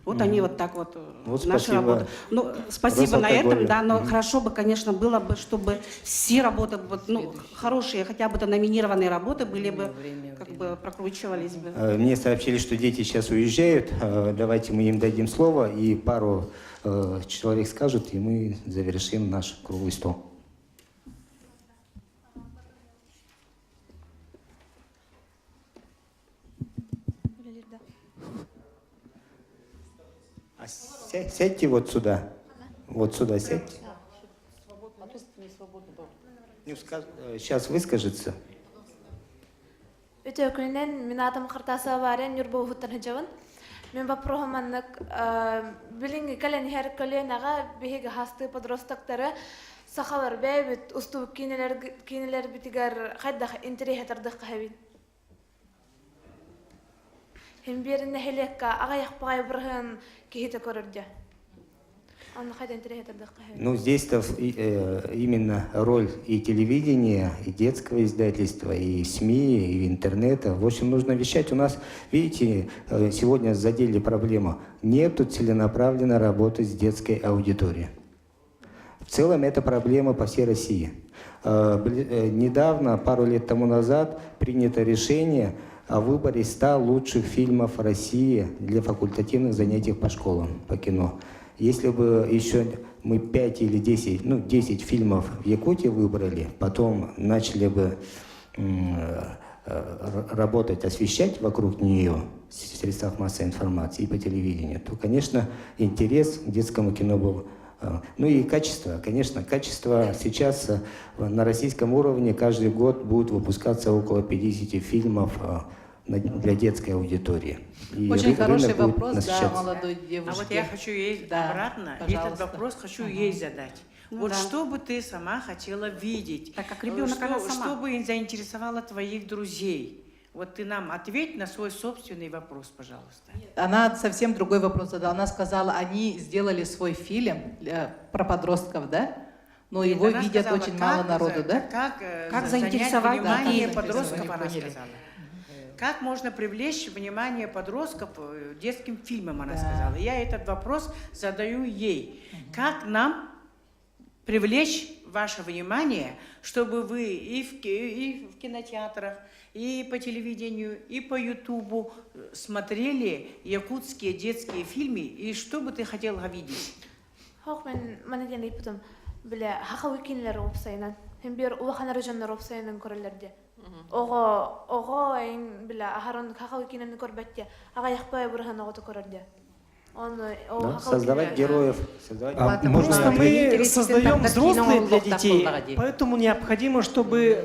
Вот они вот так вот, вот наши спасибо. работы. Ну, спасибо на этом, да, но хорошо бы, конечно, было бы, чтобы все работы, вот, ну, хорошие, хотя бы номинированные работы были бы, как бы прокручивались бы. Мне сообщили, что дети сейчас уезжают, давайте мы им дадим слово, и пару человек скажут, и мы завершим наш круглый стол. Сядьте вот сюда. Вот сюда сядьте. Сейчас выскажется. Өтөкүнен мен атым кыртаса барен юрбу хуттан хажабын. Мен вопросыманнык билинги кален хер коленага беге хасты подростактары сахалар бэбит усту кинелер битигер кайда интерес тардык хабин. Хем берин хелекка агаяк багай бирген кихите көрөрдө. Ну, здесь-то именно роль и телевидения, и детского издательства, и СМИ, и интернета. В общем, нужно вещать. У нас, видите, сегодня задели проблему. Нету целенаправленной работы с детской аудиторией. В целом, это проблема по всей России. Недавно, пару лет тому назад, принято решение о выборе 100 лучших фильмов России для факультативных занятий по школам, по кино. Если бы еще мы 5 или 10, 10 фильмов в Якутии выбрали, потом начали бы работать, освещать вокруг нее в средствах массовой информации и по телевидению, то, конечно, интерес к детскому кино был. Ну и качество. Конечно, качество сейчас на российском уровне каждый год будет выпускаться около 50 фильмов для детской аудитории. И очень хороший вопрос, да, молодой девушке. А вот я хочу ей обратно, этот вопрос хочу ей задать. Вот что бы ты сама хотела видеть? Так как ребенок, она сама. Что бы заинтересовало твоих друзей? Вот ты нам ответь на свой собственный вопрос, пожалуйста. Она совсем другой вопрос задала. Она сказала, они сделали свой фильм про подростков, да? Но его видят очень мало народу, да? Как заинтересовать внимание подростков, она сказала. Как можно привлечь внимание подростков детским фильмам, она сказала. Я этот вопрос задаю ей. Как нам привлечь ваше внимание, чтобы вы и в кинотеатрах, и по телевидению, и по Ютубу смотрели якутские детские фильмы, и что бы ты хотела видеть? Создавать героев. Просто мы создаем взрослые для детей, поэтому необходимо, чтобы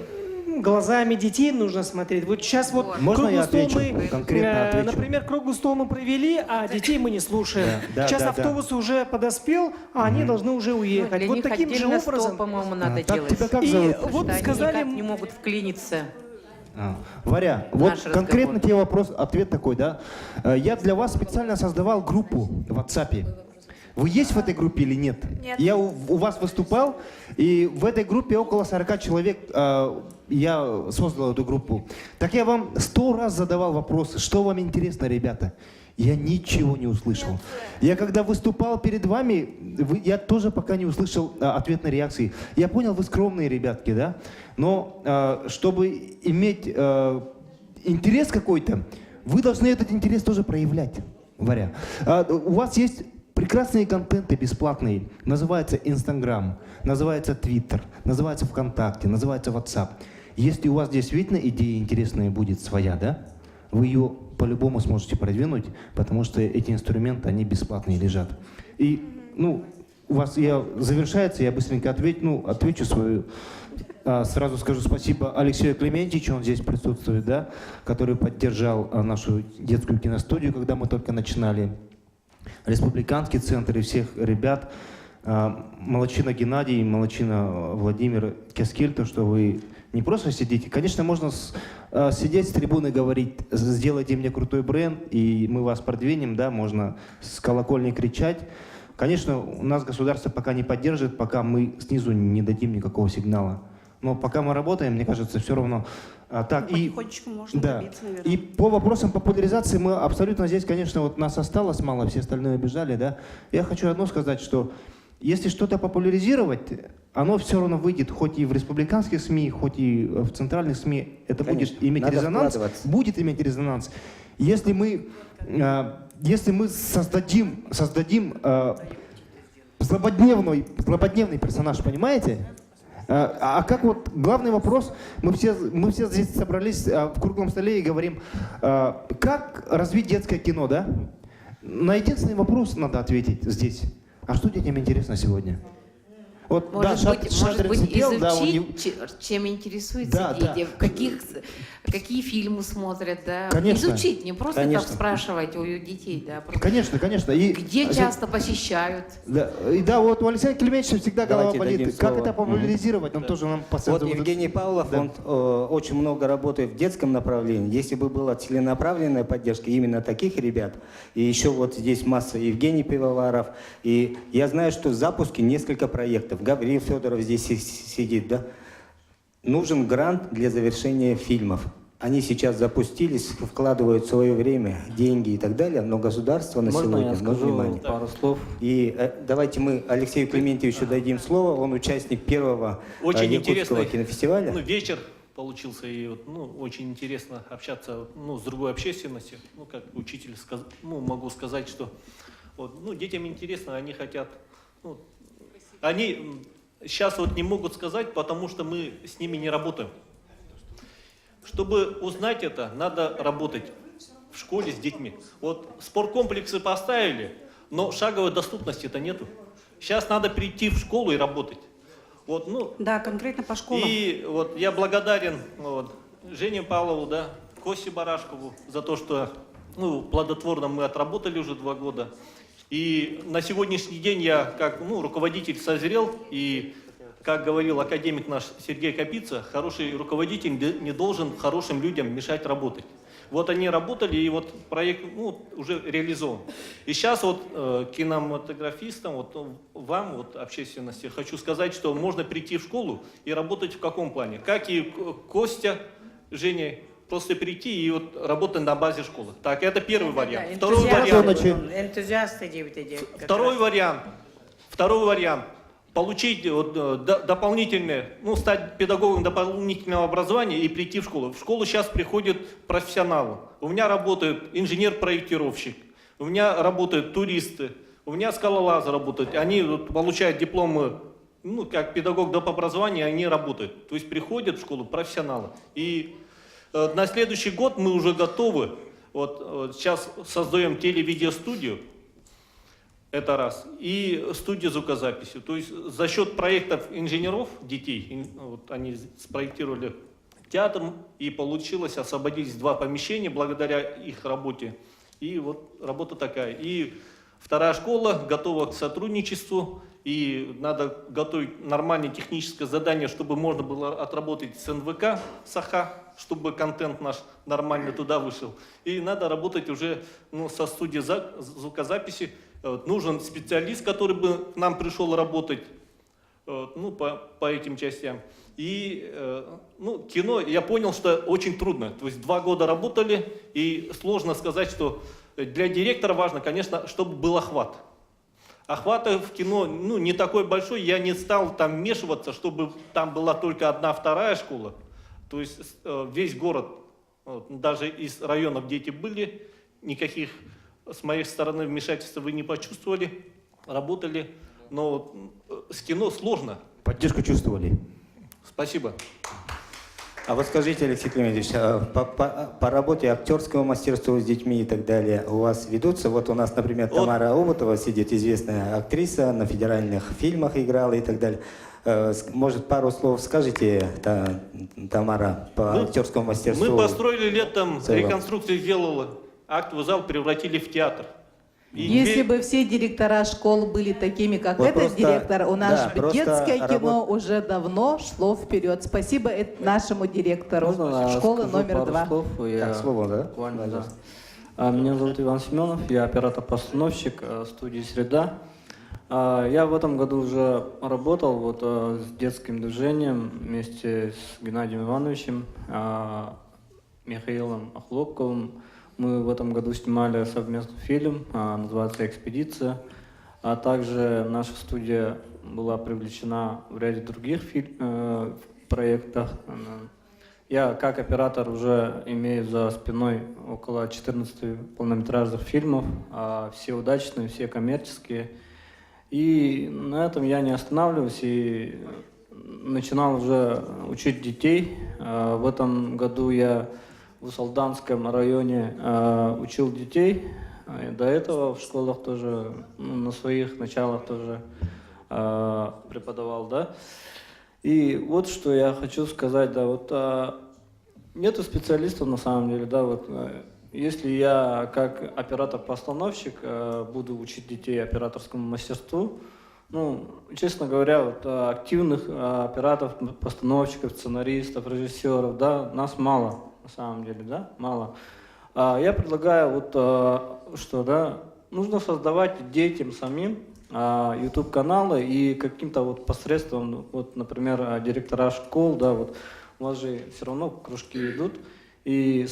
глазами детей нужно смотреть. Вот сейчас вот Можно я круглый стол отвечу? мы, Конкретно отвечу. например, круглый стол мы провели, а детей мы не слушаем. Сейчас автобус уже подоспел, а они должны уже уехать. Вот таким же образом. По-моему, надо делать. Тебя как И зовут? вот Они сказали, никак не могут вклиниться. Варя, вот Наш конкретно разговор. тебе вопрос, ответ такой, да? Я для вас специально создавал группу в WhatsApp. Вы есть в этой группе или нет? Нет. Я у вас выступал, и в этой группе около 40 человек, я создал эту группу. Так я вам 100 раз задавал вопросы, что вам интересно, ребята? Я ничего не услышал. Я когда выступал перед вами, я тоже пока не услышал ответной реакции. Я понял, вы скромные ребятки, да? Но чтобы иметь интерес какой-то, вы должны этот интерес тоже проявлять, Варя. У вас есть прекрасные контенты бесплатные. Называется Инстаграм, называется Твиттер, называется ВКонтакте, называется WhatsApp. Если у вас действительно идея интересная будет своя, да? Вы ее по-любому сможете продвинуть, потому что эти инструменты, они бесплатные лежат. И, у вас завершается, я быстренько отвечу свою. Сразу скажу спасибо Алексею Клементьевичу, он здесь присутствует, да, который поддержал нашу детскую киностудию, когда мы только начинали. Республиканский центр и всех ребят. Молодчина Геннадий, молодчина Владимир Кескиль, то, что вы не просто сидите. Конечно, можно сидеть с трибуны говорить, сделайте мне крутой бренд, и мы вас продвинем, да, можно с колокольни кричать. Конечно, у нас государство пока не поддержит, пока мы снизу не дадим никакого сигнала. Но пока мы работаем, мне кажется, все равно так. Потихонечку можно добиться, наверное. И по вопросам популяризации мы абсолютно здесь, конечно, вот нас осталось мало, все остальные бежали, да. Я хочу одно сказать, что если что-то популяризировать, оно все равно выйдет, хоть и в республиканских СМИ, хоть и в центральных СМИ, это Конечно, будет иметь надо резонанс, вкладываться. будет иметь резонанс. Если мы создадим злободневный персонаж, понимаете? А как вот главный вопрос, мы все здесь собрались в круглом столе и говорим, как развить детское кино, да? На единственный вопрос надо ответить здесь. А что детям интересно сегодня? Вот, Может да, быть, Шадрин сидел, изучить, да, он не- чем интересуются Да, дети, какие фильмы смотрят, да. Конечно. Изучить, не просто Конечно. так спрашивать у детей, да. просто Конечно, конечно. И, где часто посещают. Да, и да, вот у Алексея Климентьевича всегда голова Давайте дадим болит. Как слово. это популяризировать? Он тоже нам Вот посоветовал. Евгений Павлов, Да. он очень много работает в детском направлении. Если бы была целенаправленная поддержка именно таких ребят, и еще вот здесь масса Евгений Пивоваров, и я знаю, что в запуске несколько проектов. Гавриил Федоров здесь сидит, да? Нужен грант для завершения фильмов. Они сейчас запустились, вкладывают свое время, деньги и так далее, но государство на Можно сегодня, я скажу внимание. пару слов? И давайте мы Алексею Клементьевичу дадим слово. Он участник первого Очень якутского интересный кинофестиваля. вечер получился, и вот, очень интересно общаться с другой общественностью. Как учитель могу сказать, что детям интересно, они хотят. Они сейчас не могут сказать, потому что мы с ними не работаем. Чтобы узнать это, надо работать в школе с детьми. Вот спорткомплексы поставили, но шаговой доступности-то нету. Сейчас надо прийти в школу и работать. Да, конкретно по школам. И я благодарен Жене Павлову, да, Косе Барашкову за то, что плодотворно мы отработали уже 2 года. И на сегодняшний день я как руководитель созрел, и как говорил академик наш Сергей Капица, хороший руководитель не должен хорошим людям мешать работать. Вот они работали, и проект уже реализован. И сейчас кинематографистам, вам, общественности, хочу сказать, что можно прийти в школу и работать в каком плане. Как и Костя, Женя, просто прийти и работать на базе школы. Так, это первый вариант. Энтузиасты, девять. Второй вариант. Получить дополнительное, стать педагогом дополнительного образования и прийти в школу. В школу сейчас приходят профессионалы. У меня работает инженер-проектировщик, у меня работают туристы, у меня скалолазы работают. Они получают дипломы, как педагог доп. Образования, они работают. То есть приходят в школу профессионалы. И на следующий год мы уже готовы. Сейчас создаем телевидеостудию. Это раз. И студия звукозаписи. То есть за счет проектов инженеров, детей, они спроектировали театр, и получилось, освободились 2 помещения благодаря их работе. И работа такая. И вторая школа готова к сотрудничеству, и надо готовить нормальное техническое задание, чтобы можно было отработать с НВК, САХА, чтобы контент наш нормально туда вышел. И надо работать уже со студией звукозаписи. Нужен специалист, который бы к нам пришел работать по этим частям. И кино, я понял, что очень трудно. То есть 2 года работали, и сложно сказать, что для директора важно, конечно, чтобы был охват. Охвата в кино не такой большой, я не стал там вмешиваться, чтобы там была только 1-2 школа. То есть весь город, даже из районов дети были, никаких с моей стороны вмешательства вы не почувствовали, работали, но с кино сложно. Поддержку чувствовали. Спасибо. А вот скажите, Алексей Климентьевич, по работе актерского мастерства с детьми и так далее у вас ведутся? Вот у нас, например, Тамара Обутова сидит, известная актриса, на федеральных фильмах играла и так далее. Может, пару слов скажете, Тамара, по актерскому мастерству? Мы построили летом, реконструкцию сделала, актовый зал превратили в театр. Если бы все директора школ были такими, как этот директор, у нас детское кино уже давно шло вперед. Спасибо нашему директору школы номер 2. Слово, да? Буквально, да. Меня зовут Иван Семенов, я оператор-постановщик студии «Среда». Я в этом году уже работал с детским движением вместе с Геннадием Ивановичем, Михаилом Охлопковым. Мы в этом году снимали совместный фильм, называется «Экспедиция». А также наша студия была привлечена в ряде других проектах. Я как оператор уже имею за спиной около 14 полнометражных фильмов, все удачные, все коммерческие. И на этом я не останавливаюсь и начинал уже учить детей. В этом году я в Усалданском районе учил детей До этого в школах тоже, ну, на своих началах тоже преподавал, да. И вот что я хочу сказать, да, вот нету специалистов на самом деле, да, вот если я как оператор-постановщик буду учить детей операторскому мастерству, ну, честно говоря, вот активных операторов, постановщиков, сценаристов, режиссеров, да, нас мало, на самом деле, да, мало. Я предлагаю вот что, да, нужно создавать детям самим YouTube-каналы и каким-то вот посредством, вот, например, директора школ, да, вот у вас же все равно кружки идут, и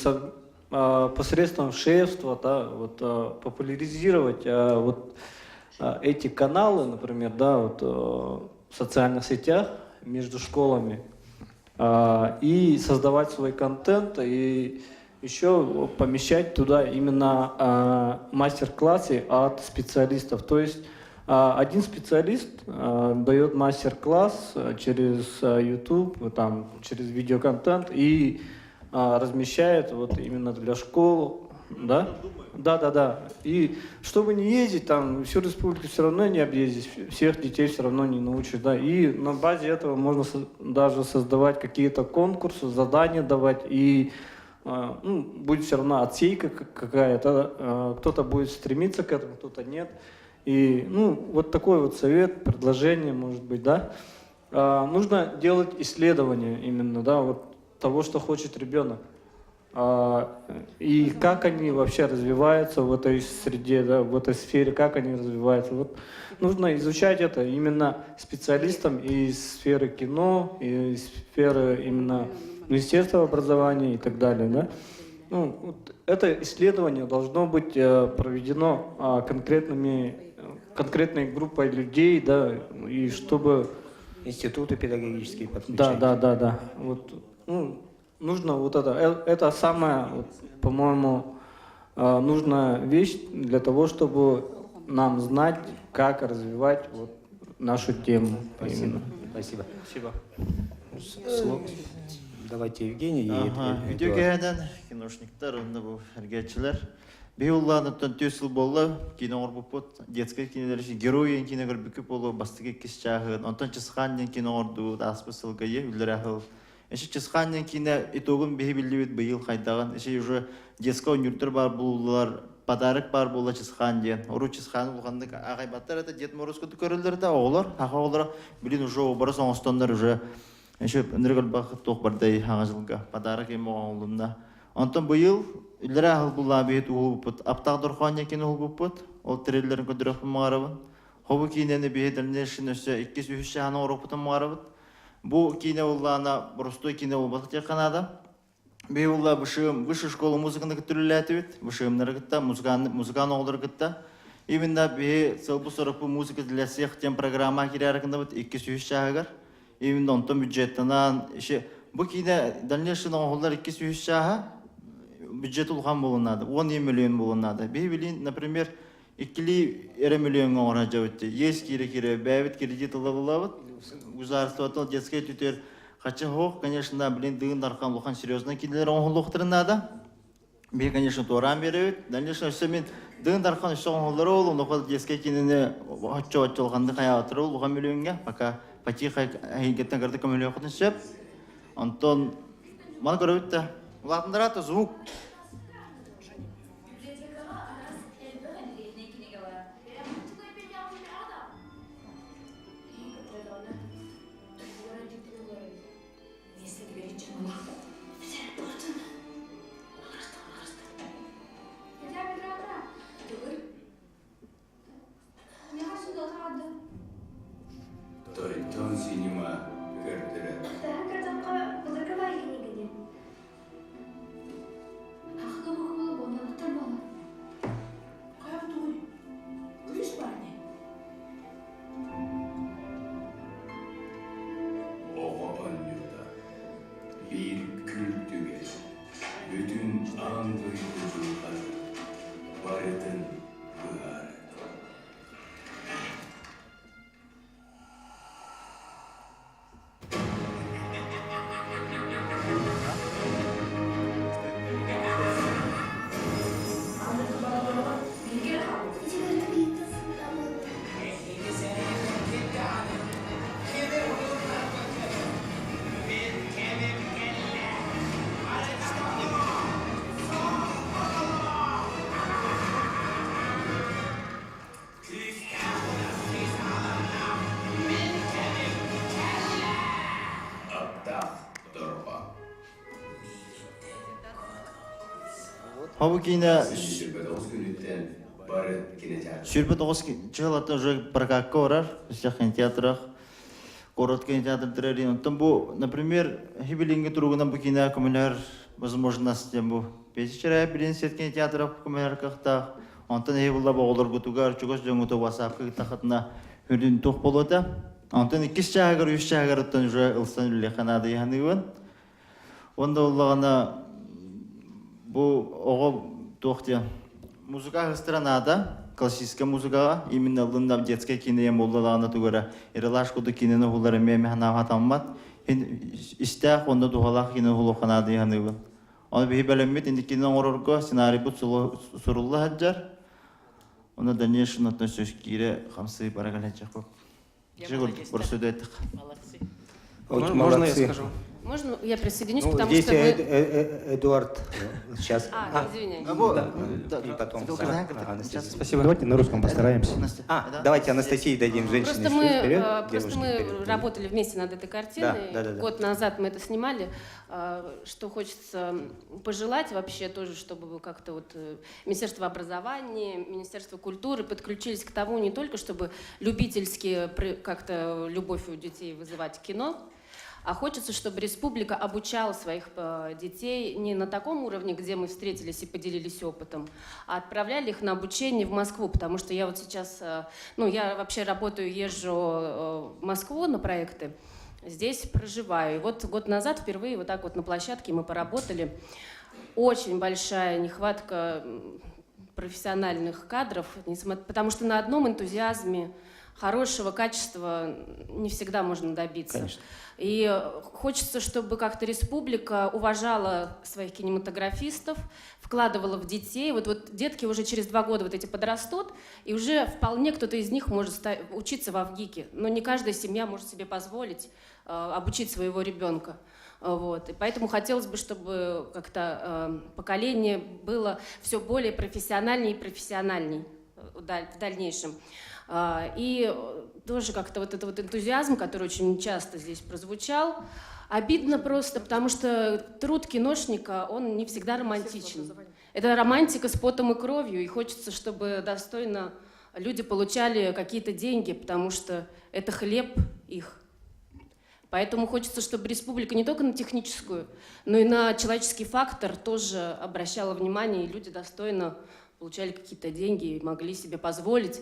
посредством шефства, да, вот популяризировать вот эти каналы, например, да, вот в социальных сетях между школами и создавать свой контент и еще помещать туда именно мастер-классы от специалистов. То есть один специалист дает мастер-класс через YouTube, там, через видеоконтент и размещает вот именно для школ, да? Да. И чтобы не ездить, там, всю республику все равно не объездить, всех детей все равно не научишь, да? И на базе этого можно даже создавать какие-то конкурсы, задания давать, и ну, будет все равно отсейка какая-то, кто-то будет стремиться к этому, кто-то нет. И, ну, вот такой вот совет, предложение, может быть, да? Нужно делать исследования именно, да, вот того, что хочет ребенок. И как они вообще развиваются в этой среде, да, в этой сфере, как они развиваются. Вот нужно изучать это именно специалистам из сферы кино, из сферы именно Министерства образования и так далее. Да? Ну, вот это исследование должно быть проведено конкретной группой людей, да, и чтобы... Институты педагогические подключать. Да. Вот, ну, нужно вот это самая, вот, по-моему, нужная вещь для того, чтобы нам знать, как развивать вот нашу тему. Спасибо. Слово. Давайте Евгений. Видеогенен киношниктар, онда бу әргетчілер. Бейулланыттан төсіл болы, киноғыр бұппыт, детская кинолерші, героин киногыр бүкі болы, бастығы кес чағын, онтан чысқаннен киноғырды аспы сылғайы, үлдір әхіл. Эші чысқаннен кино итогын бейі білдевет бейіл қайдаған, эші уже детская университер бар болулар, подарок бар болы чысқаннен. Ору чысқаны болғандық ағайбаттар, это дед морозкөті көрілдер де, оғылар, аға оғылар, білін уже обыры соңыстандар уже, эші үніргіл бақыт тоқ бардай аға жылға, подарок ем оған олымда. Онтан бейіл, үлдері ағыл бұлла бейт ұғыл бұппыт, аптақ дұрқан екен ұғыл бұппыт, ол тірелерін көндіріп мағарабын. Хобы кейнені бейдеріне шын өсі 2-3 шағаны орық бұтын мағарабын. Бұл кейне ұллағына бұрыстой кейне ұлбақыт еқанады. Бей ұлла выше школы музыканы күттірілі әтібет, вышемнері күтті, музыканы оғылыр күтті. Именно бей сылбы сұрықпы музыка ділесек тем программа кері әркінде бұд 2-3 шағығар. Именно онтан бюджеттінан, бұл кейне дәлнешін оғылар 2-3 шаға бюджет ұлған болынады, 10 миллион болынады. Бей білін, например, 2 миллион оғыра жауытты. Ес кері, бәйбіт кредит ұлабылабыд. Гузарствовал детская тютер. Хотя хох, конечно, блин, дын дархан лухан серьезно кидлер он лухтренада. Бей, конечно, турам берет. Дальше все мен дын дархан все он лорол, но хоть детская кинене хочу лухан дыхая отрол лухан миллионга, пока потихо гетен гарды камелио хотен шеп. Антон, ман говорит-то, ладно, звук. Тойтон синема көрдірі. Хабы кино... Сүрбет оғыз жылаты уже прокатқа орар, бізде кинотеатрах, город кинотеатры. Например, Хибелинге туругунан бу кино коммуняр возможности бу. Песичера билинсет кинотеатрах коммуняр кахта. Антон Хибелла боғылыр гутугар, чугас жоңуты васапқа тахатна хүрдін туқ болуды. Антон 2 чағыр, 3 чағыр ұттан уже ұлсан үлі қанады яғынығын. Онда олағына бу оғы туқты музыка странада, классическая музыка, именно лында детское кино ем болдалағына тугара. Иралашкуды киноны ғулары меме ханава таммат. Истәқ онда туғалақ кино ғулу қанады яғынығын. Оны бейі бәлемет, енді кино орырға сценарий бұд сұрулы хаджар. Оны дальнейшем относусь к Кире, хамсы парагалячах. Жигуль, бурсуды этих. Можно я скажу? Можно я присоединюсь, Ну, потому здесь что вы... Эдуард сейчас. Извиняюсь. И потом. Спасибо. Давайте на русском постараемся. Давайте Анастасии дадим женщине вперед. Просто мы работали вместе над этой картиной. Да. Год назад мы это снимали. Что хочется пожелать вообще тоже, чтобы как-то вот Министерство образования, Министерство культуры подключились к тому не только, чтобы любительски как-то любовь у детей вызывать в кино, а хочется, чтобы республика обучала своих детей не на таком уровне, где мы встретились и поделились опытом, а отправляли их на обучение в Москву, потому что я вот сейчас, я вообще работаю, езжу в Москву на проекты, здесь проживаю. И вот год назад впервые вот так вот на площадке мы поработали. Очень большая нехватка профессиональных кадров, потому что на одном энтузиазме хорошего качества не всегда можно добиться. Конечно. И хочется, чтобы как-то республика уважала своих кинематографистов, вкладывала в детей. Вот детки уже через 2 года вот эти подрастут, и уже вполне кто-то из них может учиться в Авгике. Но не каждая семья может себе позволить обучить своего ребенка. Вот. И поэтому хотелось бы, чтобы как-то поколение было все более профессиональнее и профессиональней в дальнейшем. И тоже как-то вот этот вот энтузиазм, который очень часто здесь прозвучал, обидно просто, потому что труд киношника, он не всегда романтичен. Это романтика с потом и кровью, и хочется, чтобы достойно люди получали какие-то деньги, потому что это хлеб их. Поэтому хочется, чтобы республика не только на техническую, но и на человеческий фактор тоже обращала внимание, и люди достойно получали какие-то деньги и могли себе позволить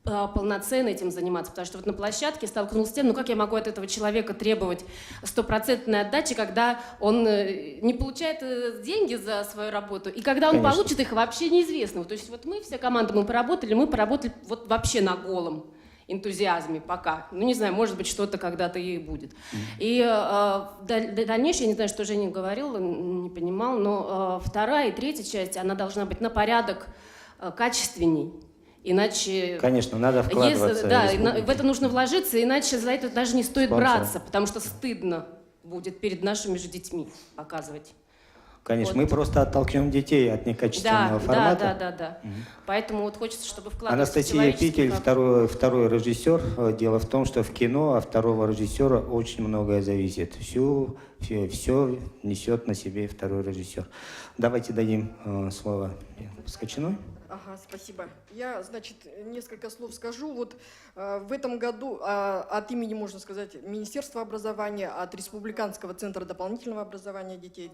полноценно этим заниматься, потому что вот на площадке столкнулся с тем, как я могу от этого человека требовать 100% отдачи, когда он не получает деньги за свою работу, и когда он получит их, вообще неизвестно. То есть вот мы, вся команда, мы поработали вот вообще на голом энтузиазме пока. Не знаю, может быть, что-то когда-то и будет. И дальнейшее, я не знаю, что Женя говорил, не понимал, но 2-я и 3-я часть, она должна быть на порядок качественней. Иначе... Конечно, надо вкладываться. В это нужно вложиться, иначе за это даже не стоит браться, потому что стыдно будет перед нашими же детьми показывать. Конечно, мы просто оттолкнем детей от некачественного формата. Да. Поэтому вот хочется, чтобы вкладывать Анастасия Пикель, второй режиссер. Дело в том, что в кино от второго режиссера очень многое зависит. Все несет на себе второй режиссер. Давайте дадим слово Скочиной. Ага, спасибо. Я, несколько слов скажу. Вот в этом году от имени, можно сказать, Министерства образования, от Республиканского центра дополнительного образования детей,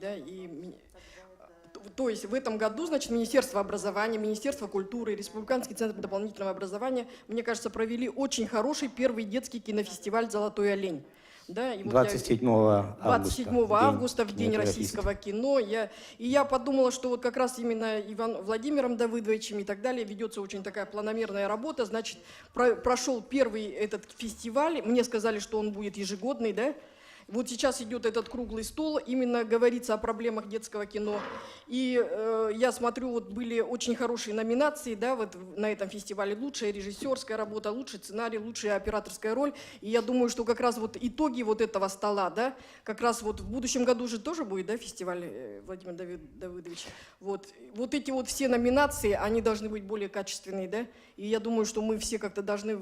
то есть в этом году, Министерство образования, Министерство культуры, Республиканский центр дополнительного образования, мне кажется, провели очень хороший первый детский кинофестиваль «Золотой олень». Да, и 27 августа, в День российского кино. Я подумала, что вот как раз именно Иваном Владимиром Давыдовичем и так далее ведется очень такая планомерная работа. Значит, прошел первый этот фестиваль. Мне сказали, что он будет ежегодный, да? Вот сейчас идет этот круглый стол, именно говорится о проблемах детского кино. И я смотрю, вот были очень хорошие номинации, да, вот на этом фестивале. Лучшая режиссерская работа, лучший сценарий, лучшая операторская роль. И я думаю, что как раз вот итоги вот этого стола, да, как раз вот в будущем году же тоже будет, да, фестиваль Владимир Давыдович. Вот эти вот все номинации, они должны быть более качественные, да. И я думаю, что мы все как-то должны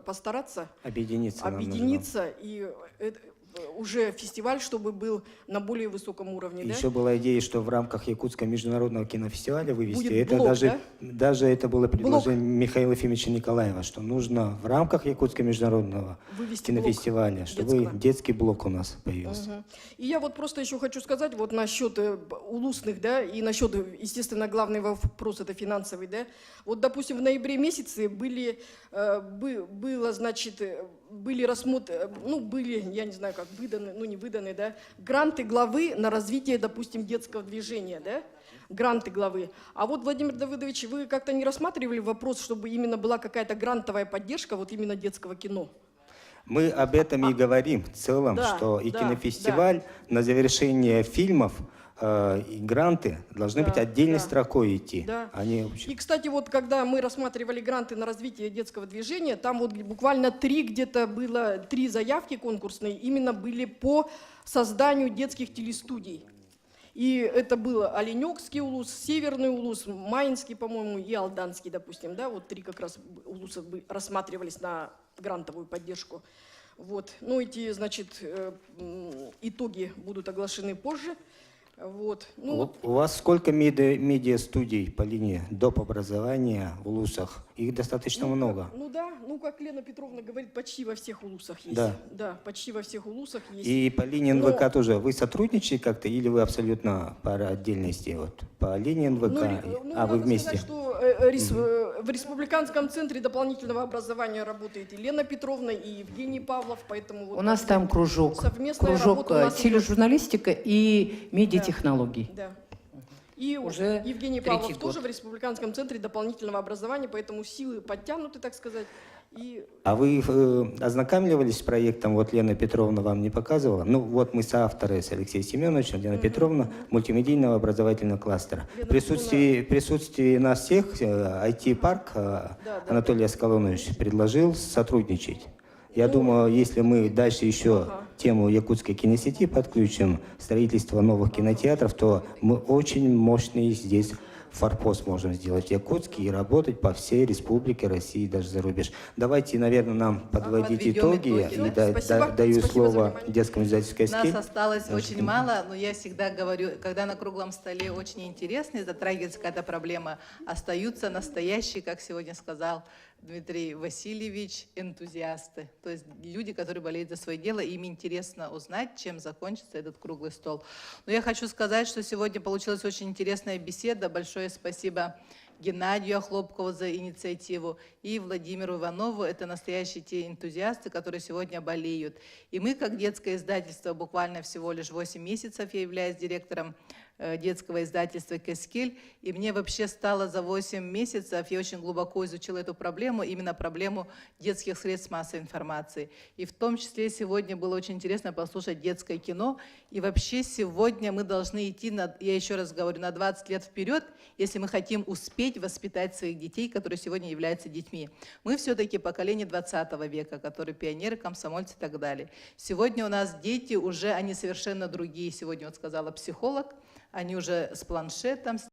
постараться. Объединиться. И уже фестиваль, чтобы был на более высоком уровне. Еще была идея, что в рамках Якутского международного кинофестиваля вывести. Будет Это блок, даже это было предложение Михаила Ефимовича Николаева, что нужно в рамках Якутского международного вывести кинофестиваля, блок чтобы детского. детский блок у нас появился. Мгм. И я вот просто еще хочу сказать вот насчет улусных, да, и насчет, естественно, главный вопрос это финансовый, да. Вот, допустим, в ноябре месяце были рассмотрены, я не знаю, как выданы, не выданы, да, гранты главы на развитие, допустим, детского движения, да, гранты главы. А вот, Владимир Давыдович, вы как-то не рассматривали вопрос, чтобы именно была какая-то грантовая поддержка вот именно детского кино? Мы об этом и говорим в целом, Да, что и да, кинофестиваль на завершение фильмов и гранты должны быть отдельной строкой идти. Да. Они... И, кстати, вот когда мы рассматривали гранты на развитие детского движения, там вот буквально три заявки конкурсные именно были по созданию детских телестудий. И это был Оленёкский улус, Северный улус, Майнский, по-моему, и Алданский, допустим, да, вот три как раз улуса рассматривались на грантовую поддержку. Вот. Ну, эти, значит, итоги будут оглашены позже. Вот. Ну, У вас сколько медиа-студий по линии доп. Образования в улусах? Их достаточно много. Как Лена Петровна говорит, почти во всех улусах есть. Да. Да, почти во всех улусах есть. И по линии НВК тоже вы сотрудничаете как-то или вы абсолютно по отдельности? Вот, по линии НВК, вы вместе? Сказать, что в Республиканском центре дополнительного образования работает и Лена Петровна, и Евгений Павлов, поэтому... У нас там кружок тележурналистика и медиатехнологий. Да. И уже Евгений третий Павлов тоже год. в Республиканском центре дополнительного образования, поэтому силы подтянуты, так сказать. А вы ознакомливались с проектом, вот Лена Петровна вам не показывала? Ну вот мы соавторы с Алексеем Семеновичем, Лена Петровна, мультимедийного образовательного кластера. В присутствии нас всех IT-парк Анатолий Аскалонович предложил сотрудничать. Я думаю, если мы дальше еще тему якутской киносети подключим, строительство новых кинотеатров, то мы очень мощный здесь форпост можем сделать якутский и работать по всей республике России, даже за рубеж. Давайте, наверное, нам подводить итоги. И даю слово детскому издательской Нас «Скель». осталось очень мало, но я всегда говорю, когда на круглом столе очень интересно, затрагивается какая-то проблема, остаются настоящие, как сегодня сказал Дмитрий Васильевич, энтузиасты. То есть люди, которые болеют за свое дело, и им интересно узнать, чем закончится этот круглый стол. Но я хочу сказать, что сегодня получилась очень интересная беседа. Большое спасибо Геннадию Охлопкову за инициативу и Владимиру Иванову. Это настоящие те энтузиасты, которые сегодня болеют. И мы, как детское издательство, буквально всего лишь 8 месяцев, я являюсь директором детского издательства «Кескель», и мне вообще стало за 8 месяцев, я очень глубоко изучила эту проблему, именно проблему детских средств массовой информации. И в том числе сегодня было очень интересно послушать детское кино, и вообще сегодня мы должны идти, я еще раз говорю, на 20 лет вперед, если мы хотим успеть воспитать своих детей, которые сегодня являются детьми. Мы все-таки поколение 20 века, которые пионеры, комсомольцы и так далее. Сегодня у нас дети уже, они совершенно другие. Сегодня вот сказала психолог, они уже с планшетом,